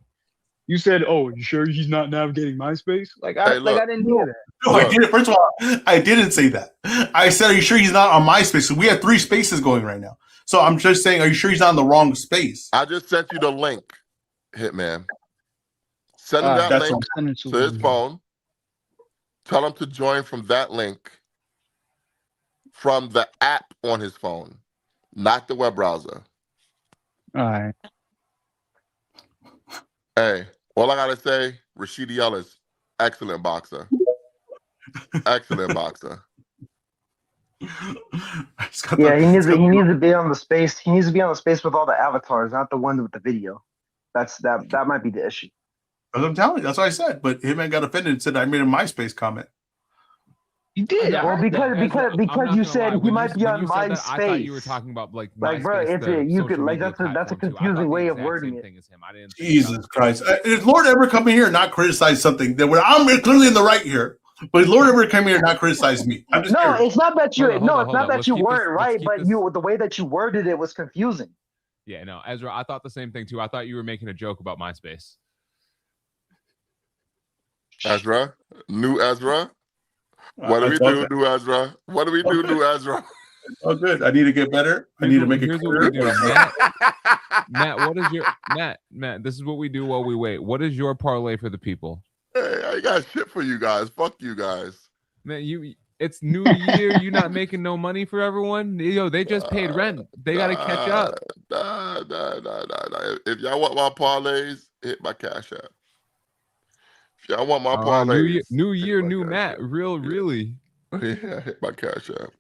You said, "Oh, you sure he's not navigating MySpace?" I didn't hear that. No, I didn't. First of all, I didn't say that. I said, "Are you sure he's not on MySpace?" So we have 3 spaces going right now. So I'm just saying, are you sure he's not in the wrong space? I just sent you the link, Hitman. Send him that link to his phone. Tell him to join from that link from the app on his phone, not the web browser. All right. Hey, all I gotta say, Rashidi Ellis, excellent boxer. Excellent boxer. Yeah, he needs to be on the space. He needs to be on the space with all the avatars, not the ones with the video. That might be the issue. As I'm telling you, that's what I said. But Hitman got offended and said I made a MySpace comment. You did. Well, because you said he might be on MySpace. I thought you were talking about like bro, that's a confusing way of wording it. Jesus Christ! Is Lord ever come in here and not criticize something that I'm clearly in the right here? But Lord ever come here and not criticize me? I'm just curious. It's not that you. It's not that you weren't right, but the way that you worded it was confusing. Yeah, no, Ezra, I thought the same thing too. I thought you were making a joke about MySpace. Ezra, new Ezra. What do we do, new Ezra? What do we do, new Ezra? Oh, good. I need to get better. I need to make it clear. Matt, what is your Matt? This is what we do while we wait. What is your parlay for the people? Hey, I got shit for you guys. Fuck you guys. Man, it's New Year. You not making no money for everyone? Yo, they just paid rent. They gotta catch up. Nah. If y'all want my parlays, hit my Cash App. If y'all want my parlays, New Year, new Matt. Really. Yeah, hit my Cash App.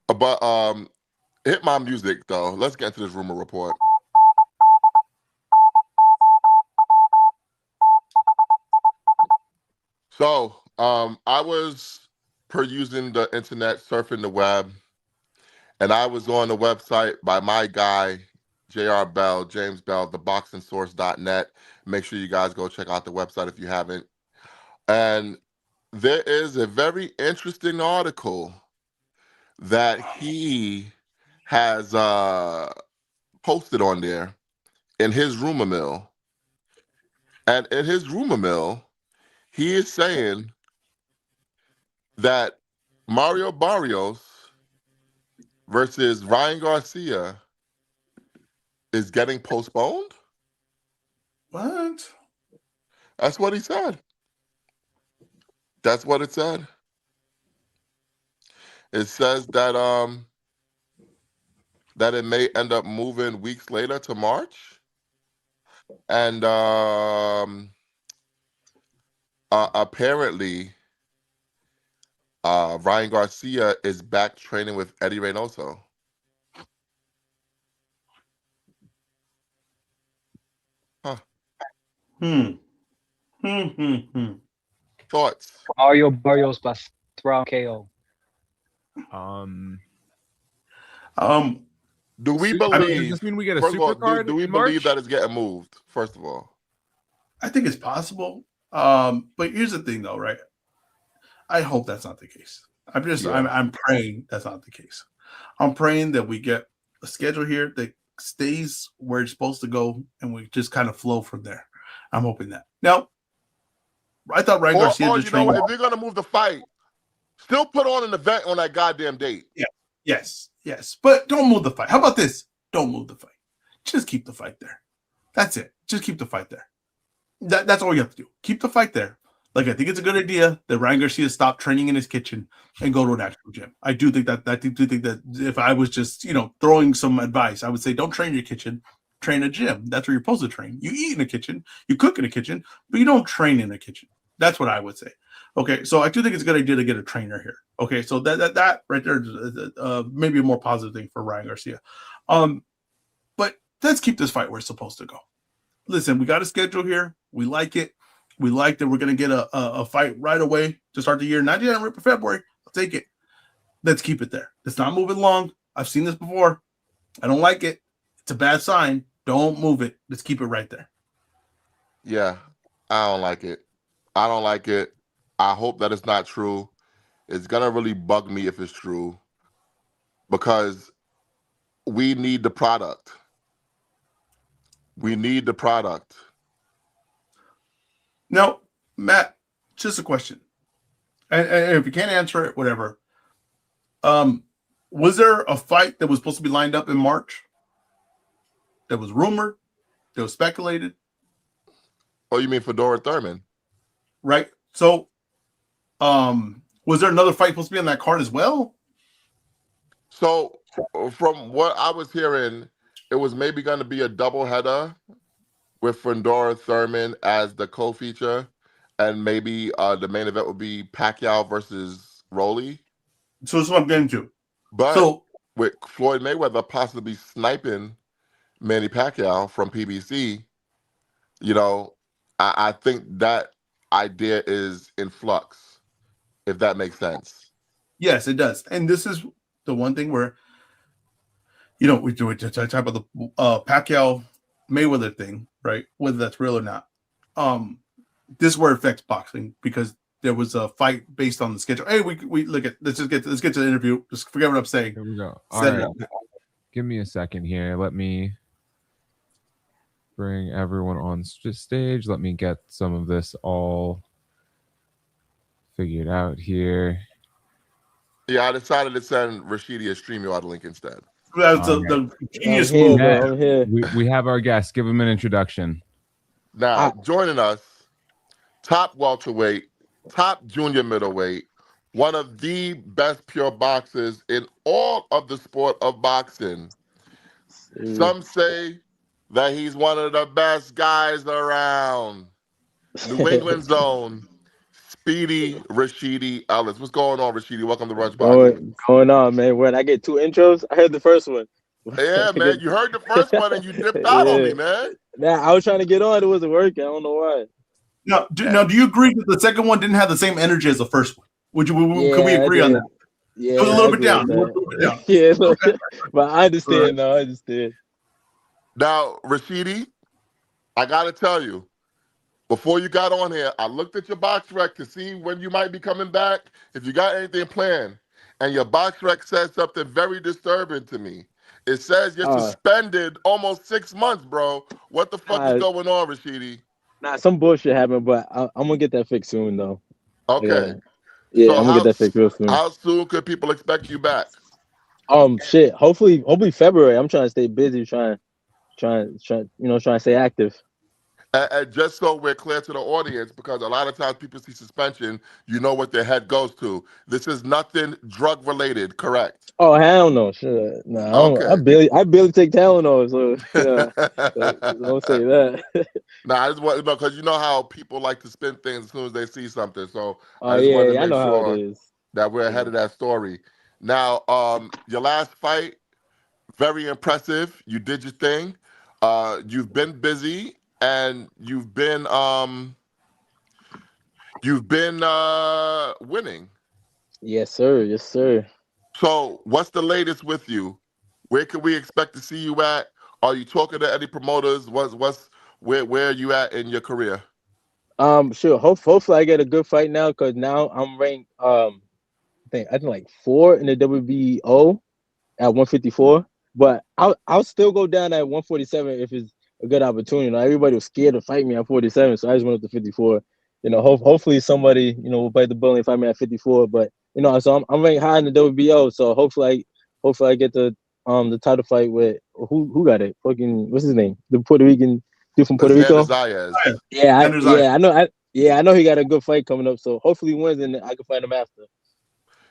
But hit my music though. Let's get into this rumor report. So I was using the internet, surfing the web, and I was on the website by my guy, J.R. Bell, James Bell, theboxingsource.net. Make sure you guys go check out the website if you haven't. And there is a very interesting article that he has posted on there in his rumor mill. And in his rumor mill, he is saying that Mario Barrios versus Ryan Garcia is getting postponed. What? That's what he said. That's what it said. It says that that it may end up moving weeks later to March. And apparently Ryan Garcia is back training with Eddie Reynoso. Huh. Thoughts? Mario Barrios by round KO. Do we Does believe? this mean we get a First of all, super card? do we in believe March? that it's getting moved? First of all, I think it's possible. But here's the thing, though, right? I hope that's not the case. I'm praying that's not the case. I'm praying that we get a schedule here that stays where it's supposed to go, and we just kind of flow from there. I'm hoping that. Now, I thought Ryan Garcia or just you know, trained. if you're gonna move the fight, still put on an event on that goddamn date. Yes, but don't move the fight. How about this? Don't move the fight. Just keep the fight there. That's it. Just keep the fight there. That's all you have to do. Keep the fight there. Like, I think it's a good idea that Ryan Garcia stop training in his kitchen and go to an actual gym. I do think that. I do think that if I was just, throwing some advice, I would say don't train in your kitchen. Train in a gym. That's where you're supposed to train. You eat in a kitchen, you cook in a kitchen, but you don't train in a kitchen. That's what I would say. Okay, so I do think it's a good idea to get a trainer here. Okay, so that right there, maybe a more positive thing for Ryan Garcia. But let's keep this fight where it's supposed to go. Listen, we got a schedule here. We like it. We like that we're going to get a fight right away to start the year. Not yet in February. I'll take it. Let's keep it there. Let's not move it long. I've seen this before. I don't like it. It's a bad sign. Don't move it. Let's keep it right there. Yeah, I don't like it. I don't like it. I hope that it's not true. It's gonna really bug me if it's true, because we need the product. We need the product. Now, Matt, just a question. And if you can't answer it, whatever. Was there a fight that was supposed to be lined up in March? That was rumored? That was speculated? Oh, you mean Fedora Thurman? Right. So, was there another fight supposed to be on that card as well? So, from what I was hearing, it was maybe going to be a doubleheader with Fedora Thurman as the co-feature, and maybe the main event would be Pacquiao versus Rolly. So that's what I'm getting to. But with Floyd Mayweather possibly sniping Manny Pacquiao from PBC, I think that idea is in flux, if that makes sense. Yes, it does. And this is the one thing where, we do it to talk about the Pacquiao Mayweather thing, right? Whether that's real or not. This is where it affects boxing, because there was a fight based on the schedule. Hey, we look at let's get to the interview. Just forget what I'm saying. Here we go. All right. Give me a second here. Let me bring everyone on stage. Let me get some of this all figured out here. Yeah, I decided to send Rashidi a StreamYard link instead. That's the genius move. We have our guest. Give him an introduction. Now, joining us, top welterweight, top junior middleweight, one of the best pure boxers in all of the sport of boxing. Some say that he's one of the best guys around. New England's own Speedy Rashidi Ellis. What's going on, Rashidi? Welcome to Brunch Boxing. Going on, man. When I get 2 intros, I heard the first one. Yeah, man. You heard the first one and you dipped out on me, man. Nah, I was trying to get on. It wasn't working. I don't know why. Now, do you agree that the second one didn't have the same energy as the first one? Can we agree on that? Yeah, it was a little bit down. Yeah, but I understand now. I understand. Now, Rashidi, I got to tell you, before you got on here, I looked at your box rec to see when you might be coming back, if you got anything planned. And your box rec said something very disturbing to me. It says you're suspended almost 6 months, bro. What the fuck is going on, Rashidi? Nah, some bullshit happened, but I'm gonna get that fixed soon, though. Okay. Yeah, So I'm gonna get that fixed real soon. how soon could people expect you back? Shit. Hopefully February. I'm trying to stay busy, trying to stay active. And just so we're clear to the audience, because a lot of times people see suspension, you know what their head goes to. This is nothing drug related, correct? Oh hell no, shit. Nah, I barely take Tylenol, so don't say that. Nah, I just want because you know how people like to spin things as soon as they see something. So Oh I just wanted to I make know how it sure is. that we're ahead of that story. Now, your last fight, very impressive. You did your thing. You've been busy and you've been winning. Yes, sir. Yes, sir. So what's the latest with you? Where can we expect to see you at? Are you talking to any promoters? Where are you at in your career? Sure. Hopefully I get a good fight now, because now I'm ranked I think like 4 in the WBO at 154. But I'll still go down at 147 if it's a good opportunity. You know, everybody was scared to fight me at 47, so I just went up to 54. You know, hopefully somebody will bite the bullet and fight me at 54. But so I'm ranked high in the WBO, so hopefully I get the title fight with who got it? Fucking what's his name? The Puerto Rican dude from Puerto Xander Rico. Zayas. I know he got a good fight coming up. So hopefully he wins and I can fight him after.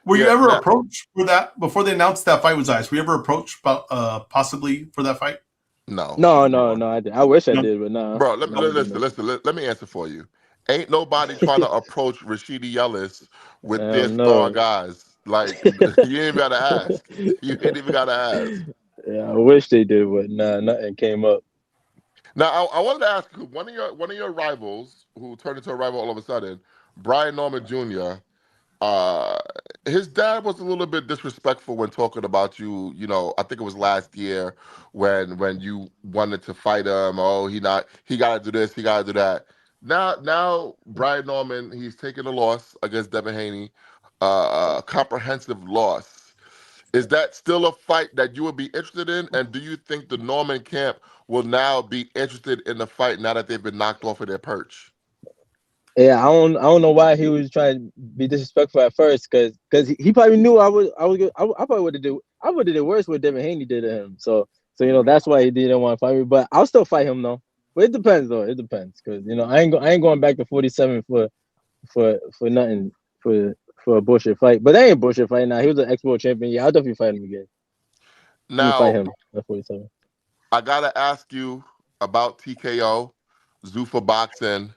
Were you ever approached for that before they announced that fight with Ice? Were you ever approached about possibly for that fight? No. I wish I did, but no. Bro, listen. Let me answer for you. Ain't nobody trying to approach Rashidi Ellis with their star guys. Like you ain't gotta ask. You ain't even gotta ask. Yeah, I wish they did, but nothing came up. Now I wanted to ask you, one of your rivals who turned into a rival all of a sudden, Brian Norman Jr. His dad was a little bit disrespectful when talking about you. You know, I think it was last year when you wanted to fight him. Oh, he got to do this, he got to do that. Now Brian Norman, he's taking a loss against Devin Haney, a comprehensive loss. Is that still a fight that you would be interested in? And do you think the Norman camp will now be interested in the fight now that they've been knocked off of their perch? Yeah, I don't know why he was trying to be disrespectful at first, because he probably knew I probably would have did worse what Devin Haney did to him. So that's why he didn't want to fight me. But I'll still fight him though. But it depends though. It depends, because I ain't going back to 47 for nothing, for a bullshit fight. But that ain't a bullshit fight now. He was an ex-world champion. Yeah, I'll definitely fight him again. Now fight him at 47. I gotta ask you about TKO, Zuffa Boxing,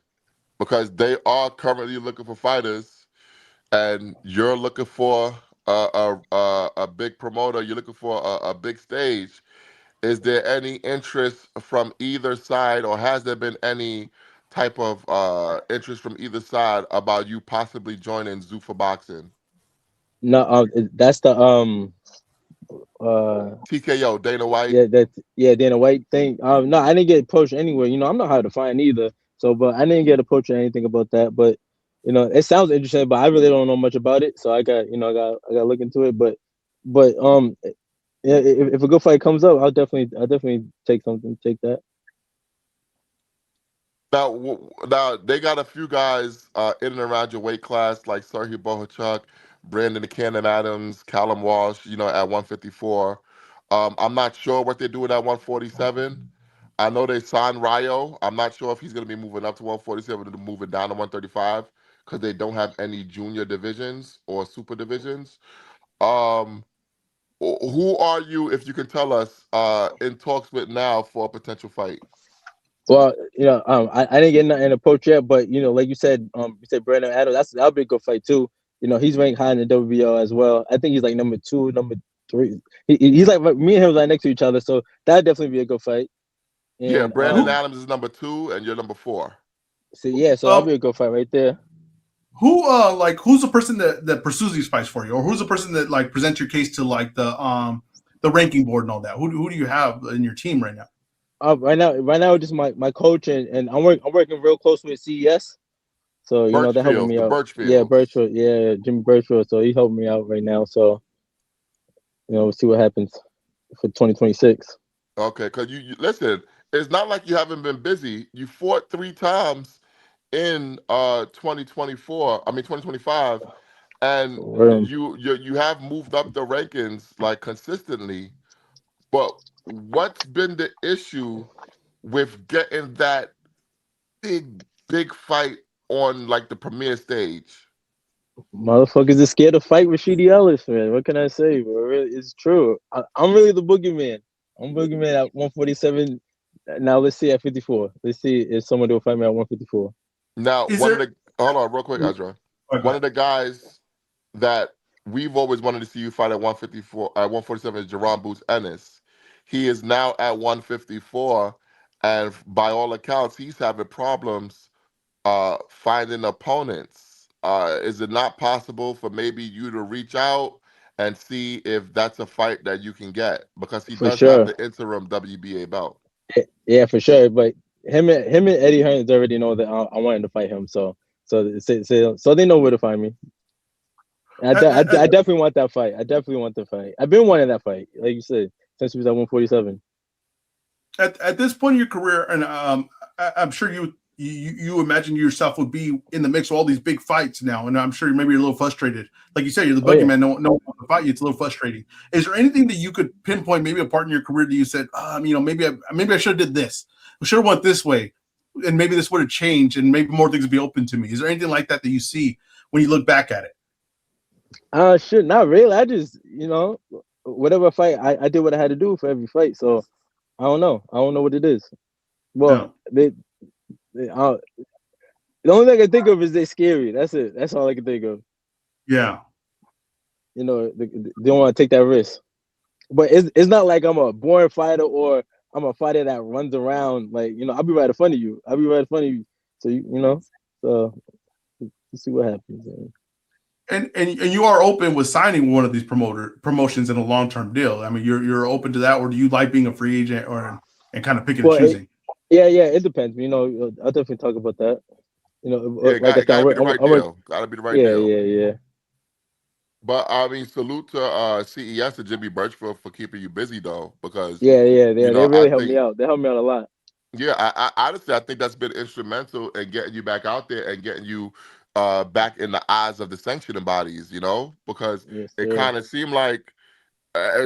because they are currently looking for fighters, and you're looking for a big promoter. You're looking for a big stage. Is there any interest from either side, or has there been any type of interest from either side about you possibly joining Zuffa Boxing? No, that's the TKO, Dana White. Dana White thing. No, I didn't get approached anywhere. I'm not hard to find either. So, but I didn't get approached or anything about that. But it sounds interesting, but I really don't know much about it. So I got I got to look into it. But yeah, if a good fight comes up, I'll definitely take that. Now they got a few guys in and around your weight class, like Sergey Bohachuk, Brandon the Cannon Adams, Callum Walsh, at 154. I'm not sure what they're doing at 147. I know they signed Rayo. I'm not sure if he's going to be moving up to 147 or moving down to 135, because they don't have any junior divisions or super divisions. Who are you, if you can tell us, in talks with now for a potential fight? Well, I didn't get nothing approach yet, but like you said Brandon Adams, that'll be a good fight too. He's ranked high in the WBO as well. I think he's like number 2, number 3. He's like, me and him was like next to each other, so that'd definitely be a good fight. And, yeah, Brandon Adams is number 2, and you're number 4. So that'll be a good fight right there. Who's the person that pursues these fights for you, or who's the person that like presents your case to like the ranking board and all that? Who do you have in your team right now? Right now, just my coach and I'm working real close with CES, so they're helping me out. Yeah, Birchfield, Jimmy Birchfield. So he's helping me out right now. So we'll see what happens. for 2026. Okay, because you listen, it's not like you haven't been busy. You fought 3 times in 2024, I mean 2025, and Um, you have moved up the rankings like consistently. But what's been the issue with getting that big fight on like the premier stage? Motherfuckers are scared to fight Rashidi Ellis, man. What can I say, bro? It's true. I'm really the boogeyman. I'm boogeyman at 147. Now let's see at 54. Let's see if someone will fight me at 154. Now, Is one of there? the hold on real quick, Ezra. Okay. One of the guys that we've always wanted to see you fight at 154, at 147 is Jerron Boots Ennis. He is now at 154, and by all accounts, he's having problems finding opponents. Is it not possible for maybe you to reach out and see if that's a fight that you can get? Because he For does have sure. the interim WBA belt. Yeah, for sure. But him and Eddie Hearns already know that I wanted to fight him. So they know where to find me. I definitely want that fight. I definitely want the fight. I've been wanting that fight, like you said, since he was at 147. At this point in your career, and I'm sure you imagine yourself would be in the mix of all these big fights now, and I'm sure maybe you're a little frustrated. Like you said, you're the boogeyman. No one wants to fight you. It's a little frustrating. Is there anything that you could pinpoint, maybe a part in your career that you said, maybe I should have did this. I should have went this way, and maybe this would have changed, and maybe more things would be open to me. Is there anything like that you see when you look back at it? Shit, not really. I just, whatever fight, I did what I had to do for every fight. So I don't know. I don't know what it is. Well, the only thing I can think of is they're scary. That's it. That's all I can think of. Yeah. They don't want to take that risk. But it's not like I'm a born fighter or I'm a fighter that runs around. Like, I'll be right in front of you. So, so we'll see what happens. And you are open with signing one of these promotions in a long-term deal. I mean, you're open to that, or do you like being a free agent and kind of picking and choosing? Yeah, it depends. I'll definitely talk about that. Gotta be the right deal. Gotta be the right deal. Yeah. But I mean, salute to CES and Jimmy Birchfield for keeping you busy though, because they really helped me out. They helped me out a lot. Yeah, I honestly I think that's been instrumental in getting you back out there and getting you back in the eyes of the sanctioning bodies, because it kind of seemed like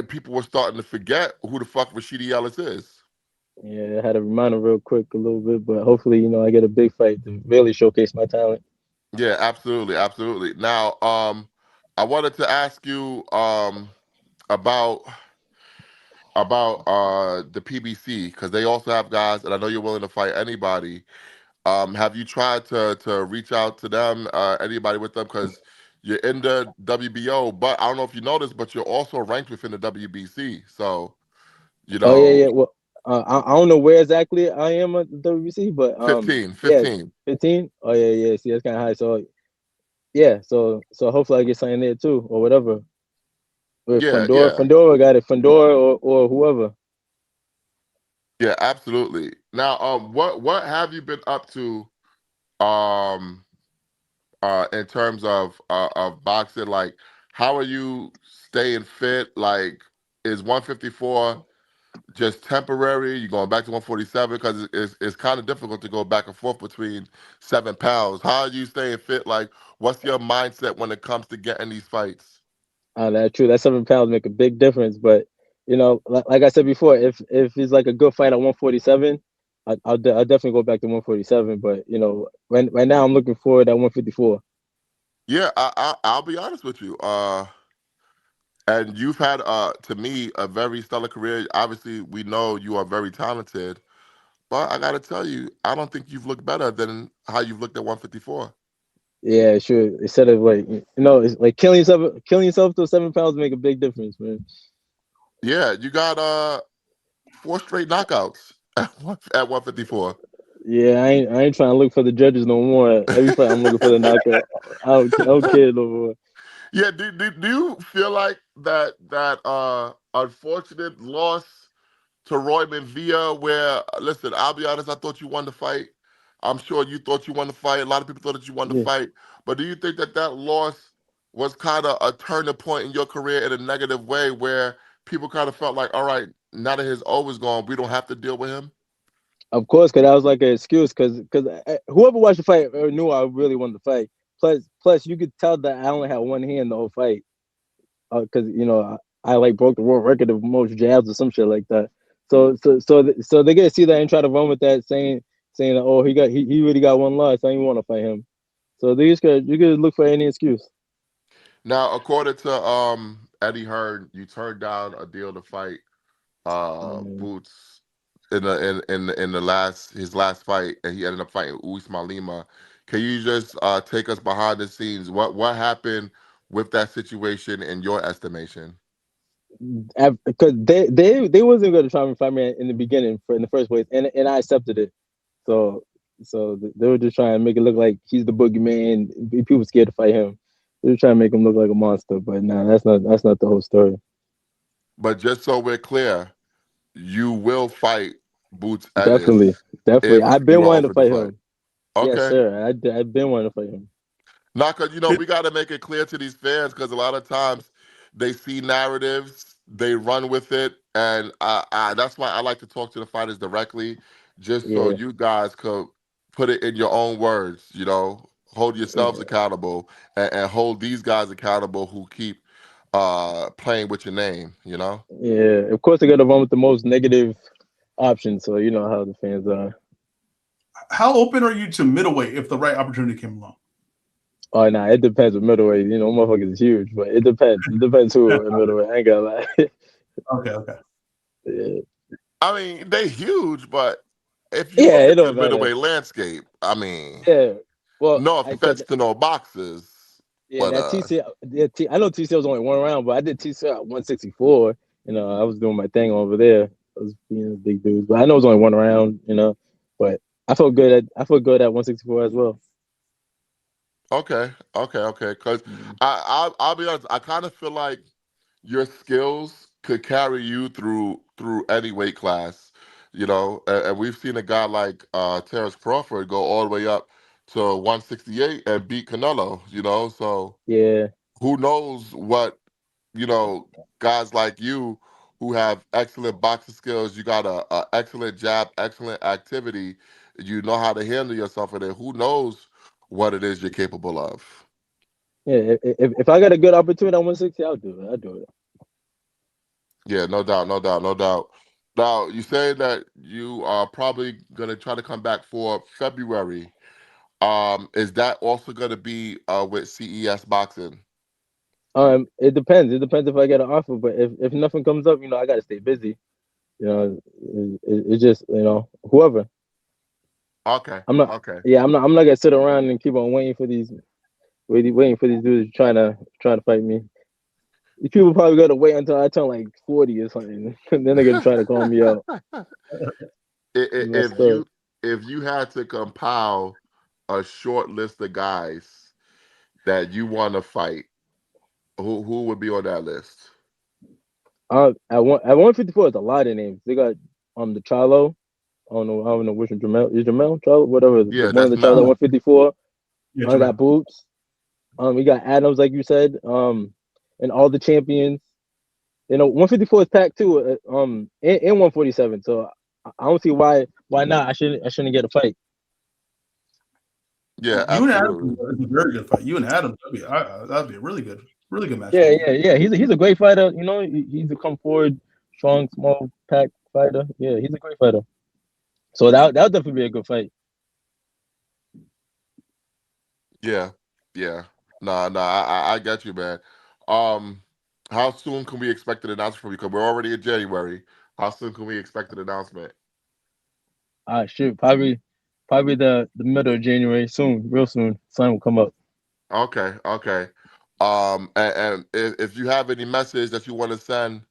people were starting to forget who the fuck Rashidi Ellis is. Yeah, I had to remind him real quick a little bit, but hopefully, I get a big fight to really showcase my talent. Yeah, absolutely. Now, I wanted to ask you about the PBC because they also have guys, and I know you're willing to fight anybody. Have you tried to reach out to them, anybody with them? Because you're in the WBO, but I don't know if you noticed, but you're also ranked within the WBC. So, Oh yeah. Well, I don't know where exactly I am at the WBC, but 15. 15. Oh yeah. See, that's kind of high. So yeah, so hopefully I get something there too, or whatever. With Fundora got it, Fundora or whoever. Yeah, absolutely. Now, what have you been up to, in terms of boxing? Like, how are you staying fit? Like, is 154 just temporary? You going back to 147 because it's kind of difficult to go back and forth between 7 pounds. How are you staying fit? Like, what's your mindset when it comes to getting these fights? That's true. That 7 pounds make a big difference. But like I said before, if it's like a good fight at 147, I'll definitely go back to 147. But right now I'm looking forward at 154. Yeah, I'll be honest with you. And you've had, to me, a very stellar career. Obviously, we know you are very talented, but I got to tell you, I don't think you've looked better than how you've looked at 154. Yeah, sure. Instead of it's like killing yourself to 7 pounds make a big difference, man. Yeah, you got 4 straight knockouts at 154. Yeah, I ain't trying to look for the judges no more. Every fight I'm looking for the knockout. I don't care no more. Yeah, do you feel like that unfortunate loss to Royman Villa where, listen, I'll be honest, I thought you won the fight. I'm sure you thought you won the fight. A lot of people thought that you won the fight. But do you think that loss was kind of a turning point in your career in a negative way where people kind of felt like, all right, now that his O is gone, we don't have to deal with him? Of course, because that was like an excuse. Because whoever watched the fight knew I really wanted to fight. Plus, you could tell that I only had one hand the whole fight. Because I like broke the world record of most jabs or some shit like that. So they get to see that and try to run with that, saying that, oh, he really got one loss. I didn't want to fight him. So you could look for any excuse. Now, according to Eddie Hearn, you turned down a deal to fight Boots in his last fight, and he ended up fighting Usman Lima. Can you just take us behind the scenes? What happened with that situation in your estimation? Because they wasn't going to try and fight me in the beginning in the first place, and I accepted it. So they were just trying to make it look like he's the boogeyman. People scared to fight him. They were trying to make him look like a monster, but no, that's not the whole story. But just so we're clear, you will fight Boots Definitely. if I've you been are wanting to offered fight the fight. him. Okay. Yes, sir. I've been wanting to fight him. Not because we got to make it clear to these fans, because a lot of times they see narratives, they run with it, and that's why I like to talk to the fighters directly, just so Yeah. you guys could put it in your own words. Hold yourselves accountable and hold these guys accountable who keep playing with your name. Yeah. Of course, they got to run with the most negative option. So you know how the fans are. How open are you to middleweight if the right opportunity came along? Oh, nah, it depends with middleweight. Motherfuckers is huge, but it depends. It depends who in middleweight. I ain't gonna lie. Okay. Yeah. I mean, they huge, but if you Yeah, look it at the don't matter. middleweight landscape, I mean, Yeah. Well, no offense to no boxers, yeah, but that TCL. Yeah, I know TCL was only one round, but I did TCL at 164. I was doing my thing over there. I was being a big dude, but I know it was only one round. But I felt good at 164 as well. Okay. Because I'll be honest, I kind of feel like your skills could carry you through any weight class, and we've seen a guy like Terrence Crawford go all the way up to 168 and beat Canelo, so Yeah. who knows what, guys like you who have excellent boxing skills, you got a excellent jab, excellent activity, you know how to handle yourself in it. Who knows what it is you're capable of? Yeah. If I got a good opportunity at 160, I'll do it. I'll do it. Yeah, no doubt. Now, you say that you are probably gonna try to come back for February. Is that also gonna be with CES Boxing? It depends. It depends if I get an offer, but if nothing comes up, I gotta stay busy. It's just whoever. Okay. I'm not. Okay. Yeah, I'm not gonna sit around and keep on waiting for these dudes trying to fight me. These people probably gotta wait until I turn like 40 or something, and then they're gonna try to call me out. If you had to compile a short list of guys that you want to fight, who would be on that list? At 154 is a lot of names. They got the Charlo. I don't know which one. Jamel is Jamel Charlo, whatever. Yeah, One of that's the Charlo Mel. 154. Yeah, I got Boots. We got Adams, like you said. And all the champions. 154 is packed too. In 147. So I don't see why not. I shouldn't get a fight. Yeah, You and Adam absolutely. is a very good fight. You and Adam, that'd be a really good match. Yeah. He's a great fighter. He's a come forward, strong, small, pack fighter. Yeah, he's a great fighter. So that'll definitely be a good fight. Yeah. Nah, I get you, man. Um, how soon can we expect an announcement from you? Because we're already in January. How soon can we expect an announcement? Shoot, probably the middle of January, soon, real soon. Sun will come up. Okay. And if you have any message that you want to send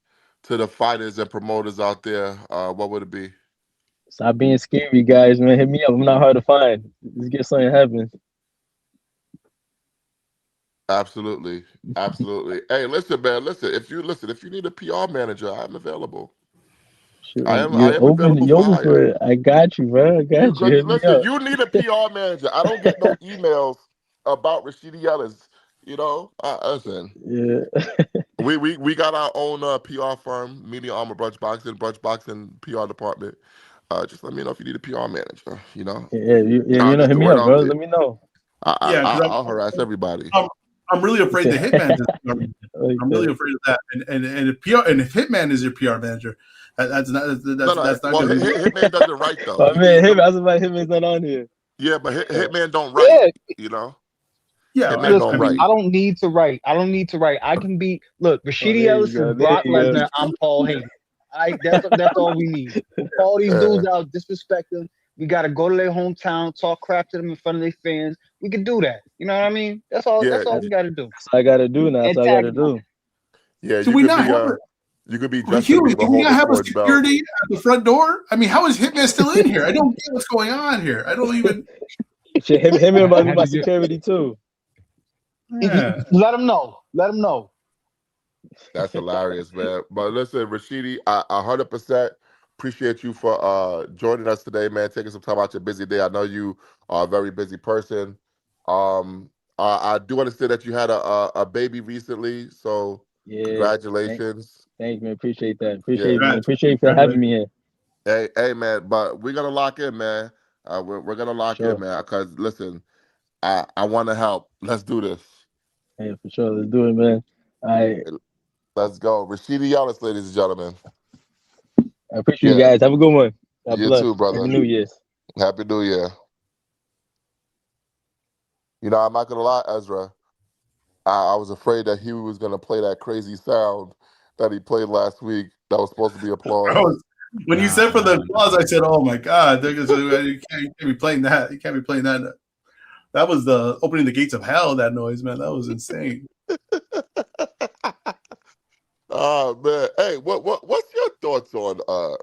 to the fighters and promoters out there, what would it be? Stop being scary, guys, man. Hit me up. I'm not hard to find. Let's get something happen. Absolutely. Hey, listen, man. If you need a PR manager, I'm available. Shoot, I am you're open. available You're for open for hire. it. I got you, bro. I You got you. good? Hit me Listen, up. you need a PR manager. I don't get no emails about Rashidi Ellis. Listen. Yeah. We got our own PR firm, Media Armor Brunch Boxing PR department. Just let me know if you need a PR manager. I'll hit get the me word up, out bro. there. Let me know. I'll harass everybody. I'm really afraid the Hitman. I'm really afraid of that. And if Hitman is your PR manager, that's not Well, going to be. Hitman doesn't write though. Oh man, I was about Hitman's not on here. Yeah, but Hitman don't write. Yeah, Hitman don't Listen, write. I don't need to write. I can be. Look, Rashidi Ellis is Brock Lesnar. I'm Paul Heyman. That's all we need. We'll call these dudes out, disrespect them. We got to go to their hometown, talk crap to them in front of their fans. We can do that. You know what I mean? That's all. That's all we got to do. That's all I got to do now. That's all I got to do. Yeah, do we not have you could be just do we not have a security at the front door? I mean, how is Hitman still in here? I don't get what's going on here. I don't even. Him about my security too. Yeah. Let him know. Let him know. That's hilarious, man. But listen, Rashidi, I 100% appreciate you for joining us today, man. Taking some time out your busy day. I know you are a very busy person. I do understand that you had a baby recently, so congratulations. Thank you, man. Appreciate that. Appreciate you for having me here. Hey, man. But we're gonna lock in, man. We're gonna lock in, man. Because listen, I want to help. Let's do this. Hey, for sure. Let's do it, man. All right. Let's go. Rashidi Ellis, ladies and gentlemen. I appreciate you guys. Have a good one. God you bless. too, brother. Happy New Year's. Happy New Year. I'm not gonna lie, Ezra. I was afraid that he was gonna play that crazy sound that he played last week. That was supposed to be applause. When you said for the applause, I said, "Oh my God, you can't be playing that. You can't be playing that." That was the opening the gates of hell. That noise, man. That was insane. Oh man, hey, what's your thoughts on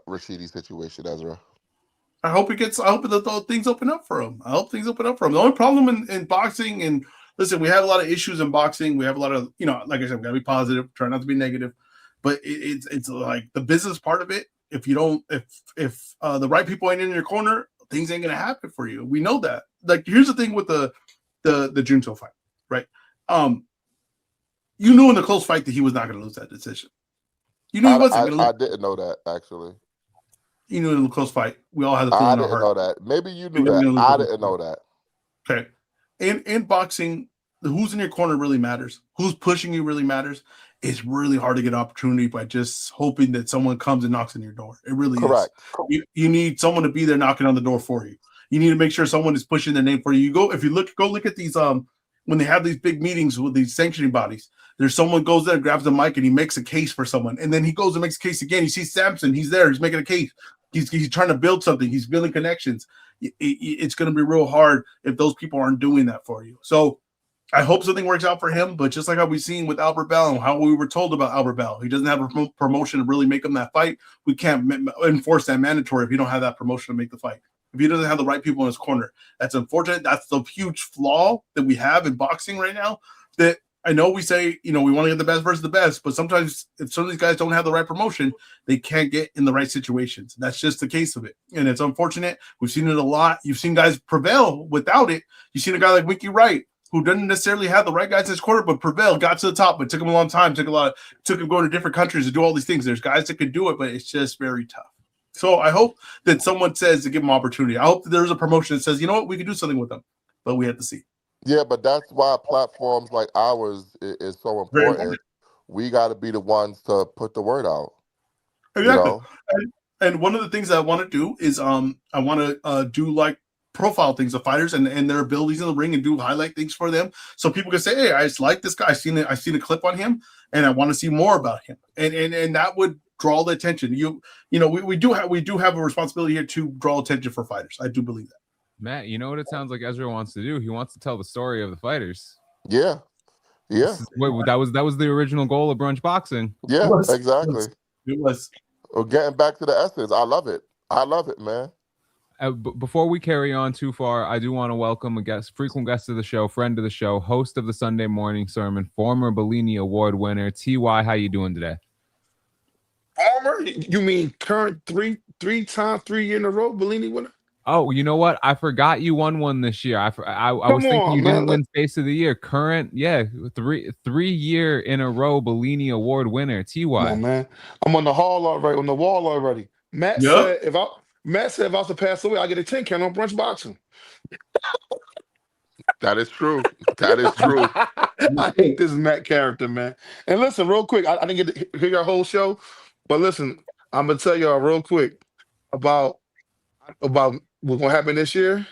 Rashidi's situation, Ezra? I hope the things open up for him. I hope things open up for him. The only problem in boxing, and listen, we have a lot of issues in boxing. We have a lot of, like I said, we gotta be positive, try not to be negative. But it's like the business part of it. If you don't, if the right people ain't in your corner, things ain't gonna happen for you. We know that. Like, here's the thing with the Junto fight, right? You knew in the close fight that he was not going to lose that decision. You knew he wasn't going to lose. I didn't know that, actually. You knew in the close fight. We all had the feeling I didn't know that. Maybe you knew that. I didn't know that. Okay. In boxing, who's in your corner really matters. Who's pushing you really matters. It's really hard to get an opportunity by just hoping that someone comes and knocks on your door. It really is. You need someone to be there knocking on the door for you. You need to make sure someone is pushing their name for you. Go look at these when they have these big meetings with these sanctioning bodies. There's someone goes there, grabs the mic, and he makes a case for someone. And then he goes and makes a case again. He sees Samson. He's there. He's making a case. He's trying to build something. He's building connections. It's going to be real hard if those people aren't doing that for you. So I hope something works out for him. But just like how we've seen with Albert Bell and how we were told about Albert Bell, he doesn't have a promotion to really make him that fight. We can't enforce that mandatory if you don't have that promotion to make the fight. If he doesn't have the right people in his corner. That's unfortunate. That's the huge flaw that we have in boxing right now. That I know we say, we want to get the best versus the best, but sometimes if some of these guys don't have the right promotion, they can't get in the right situations. That's just the case of it. And it's unfortunate. We've seen it a lot. You've seen guys prevail without it. You've seen a guy like Winky Wright, who doesn't necessarily have the right guys in his corner, but prevailed, got to the top, but took him a long time, took him going to different countries to do all these things. There's guys that could do it, but it's just very tough. So I hope that someone says to give him opportunity. I hope that there's a promotion that says, you know what, we can do something with them, but we have to see. Yeah, but that's why platforms like ours is so important. We got to be the ones to put the word out. Exactly. And one of the things that I want to do is I want to do like profile things of fighters and their abilities in the ring and do highlight things for them, so people can say, hey, I just like this guy. I seen a clip on him, and I want to see more about him. And that would draw the attention. We do have a responsibility here to draw attention for fighters. I do believe that. Matt, you know what it sounds like Ezra wants to do? He wants to tell the story of the fighters. Yeah. That was the original goal of Brunch Boxing. Yeah, exactly. It was. Getting back to the essence. I love it, man. Before we carry on too far, I do want to welcome a frequent guest of the show, friend of the show, host of the Sunday Morning Sermon, former Bellini Award winner, T.Y. How you doing today? Former? You mean current three-time, 3 year in a row Bellini winner? Oh, you know what? I forgot you won one this year. I was Come thinking on, you didn't man. win Face of the Year. Current, yeah, three year in a row Bellini Award winner. Come on, Ty. man. I'm on the hall already, on the wall already. Yep. Matt said if I was to pass away, I get a 10 count on Brunch Boxing. That is true. That is true. I hate this Matt character, man. And listen, real quick, I didn't get to hear your whole show, but listen, I'm gonna tell y'all real quick about what's gonna happen this year.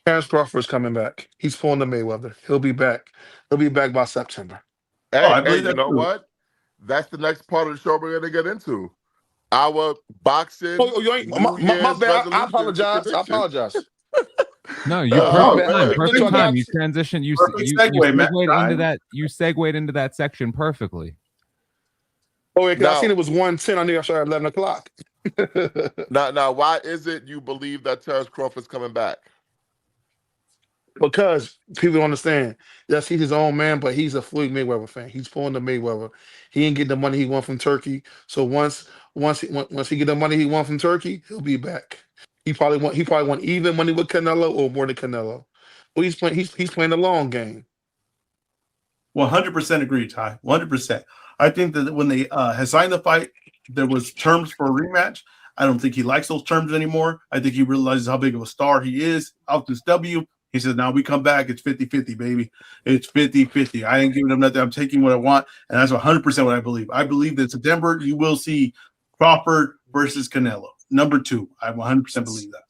Terrence Crawford's coming back. He's pulling the Mayweather. He'll be back. He'll be back by September. Oh, I Hey, believe you that know too. what? That's the next part of the show we're gonna get into. Our boxing You ain't New my Year's bad. I resolutions and apologize. I predictions. apologize. No, you My perfect bad. time. Look, Perfect y'all time. got You transitioned. You Perfect you segue, Matt. segued into that. You segued into that section perfectly. Oh, yeah, 'cause I Now, seen it was 110. I knew I started at 11 o'clock. now, why is it you believe that Terrence Crawford's coming back? Because people don't understand. Yes, he's his own man, but he's a Floyd Mayweather fan. He's pulling the Mayweather. He ain't getting the money he won from Turkey. So once he get the money he won from Turkey, he'll be back. He probably want even money with Canelo or more than Canelo. Well, he's playing the long game. 100% agree, Ty. 100%. I think that when they had signed the fight, there was terms for a rematch. I don't think he likes those terms anymore. I think he realizes how big of a star he is. Out this W, he says, now we come back, it's 50-50, baby. It's 50-50. I ain't giving them nothing. I'm taking what I want, and that's 100% what I believe. I believe that September you will see Crawford versus Canelo. Number 2. I 100% believe that.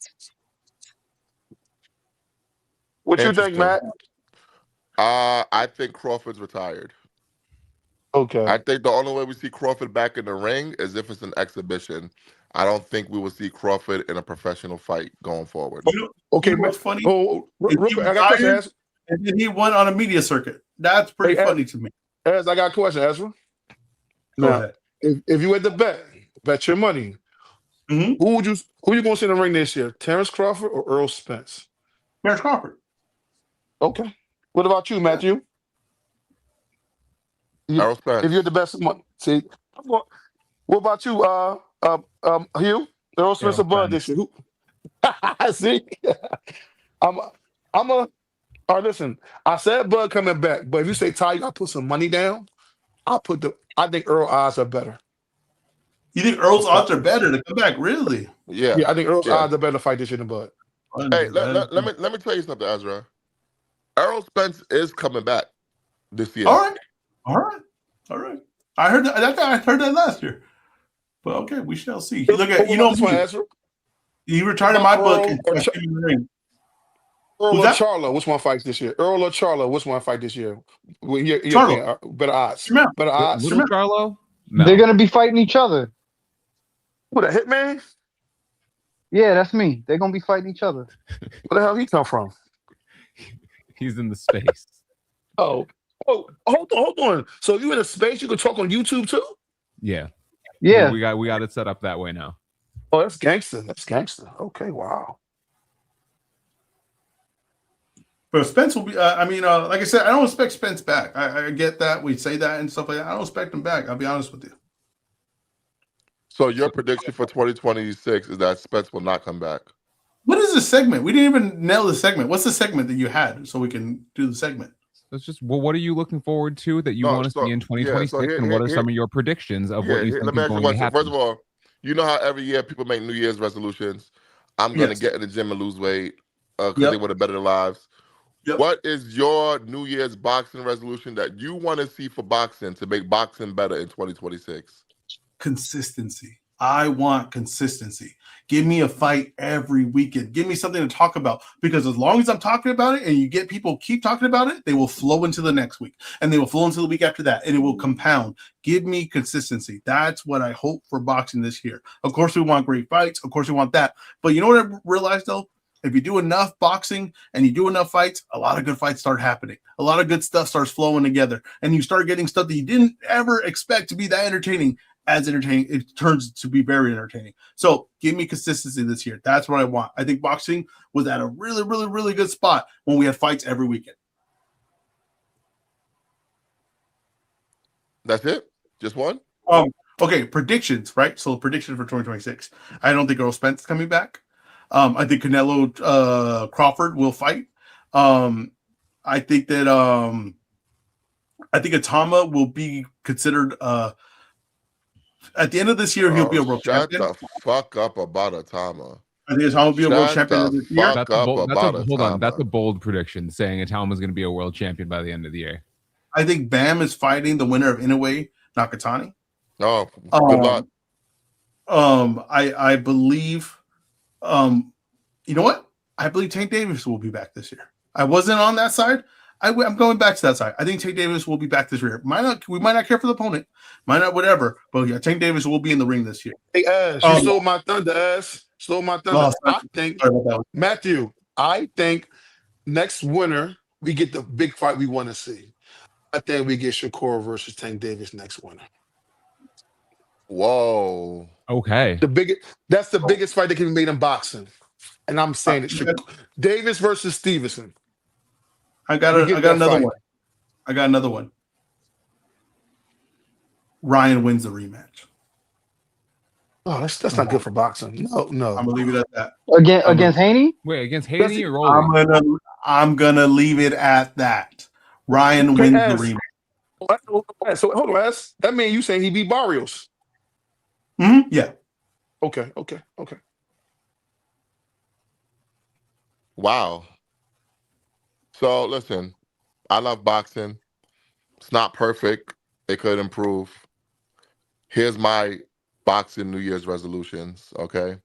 What you think, Interesting. Matt? I think Crawford's retired. Okay. I think the only way we see Crawford back in the ring is if it's an exhibition. I don't think we will see Crawford in a professional fight going forward. Okay, you know Matt. what's funny? Oh, If real he quick, I got a question, retired, Ezra. and then he went on a media circuit. That's pretty Hey, funny to me. I got a question, Ezra. Go Now, ahead. if you had to bet your money, Mm-hmm. who you gonna see in the ring this year? Terrence Crawford or Earl Spence? Terrence Crawford. Okay. What about you, Matthew? Errol If you're Spence. the best money, see. What about you, Hugh? Earl Spence or Errol Bud Spence. this year? See, I'm I'm a. All right, listen. I said Bud coming back, but if you say Ty, you gotta put some money down. I think Earl odds are better. You think Earl's odds are better to come back? Really? Yeah, Yeah, I think Earl's yeah. odds are better to fight this year than Bud. Hey, let me tell you something, Ezra. Errol Spence is coming back this year. All right. I heard that. I heard that last year. But okay, we shall see. Look at This one, me. Ezra. He retired in my book and kept him in the ring. Earl Who's or that? Charlo, which one fights this year? Earl or Charlo, which one fight this year? Well, your Charlo. opinion, better odds. Come out. Better odds. Little Charlo? They're No. gonna be fighting each other. What, a hitman? Yeah, that's me. They're gonna be fighting each other. Where the hell he come from? He's in the space. Oh, hold on. So you in a space you can talk on YouTube too? Yeah. Yeah. We got it set up that way now. Oh, that's gangster. That's gangster. Okay, wow. But Spence will be. Like I said, I don't expect Spence back. I get that we say that and stuff like that. I don't expect him back. I'll be honest with you. So your prediction for 2026 is that Spence will not come back. What is this segment? We didn't even nail the segment. What's the segment that you had so we can do the segment? It's just, well, what are you looking forward to that you No, want to so- see in yeah, 2026, so here- and what are here- some of your predictions of what you think let me is ask you a going to question. happen? First of all, you know how every year people make New Year's resolutions. I'm going to Yes. get in the gym and lose weight because Yep. they want to better their lives. Yep. What is your New Year's boxing resolution that you want to see for boxing to make boxing better in 2026? Consistency. I want consistency. Give me a fight every weekend. Give me something to talk about, because as long as I'm talking about it and you get people keep talking about it, they will flow into the next week and they will flow into the week after that, and it will compound. Give me consistency. That's what I hope for boxing this year. Of course, we want great fights. Of course, we want that. But you know what I realized though? If you do enough boxing and you do enough fights, a lot of good fights start happening. A lot of good stuff starts flowing together, and you start getting stuff that you didn't ever expect to be that entertaining. As entertaining, it turns to be very entertaining. So give me consistency this year. That's what I want. I think boxing was at a really, really, really good spot when we had fights every weekend. That's it? Just one? Okay, predictions, right? So prediction for 2026. I don't think Earl Spence is coming back. I think Canelo Crawford will fight. I think that Atama will be considered at the end of this year. He'll be a world Shut champion. the fuck up about Atama. I think Atama will be a world Shut champion the this year. fuck up about hold on. That's a Atama. bold prediction, saying Atama's going to be a world champion by the end of the year. I think Bam is fighting the winner of Inoue Nakatani. Oh, good luck. I believe, you know what? I believe Tank Davis will be back this year. I wasn't on that side. I'm going back to that side. I think Tank Davis will be back this year. We might not care for the opponent, might not whatever, but yeah, Tank Davis will be in the ring this year. Hey, Ash, you stole my thunder, Ash. Stole my thunder. I think next winter we get the big fight we want to see. I think we get Shakur versus Tank Davis next winter. Whoa. Okay. That's the biggest fight that can be made in boxing. And I'm saying it. Davis versus Stevenson. I got another one. I got another one. Ryan wins the rematch. Oh, that's not good for boxing. No. I'm gonna leave it at that. Against Haney? Wait, against Haney or Rolly? I'm gonna leave it at that. Ryan wins the rematch. So hold on, Ash. That means you saying he beat Barrios? Mm-hmm. Yeah. Okay. Wow. So listen, I love boxing. It's not perfect. It could improve. Here's my boxing New Year's resolutions, okay?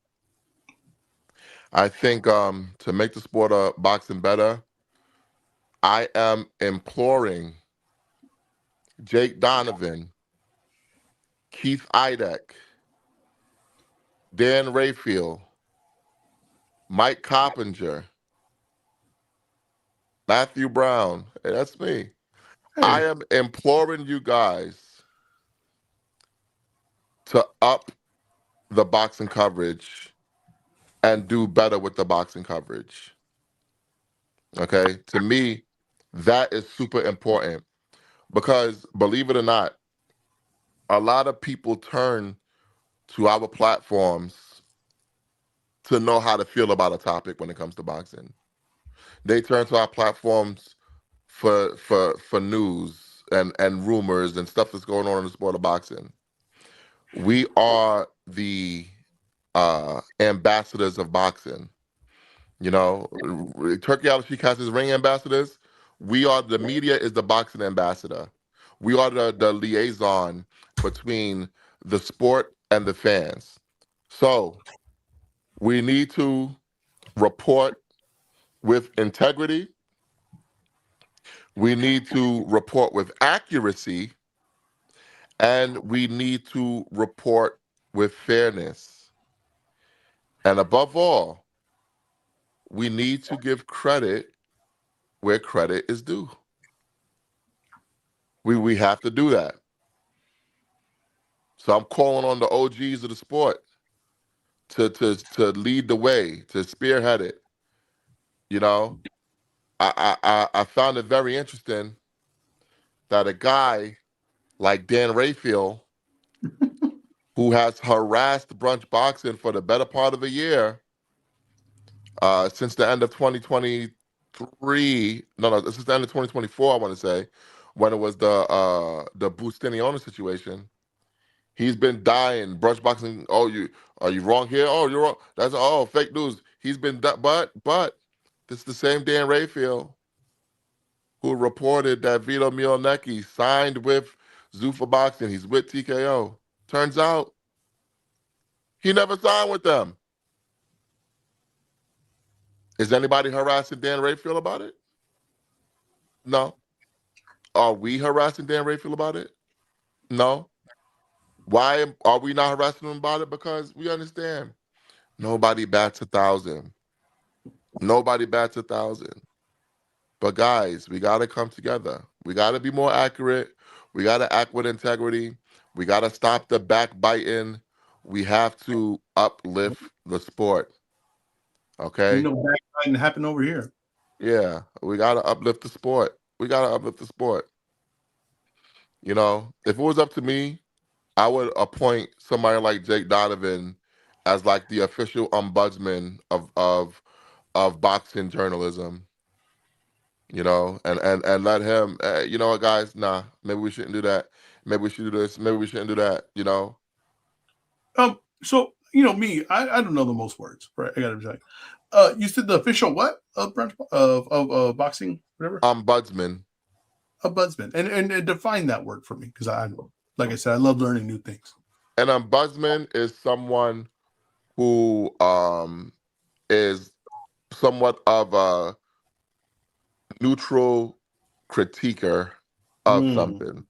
I think to make the sport of boxing better, I am imploring Jake Donovan, Keith Idek, Dan Rayfield, Mike Coppinger, Matthew Brown. Hey, that's me. Hey. I am imploring you guys to up the boxing coverage and do better with the boxing coverage. Okay? To me, that is super important because, believe it or not, a lot of people turn to our platforms to know how to feel about a topic when it comes to boxing. They turn to our platforms for news and rumors and stuff that's going on in the sport of boxing. We are the ambassadors of boxing. You know, Turkey Alley Street has his ring ambassadors. The media is the boxing ambassador. We are the liaison between the sport and the fans. So we need to report with integrity. We need to report with accuracy. And we need to report with fairness. And above all, we need to give credit where credit is due. We have to do that. So I'm calling on the OGs of the sport to lead the way, to spearhead it. You know, I found it very interesting that a guy like Dan Rayfield, who has harassed Brunch Boxing for the better part of a year, since the end of 2023, since the end of 2024, I want to say, when it was the Bustiniano situation. He's been dying. Brunch Boxing, are you wrong here? Oh, you're wrong. That's fake news. He's been but this is the same Dan Rayfield who reported that Vito Mielnicki signed with Zuffa Boxing. He's with TKO. Turns out he never signed with them. Is anybody harassing Dan Rayfield about it? No. Are we harassing Dan Rayfield about it? No. Why are we not harassing him about it? Because we understand nobody bats 1,000. Nobody bats 1,000. But guys, we got to come together. We got to be more accurate. We got to act with integrity. We got to stop the backbiting. We have to uplift the sport. Okay? You know, backbiting happened over here. Yeah, we got to uplift the sport. We got to uplift the sport. You know, if it was up to me, I would appoint somebody like Jake Donovan as like the official ombudsman of boxing journalism. You know, and let him. You know what, guys? Nah, maybe we shouldn't do that. Maybe we should do this. Maybe we shouldn't do that. You know. So me, I don't know the most words, right? I gotta be like, you said the official what of brunch of boxing, whatever. Ombudsman. Ombudsman, and define that word for me, because like I said, I love learning new things. An ombudsman is someone who is somewhat of a neutral critiquer of something.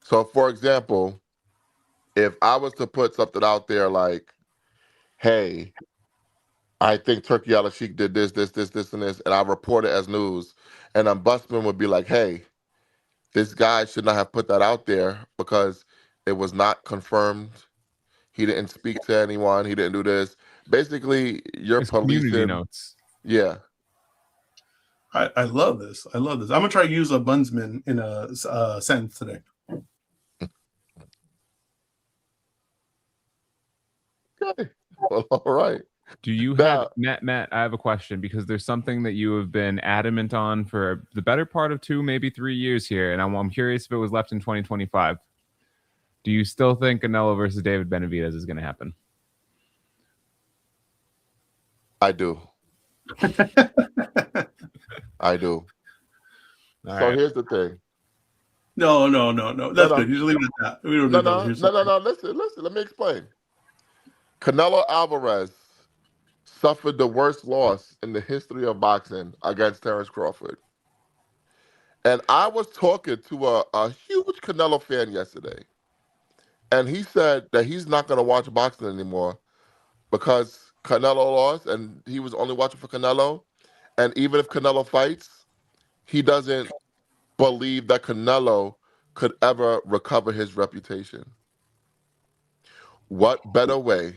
So, for example, if I was to put something out there like, hey, I think Turkey Al Sheikh did this, and this, and I report it as news, and ombudsman would be like, hey, this guy should not have put that out there because it was not confirmed. He didn't speak to anyone. He didn't do this. Basically, you're It's community policing. notes. Yeah. I love this. I'm gonna try to use ombudsman in a sentence today. Okay. Well, all right. Do you have Matt? I have a question, because there's something that you have been adamant on for the better part of 2, maybe 3 years here, and I'm curious if it was left in 2025. Do you still think Canelo versus David Benavidez is going to happen? I do. I do. All So right. here's the thing. No. That's good. You just leave it at that. We don't No. Listen. Let me explain. Canelo Alvarez suffered the worst loss in the history of boxing against Terrence Crawford. And I was talking to a huge Canelo fan yesterday. And he said that he's not going to watch boxing anymore because Canelo lost and he was only watching for Canelo. And even if Canelo fights, he doesn't believe that Canelo could ever recover his reputation. What better way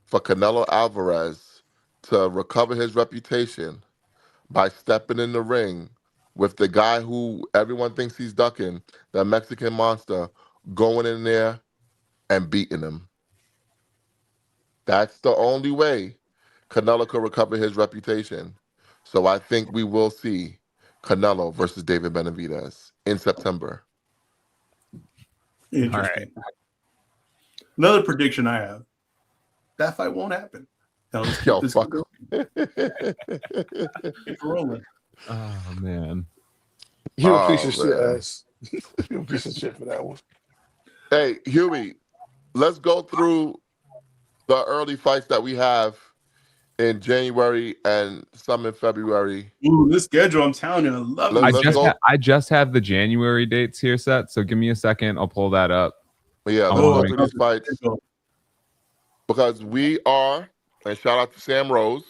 for Canelo Alvarez to recover his reputation by stepping in the ring with the guy who everyone thinks he's ducking, the Mexican monster, going in there and beating him? That's the only way Canelo could recover his reputation. So I think we will see Canelo versus David Benavidez in September. Interesting. Right. Another prediction I have: that fight won't happen. Yo, fuck. Rolling. Oh man, you're a piece of shit, ass. You're a piece of shit for that one. Hey, Huey, let's go through the early fights that we have in January and some in February. Ooh, this schedule, I'm telling you, I love it. I just have the January dates here set, so give me a second. I'll pull that up. But yeah, let's go through these fights. Because we are, and shout out to Sam Rose,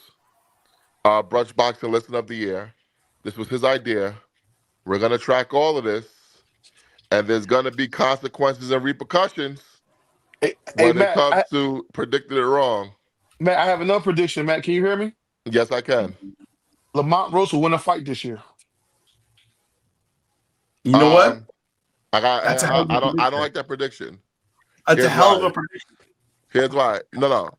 Brunch Boxing Listen of the Year. This was his idea. We're going to track all of this, and there's going to be consequences and repercussions when it comes to predicting it wrong. Matt, I have another prediction. Matt, can you hear me? Yes, I can. Lamont Rose will win a fight this year. You know what? I don't like that prediction. That's a hell of a prediction. Here's why. No.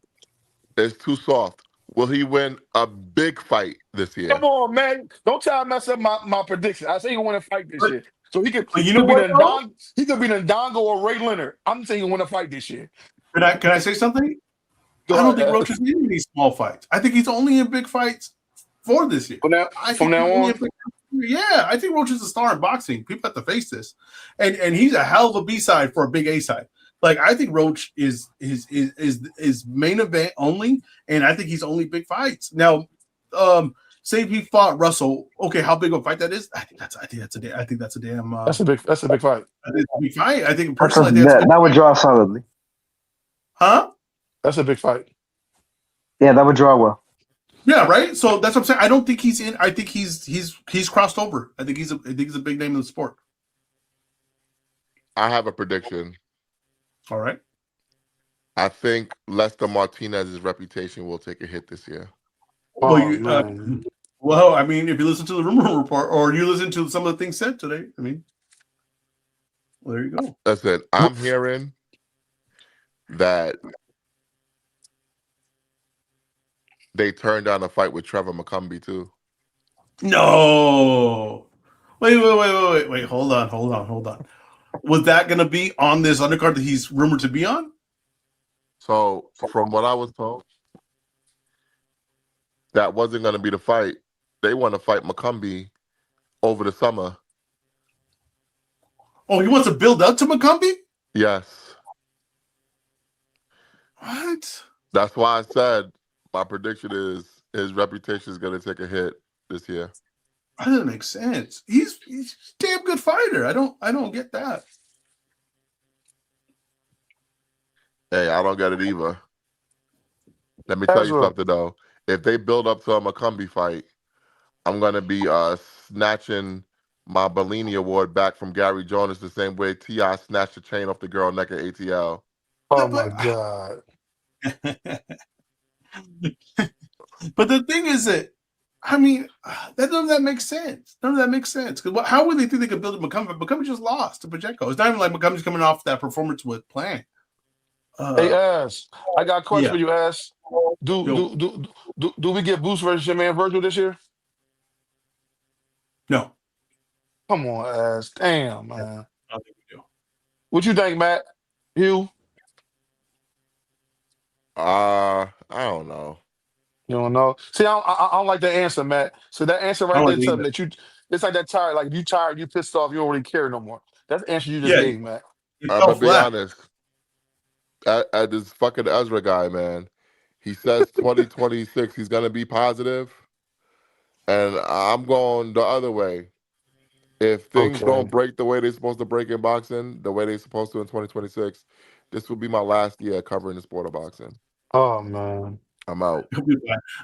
It's too soft. Will he win a big fight this year? Come on, man. Don't try to mess up my prediction. I say he'll win a fight this year. So he could he could be Ndongo or Ray Leonard. I'm saying he'll win a fight this year. Can I say something? I don't think Roach is in any small fights. I think he's only in big fights for this year. From now on? Yeah, I think Roach is a star in boxing. People have to face this. And he's a hell of a B-side for a big A-side. Like, I think Roach is main event only, and I think he's only big fights. Now, say if he fought Russell, okay, how big of a fight that is? I think that's a damn. That's a big fight. I think it's a big fight. I think personally, that would draw solidly. Huh? That's a big fight. Yeah, that would draw well. Yeah, right. So that's what I'm saying. I don't think he's in. I think he's crossed over. I think he's a big name in the sport. I have a prediction. All right. I think Lester Martinez's reputation will take a hit this year. Well, I mean, if you listen to the rumor report or you listen to some of the things said today, I mean, well, there you go. Listen, I'm hearing that they turned down a fight with Trevor McCumbee too. No. Wait. Hold on. Was that going to be on this undercard that he's rumored to be on? So from what I was told, that wasn't going to be the fight. They want to fight McCumbee over the summer. Oh, he wants to build up to McCumbee? Yes. What? That's why I said my prediction is his reputation is going to take a hit this year. That doesn't make sense. He's a damn good fighter. I don't get that. Hey, I don't get it either. Let me tell you Ezra. something though. If they build up to a McCumbee fight, I'm gonna be snatching my Bellini award back from Gary Jonas the same way T.I. snatched the chain off the girl neck at ATL. Oh my God. But the thing is that, I mean, none of that makes sense. Because how would they think they could build a McCumbee? McCumbee just lost to Pacheco. It's not even like McCumbie's coming off that performance with Plant. Hey, Ash, I got a question yeah. for you, Ash. Do we get Boost versus your man Virgil this year? No. Come on, Ash. Damn, man. I think we do. What you think, Matt? Hugh? I don't know. You don't know. See, I don't like that answer, Matt. So that answer right there, like something that you. It's like that tired. Like you tired, you pissed off, you don't really care no more. That's the answer you just gave, Matt. I'm gonna be honest. At this fucking Ezra guy, man, he says 2026 he's gonna be positive, and I'm going the other way. If things don't break the way they're supposed to break in boxing, the way they're supposed to in 2026, this will be my last year covering the sport of boxing. Oh man, I'm out.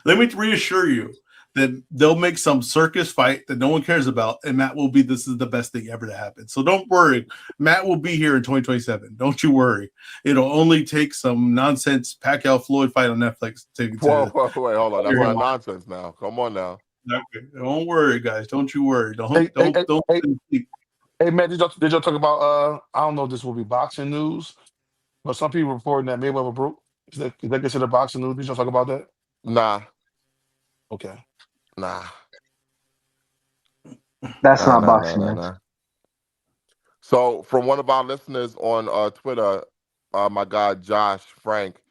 Let me reassure you that they'll make some circus fight that no one cares about, and Matt will be. This is the best thing ever to happen. So don't worry, Matt will be here in 2027. Don't you worry. It'll only take some nonsense Pacquiao Floyd fight on Netflix to Wait, hold on. That's not nonsense now. Come on now. Okay. Don't worry, guys. Don't you worry. Don't. Hey, Matt, did y'all talk about? I don't know if this will be boxing news, but some people reporting that Mayweather broke. Is that considered boxing news? Did y'all talk about that? Nah. Okay. Nah. That's not boxing. Nah. So, from one of our listeners on Twitter, my guy Josh Frank,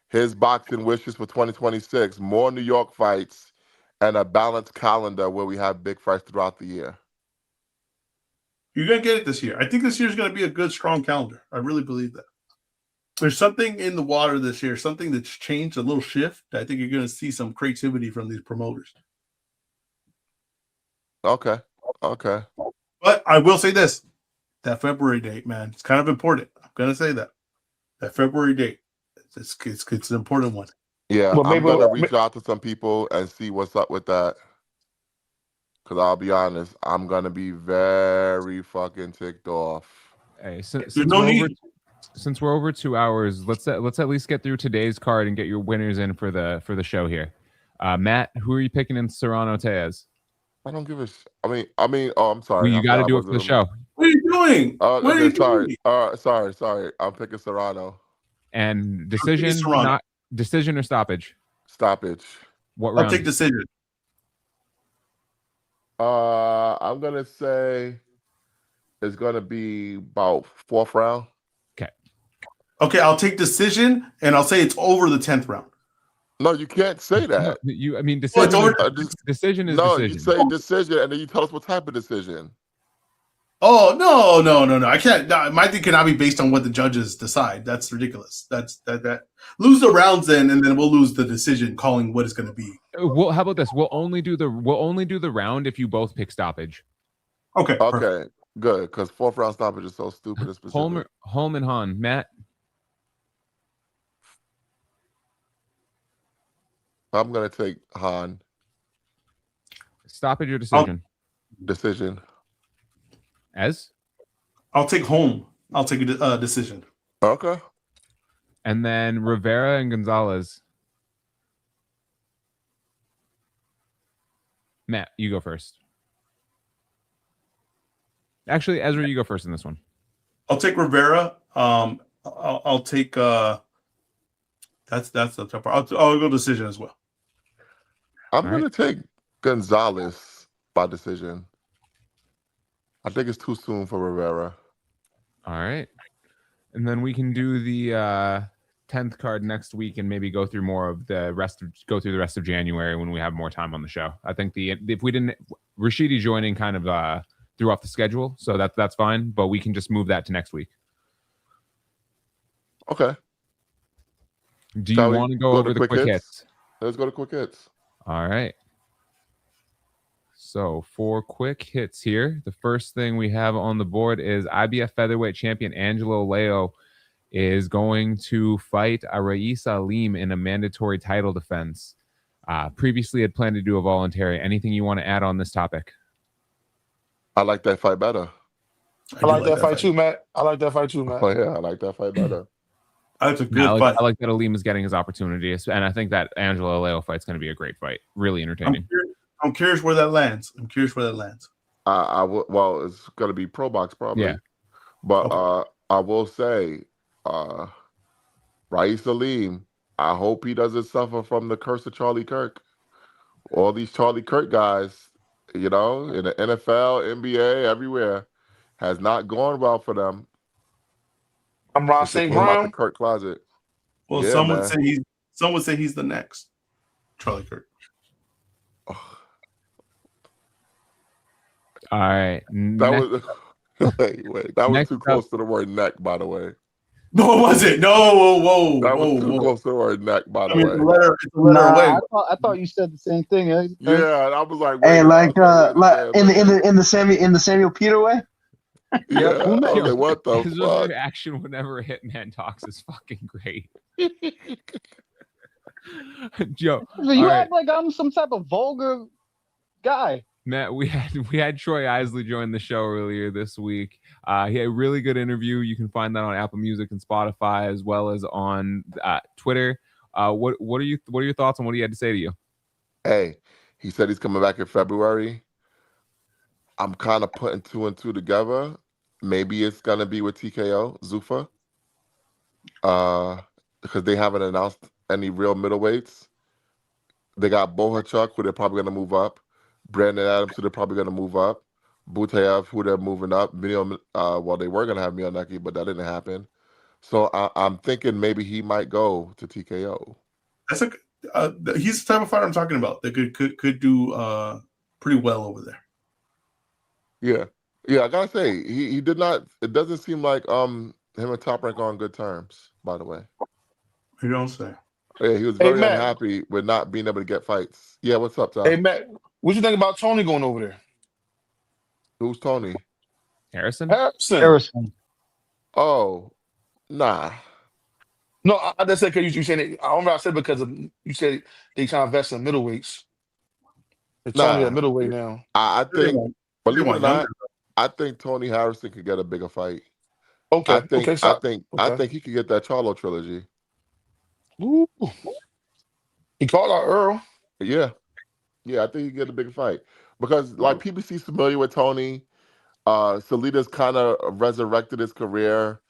his boxing wishes for 2026: more New York fights and a balanced calendar where we have big fights throughout the year. You're gonna get it this year. I think this year's gonna be a good, strong calendar. I really believe that. There's something in the water this year, something that's changed, a little shift. I think you're gonna see some creativity from these promoters. Okay. But I will say this: that February date, man, it's kind of important. I'm gonna say that February date, it's an important one. Yeah, well, I'm gonna reach out to some people and see what's up with that. Because I'll be honest, I'm gonna be very fucking ticked off. Hey, since we're over 2 hours, let's at least get through today's card and get your winners in for the show here. Matt, who are you picking in Serrano Tejas? I don't give a shit. I mean. Oh, I'm sorry. Well, you got to do it for the show. What are you doing? Sorry. Sorry. I'm picking Serrano. And decision, not decision or stoppage. Stoppage. What round? I'll take decision. I'm gonna say it's gonna be about 4th round. Okay, I'll take decision, and I'll say it's over the 10th round. No, you can't say that. No, decision. Decision is no. Decision. You say decision, and then you tell us what type of decision. Oh no! I can't. My thing cannot be based on what the judges decide. That's ridiculous. That lose the rounds then, and then we'll lose the decision calling what it's going to be. Well, how about this? We'll only do the round if you both pick stoppage. Okay. Perfect. Good, because 4th round stoppage is so stupid and specific. Holm and Hahn. Matt. I'm gonna take Hahn. Stoppage or decision? Decision. I'll take Holm. I'll take a decision. Okay. And then Rivera and Gonzalez. Matt, you go first. Actually, Ezra, you go first in this one. I'll take Rivera. I'll take that's the tough part. I'll go decision as well. I'm All going right. to take Gonzalez by decision. I think it's too soon for Rivera. All right. And then we can do the 10th card next week and maybe go through the rest of January when we have more time on the show. I think if we didn't, Rashidi joining kind of threw off the schedule, so that's fine, but we can just move that to next week. Okay. Do you want to go over the quick hits? Let's go to quick hits. All right. So 4 quick hits here. The first thing we have on the board is IBF featherweight champion Angelo Leo is going to fight Raisa Aleem in a mandatory title defense. Previously had planned to do a voluntary. Anything you want to add on this topic? I like that fight better. I like that fight too, Matt. I like that fight too, Matt. Oh, yeah, I like that fight better. That's a good fight. I like that Aleem is getting his opportunity, and I think that Angelo Leo fight's going to be a great fight. Really entertaining. I'm curious where that lands. Well, it's going to be pro box probably. Yeah. But I will say, Raisa Aleem, I hope he doesn't suffer from the curse of Charlie Kirk. All these Charlie Kirk guys, in the NFL, NBA, everywhere, has not gone well for them. I'm Ron St. Brown. The Kirk closet. Well, Yeah, some would say he's the next Charlie Kirk. All right. That was too close to the word neck, by the way. No, it wasn't. No, whoa. That was too close to the word neck, by the way. It's a letter away. I thought you said the same thing. Yeah, and I was like, hey, like in the Samuel Peter way. Yeah, okay, what the His fuck? reaction whenever a hitman talks is fucking great. Joe, You act like I'm some type of vulgar guy. Matt, we had Troy Isley join the show earlier this week. He had a really good interview. You can find that on Apple Music and Spotify, as well as on Twitter. What are your thoughts on what he had to say to you? Hey, he said he's coming back in February. I'm kind of putting 2 and 2 together. Maybe it's gonna be with TKO Zuffa, because they haven't announced any real middleweights. They got Bohachuk, who they're probably gonna move up. Brandon Adams, who they're probably gonna move up. Butayev, who they're moving up. They were gonna have Miyoneki, but that didn't happen. So I'm thinking maybe he might go to TKO. That's he's the type of fighter I'm talking about that could do pretty well over there. Yeah, I gotta say he did not. It doesn't seem like him and Top Rank are on good terms. By the way, you don't say. Yeah, he was very unhappy with not being able to get fights. Yeah, what's up, Tom? Hey Matt, what you think about Tony going over there? Who's Tony? Harrison. Oh, nah. No, I just said because you said it. I remember I said because you said they trying to invest in middleweights. It's Tony at middleweight now. I think, believe it or not, I think Tony Harrison could get a bigger fight. Okay. I think he could get that Charlo trilogy. Ooh. He called out Earl. Yeah, I think he could get a bigger fight because like PBC's familiar with Tony. Salida's kind of resurrected his career.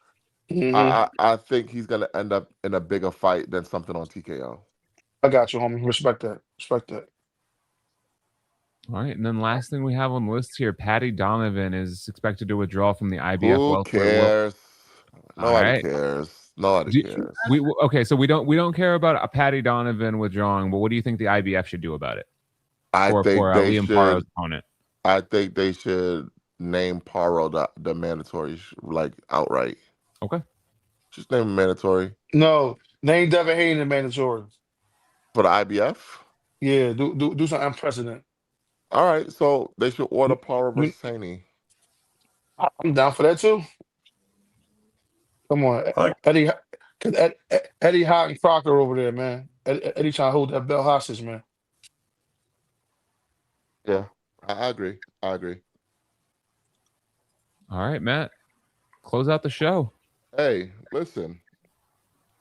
Mm-hmm. I think he's gonna end up in a bigger fight than something on TKO. I got you, homie. Respect that. All right, and then last thing we have on the list here, Patty Donovan is expected to withdraw from the IBF. Who cares? Nobody cares. So we don't care about a Patty Donovan withdrawing, but what do you think the IBF should do about it? I think Liam Paro's opponent. I think they should name Paro the mandatory, like outright. Okay. Just name him mandatory. No, name Devin Hayden the mandatory for the IBF. Yeah, do something unprecedented. All right, so they should order Paro versus Haney. I'm down for that too. Come on, Eddie Hart and Crocker over there, man. Eddie trying to hold that belt hostage, man. Yeah, I agree. All right, Matt. Close out the show. Hey, listen.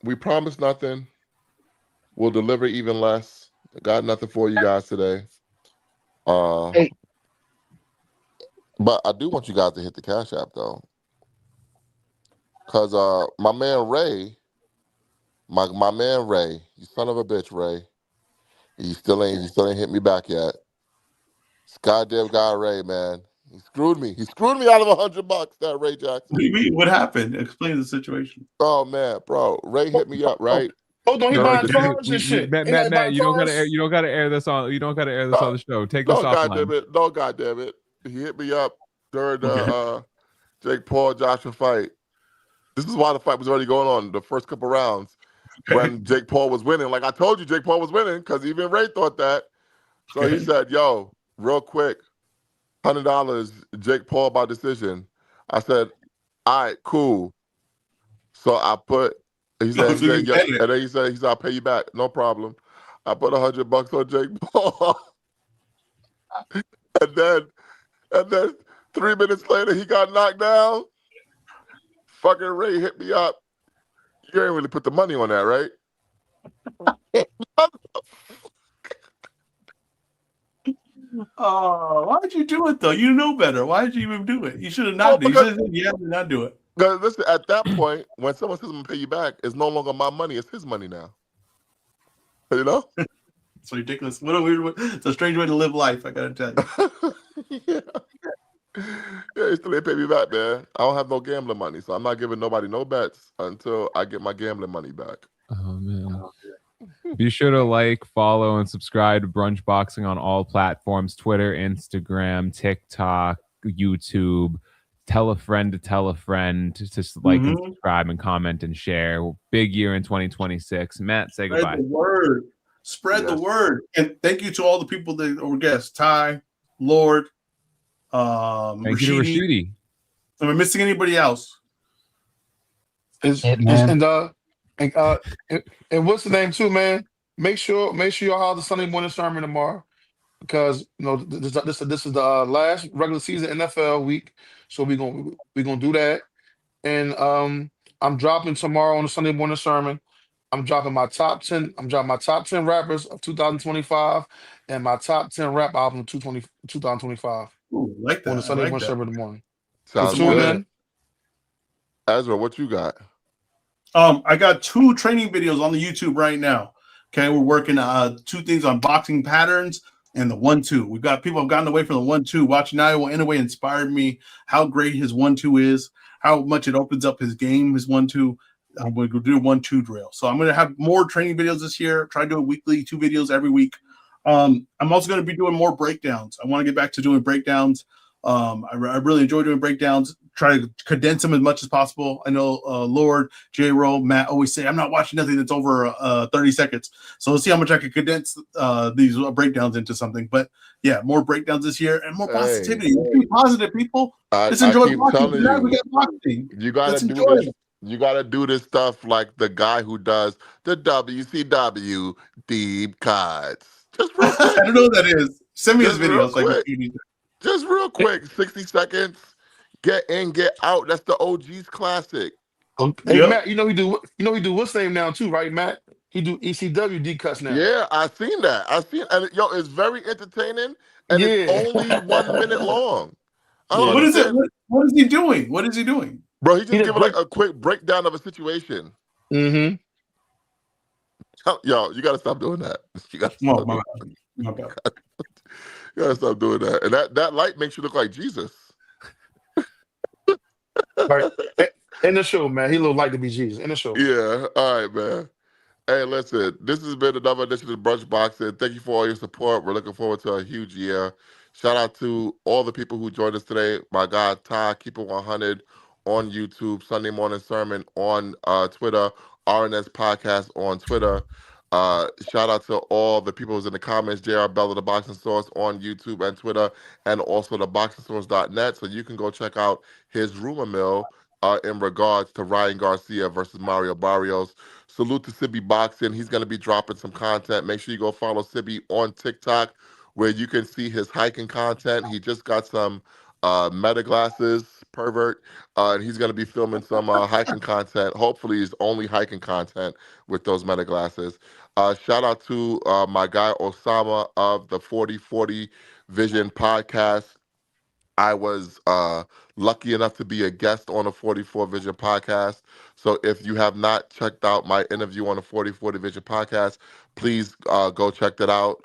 We promise nothing. We'll deliver even less. Got nothing for you guys today. But I do want you guys to hit the Cash App though. Cause my man Ray, my man Ray, you son of a bitch, Ray, He still ain't hit me back yet. This goddamn guy Ray, man. He screwed me. He screwed me out of $100, that Ray Jackson. What do you mean? What happened? Explain the situation. Oh man, bro. Ray hit me up, right? Hold on, he No, buying cars and shit. Matt, you don't gotta air this on. You don't gotta air this on the show. Take this offline. No, goddamn it. He hit me up during the Okay. Jake Paul Joshua fight. This is why the fight was already going on the first couple rounds when Jake Paul was winning. Like I told you, Jake Paul was winning because even Ray thought that. So he said, "Yo, real quick, $100 Jake Paul by decision." I said, "All right, cool." So I put. He said, yeah, and then he said, "I'll pay you back, no problem." I put $100 on Jake Paul, and then 3 minutes later he got knocked down. Fucking Ray hit me up. You ain't really put the money on that, right? Oh, why'd you do it though? You know better. Why did you even do it? You should have not. You should have said yeah, did not do it. Because listen, at that point, when someone says I'm gonna pay you back, it's no longer my money; it's his money now. You know? It's ridiculous. What a weird way. It's a strange way to live life. I gotta tell you. Yeah, he still ain't pay me back, man. I don't have no gambling money, so I'm not giving nobody no bets until I get my gambling money back. Oh man. Be sure to like, follow, and subscribe to Brunch Boxing on all platforms: Twitter, Instagram, TikTok, YouTube. Tell a friend to like and subscribe and comment and share. Big year in 2026. Matt, say goodbye. Spread the word. Spread the word. And thank you to all the people that were guests. Ty, Lord, thank you to Rashidi. Am I missing anybody else? And what's the name too, man? Make sure y'all have the Sunday morning sermon tomorrow, because you know this is the last regular season NFL week, so we're gonna do that. And I'm dropping tomorrow on the Sunday morning sermon. I'm dropping my top 10. I'm dropping my top 10 rappers of 2025 and my top 10 rap album of 2025. Ooh, like that. On the Sunday morning that. sermon in the morning. Sounds good. Ezra, what you got? I got 2 training videos on the YouTube right now. Okay, we're working 2 things on boxing patterns and the 1-2. We've got people have gotten away from the 1-2. Watching Nayo Inoue inspired me how great his 1-2 is, how much it opens up his game, his 1-2. I'm going to do a 1-2 drill. So I'm going to have more training videos this year. Try to do it weekly, 2 videos every week. I'm also going to be doing more breakdowns. I want to get back to doing breakdowns. I really enjoy doing breakdowns. Try to condense them as much as possible. I know Lord, J-Roll, Matt always say, I'm not watching nothing that's over 30 seconds. So let's see how much I can condense these breakdowns into something. But yeah, more breakdowns this year and more positivity. Be positive, people. Let's enjoy boxing. You gotta do this. You gotta do this stuff like the guy who does the WCW deep cuts. Just real quick. I don't know what that is. Send me his videos. Just real quick, 60 seconds. Get in, get out. That's the OG's classic. Hey Matt, you know he do what's name now too, right, Matt? He do ECW deep cuts now. Yeah, I seen that. And it's very entertaining, and it's only 1 minute long. What is it? What is he doing? What is he doing? Bro, he just giving like a quick breakdown of a situation. Mm-hmm. Yo, you gotta stop doing that. You gotta stop doing that. You gotta stop doing that. And that light makes you look like Jesus. Right. In the show, man. He look like to be Jesus. In the show. Yeah. All right, man. Hey, listen, this has been another edition of Brunch Boxing. Thank you for all your support. We're looking forward to a huge year. Shout out to all the people who joined us today. My guy, Ty, Keep It 100 on YouTube, Sunday Morning Sermon on Twitter, RNS Podcast on Twitter. Shout out to all the people who's in the comments, JR Bella, the Boxing Source on YouTube and Twitter, and also the boxingsource.net. So you can go check out his rumor mill in regards to Ryan Garcia versus Mario Barrios. Salute to Sibby Boxing. He's going to be dropping some content. Make sure you go follow Sibby on TikTok, where you can see his hiking content. He just got some meta glasses, pervert, and he's going to be filming some hiking content. Hopefully it's only hiking content with those meta glasses. Shout out to my guy Osama of the 4040 Vision podcast. I was lucky enough to be a guest on the 44 Vision podcast. So if you have not checked out my interview on the 44 Vision podcast, please go check that out.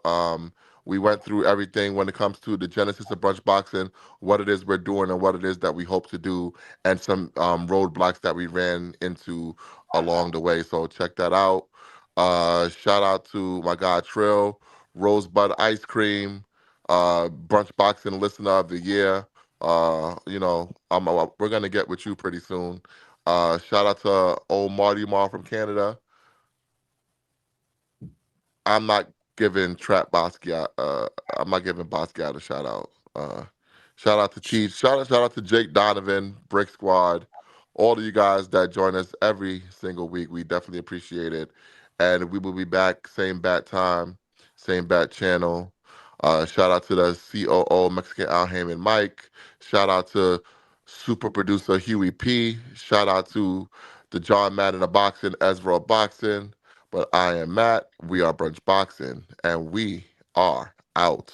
We went through everything when it comes to the genesis of brunch boxing, what it is we're doing, and what it is that we hope to do, and some roadblocks that we ran into along the way. So check that out. Shout out to my guy Trill, Rosebud Ice Cream, Brunch Boxing Listener of the Year. We're gonna get with you pretty soon. Shout out to old Marty Mar from Canada. I'm not giving Trap Basquiat. I'm not giving Basquiat a shout out. Shout out to Teach. Shout out to Jake Donovan, Brick Squad, all of you guys that join us every single week. We definitely appreciate it, and we will be back same bat time, same bat channel. Shout out to the COO Mexican Al Heyman Mike. Shout out to super producer Huey P. Shout out to the John Madden of Boxing, EzRaw Boxing. But I am Matt. We are Brunch Boxing, and we are out.